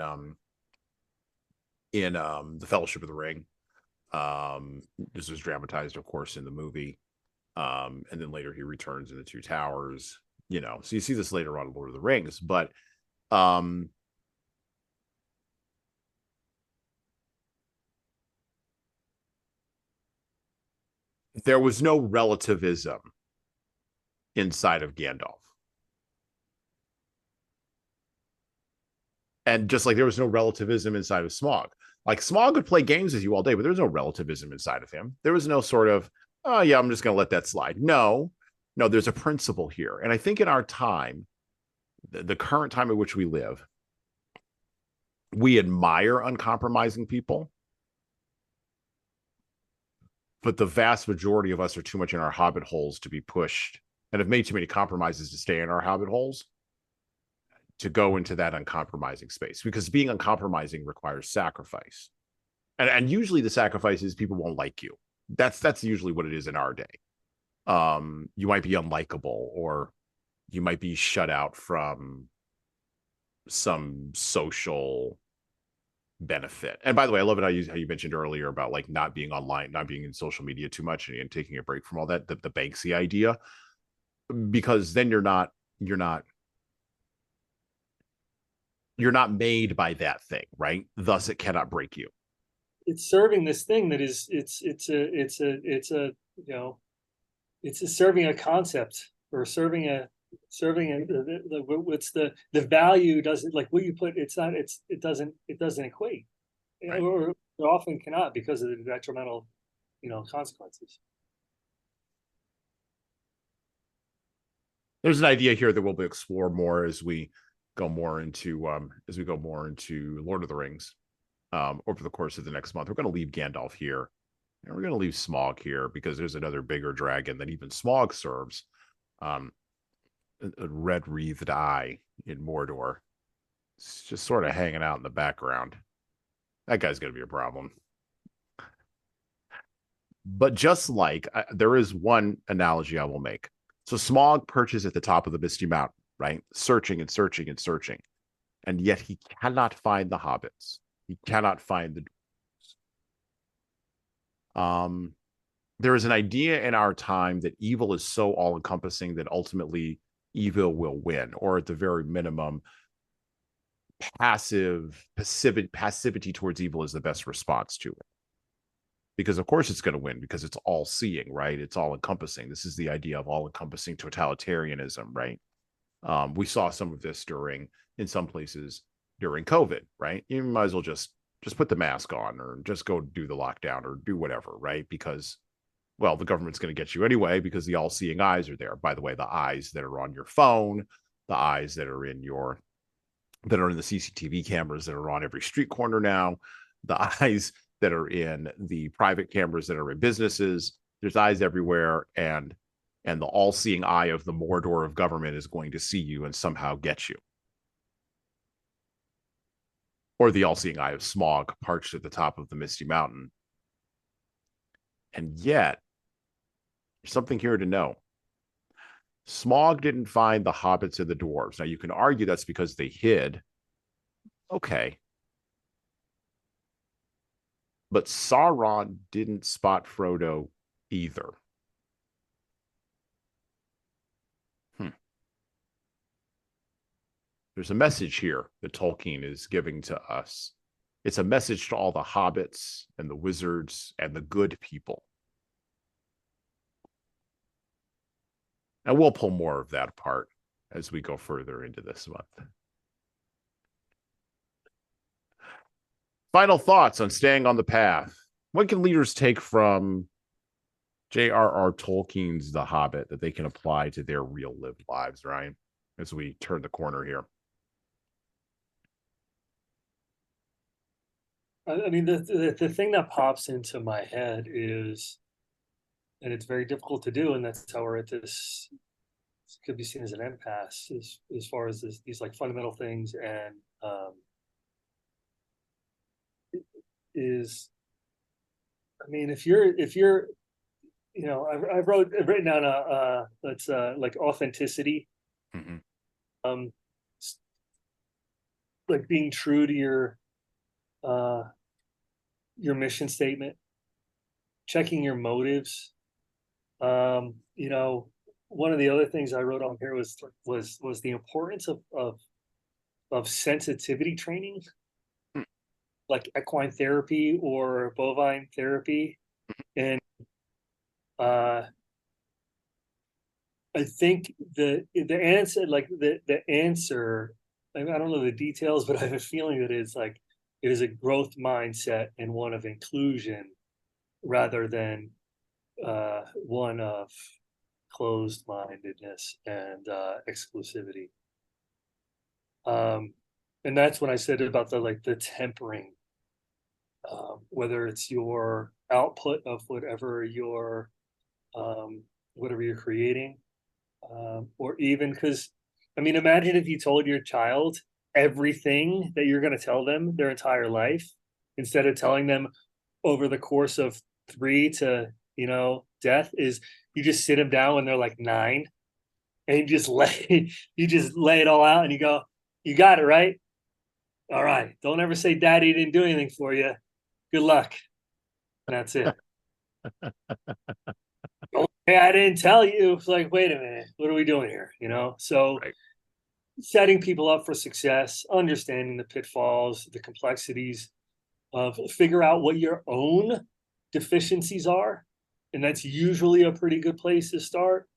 the Fellowship of the Ring. This was dramatized, of course, in the movie. And then later he returns in the Two Towers, so you see this later on in Lord of the Rings, but there was no relativism inside of Gandalf. And just like there was no relativism inside of Smaug. Like, Smaug would play games with you all day, but there was no relativism inside of him. There was no sort of, oh yeah, I'm just going to let that slide. No, there's a principle here. And I think in our time, the current time in which we live, we admire uncompromising people, but the vast majority of us are too much in our hobbit holes to be pushed and have made too many compromises to stay in our hobbit holes to go into that uncompromising space, because being uncompromising requires sacrifice. And usually the sacrifice is people won't like you. That's usually what it is in our day. You might be unlikable, or you might be shut out from some social benefit. And by the way, I love it how you mentioned earlier about like not being online, not being in social media too much, and taking a break from all that, the Banksy idea, because then you're not made by that thing, right? Thus, it cannot break you. It's serving this thing that is serving a concept, or serving what's the value doesn't, like what you put, it doesn't equate, right. Or it often cannot, because of the detrimental consequences. There's an idea here that we'll explore more as we go more into Lord of the Rings over the course of the next month. We're going to leave Gandalf here, and we're going to leave Smaug here, because there's another bigger dragon that even Smaug serves, a red wreathed eye in Mordor, It's just sort of hanging out in the background. That guy's going to be a problem. But just like there is one analogy I will make. So Smog perches at the top of the Misty Mountain, right? Searching and searching and searching. And yet he cannot find the hobbits. He cannot find the there is an idea in our time that evil is so all-encompassing that ultimately evil will win, or at the very minimum, passivity towards evil is the best response to it. Because of course it's going to win, because it's all-seeing, right? It's all-encompassing. This is the idea of all-encompassing totalitarianism, right? We saw some of this in some places during COVID, right? You might as well just put the mask on, or just go do the lockdown, or do whatever, right? Because, well, the government's going to get you anyway, because the all-seeing eyes are there. By the way, the eyes that are on your phone, the eyes that are in the CCTV cameras that are on every street corner now, the eyes that are in the private cameras that are in businesses. There's eyes everywhere, and the all-seeing eye of the Mordor of government is going to see you and somehow get you. Or the all-seeing eye of Smog perched at the top of the Misty Mountain. And yet, there's something here to know. Smog didn't find the hobbits and the dwarves. Now, you can argue that's because they hid. Okay. But Sauron didn't spot Frodo either. There's a message here that Tolkien is giving to us. It's a message to all the hobbits and the wizards and the good people. And we'll pull more of that apart as we go further into this month. Final thoughts on staying on the path. What can leaders take from J.R.R. Tolkien's The Hobbit that they can apply to their real lived lives, Ryan, as we turn the corner here? I mean, the thing that pops into my head is, and it's very difficult to do, and that's how we're at this, could be seen as an impasse as far as these like fundamental things, and is, I mean, if you're, you know, I've written down that's like authenticity, like being true to your mission statement, checking your motives. You know, one of the other things I wrote on here was the importance of sensitivity training, like equine therapy or bovine therapy. And I think the answer, like the answer, I don't know the details, but I have a feeling that it's like it is a growth mindset and one of inclusion rather than one of closed-mindedness and exclusivity. And that's when I said about the tempering, whether it's your output of whatever you're creating, or even because, I mean, imagine if you told your child everything that you're going to tell them their entire life, instead of telling them over the course of 3 to, death, is you just sit them down when they're like 9 and you just lay it all out and you go, you got it, right? All right. Don't ever say daddy didn't do anything for you. Good luck. And that's it. Hey, I didn't tell you. It's like, wait a minute, what are we doing here? So right. Setting people up for success, understanding the pitfalls, the complexities of figure out what your own deficiencies are. And that's usually a pretty good place to start.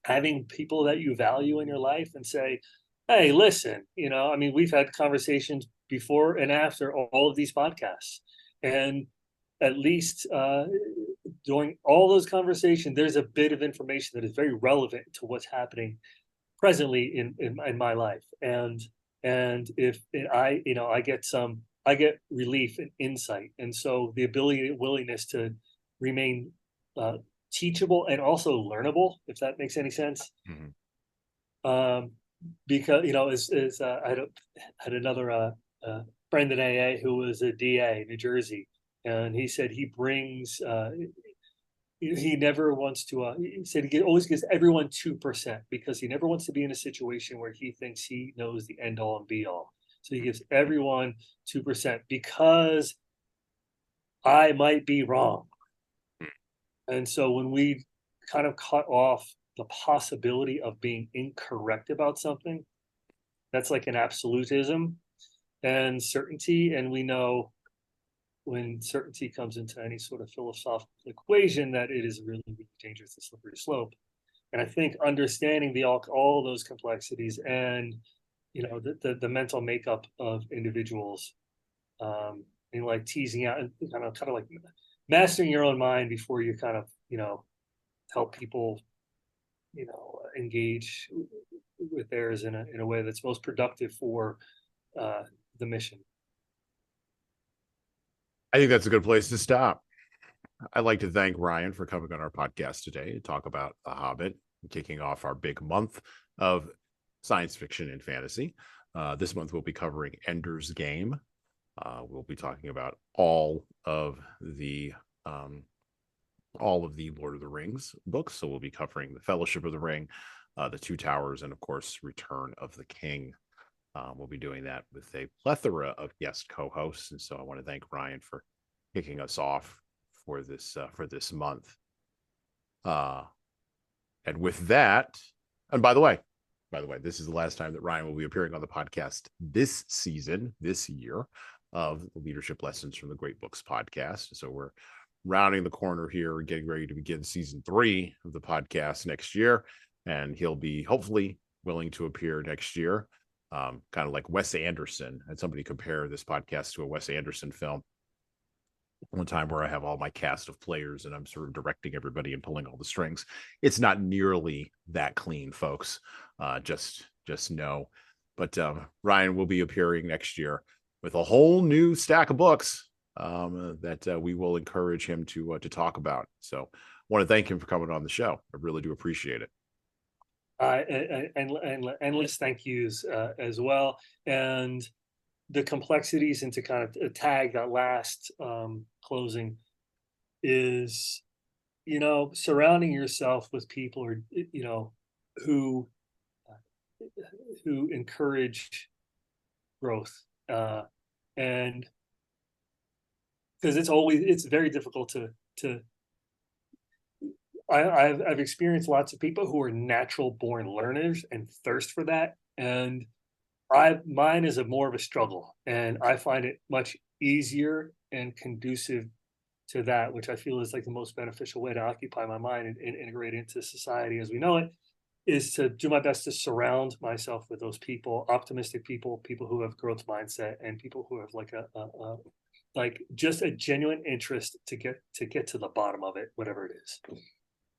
Having people that you value in your life and say, hey, listen, I mean, we've had conversations before and after all of these podcasts. And at least during all those conversations, there's a bit of information that is very relevant to what's happening presently in my life. And if I get relief and insight. And so the ability and willingness to remain teachable and also learnable, if that makes any sense. Mm-hmm. because I had another friend in AA who was a DA in New Jersey, and he said he brings he never wants to he said he always gives everyone 2% because he never wants to be in a situation where he thinks he knows the end all and be all. So he gives everyone 2% because I might be wrong. And so when we kind of cut off the possibility of being incorrect about something, that's like an absolutism and certainty. And we know when certainty comes into any sort of philosophical equation that it is really, really dangerous, a slippery slope. And I think understanding all those complexities and the mental makeup of individuals, and like teasing out and kind of like mastering your own mind before you kind of help people engage with theirs in a way that's most productive for the mission. I think that's a good place to stop. I'd like to thank Ryan for coming on our podcast today to talk about The Hobbit, kicking off our big month of science fiction and fantasy. This month we'll be covering Ender's Game. We'll be talking about all of the Lord of the Rings books. So we'll be covering the Fellowship of the Ring, the Two Towers, and of course, Return of the King. We'll be doing that with a plethora of guest co-hosts. And so I want to thank Ryan for kicking us off for this month. And with that, and by the way, this is the last time that Ryan will be appearing on the podcast this season, this year, of the Leadership Lessons from the Great Books podcast. So we're rounding the corner here, getting ready to begin season 3 of the podcast next year. And he'll be hopefully willing to appear next year. Kind of like Wes Anderson. I had somebody compare this podcast to a Wes Anderson film one time where I have all my cast of players and I'm sort of directing everybody and pulling all the strings. It's not nearly that clean, folks. Just know. But Ryan will be appearing next year with a whole new stack of books that we will encourage him to talk about. So I want to thank him for coming on the show. I really do appreciate it. And endless thank yous as well. And the complexities, and to kind of tag that last closing is, surrounding yourself with people who encourage growth, and because it's very difficult to I've experienced lots of people who are natural born learners and thirst for that, and mine is more of a struggle, and I find it much easier and conducive to that, which I feel is like the most beneficial way to occupy my mind and integrate into society as we know it, is to do my best to surround myself with those people, optimistic people who have growth mindset, and people who have like just a genuine interest to get to the bottom of it, whatever it is.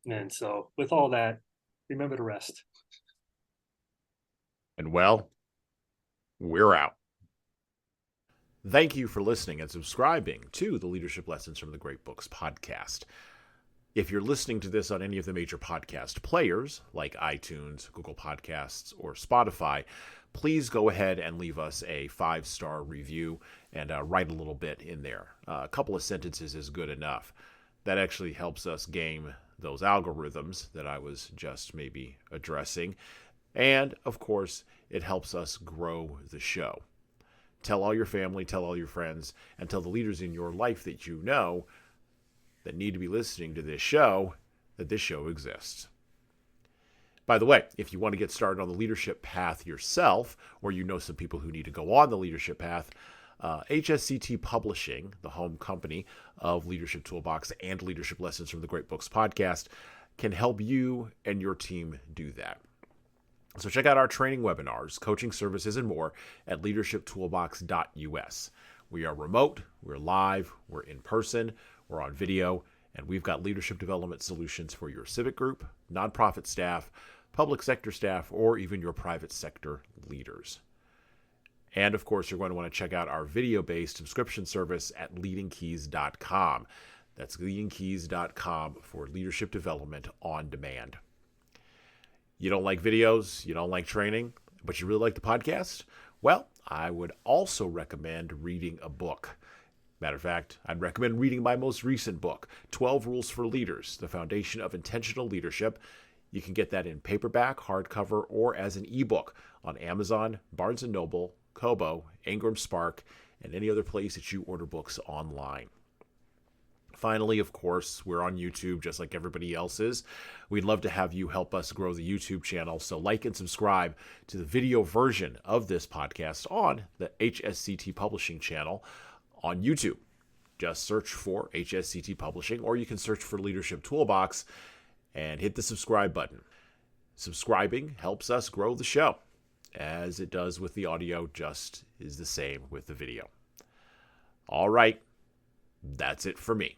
And so with all that, remember to rest. And well, we're out. Thank you for listening and subscribing to the Leadership Lessons from the Great Books podcast. If you're listening to this on any of the major podcast players like iTunes, Google Podcasts, or Spotify, please go ahead and leave us a 5-star review and write a little bit in there. A couple of sentences is good enough. That actually helps us game those algorithms that I was just maybe addressing. And, of course, it helps us grow the show. Tell all your family, tell all your friends, and tell the leaders in your life that you know that need to be listening to this show that this show exists. By the way, if you want to get started on the leadership path yourself, or you know some people who need to go on the leadership path, HSCT Publishing, the home company of Leadership Toolbox and Leadership Lessons from the Great Books podcast, can help you and your team do that. So check out our training webinars, coaching services, and more at leadershiptoolbox.us. We are remote, we're live, we're in person, we're on video, and we've got leadership development solutions for your civic group, nonprofit staff, public sector staff, or even your private sector leaders. And of course, you're going to want to check out our video-based subscription service at leadingkeys.com. That's leadingkeys.com for leadership development on demand. You don't like videos? You don't like training? but you really like the podcast, well, I would also recommend reading a book. Matter of fact, I'd recommend reading my most recent book, 12 Rules for Leaders, The Foundation of Intentional Leadership. You can get that in paperback, hardcover, or as an ebook on Amazon, Barnes & Noble, Kobo, Ingram Spark, and any other place that you order books online. Finally, of course, we're on YouTube just like everybody else is. We'd love to have you help us grow the YouTube channel, so like and subscribe to the video version of this podcast on the HSCT Publishing channel on YouTube. Just search for HSCT Publishing, or you can search for Leadership Toolbox and hit the subscribe button. Subscribing helps us grow the show, as it does with the audio, just is the same with the video. All right, that's it for me.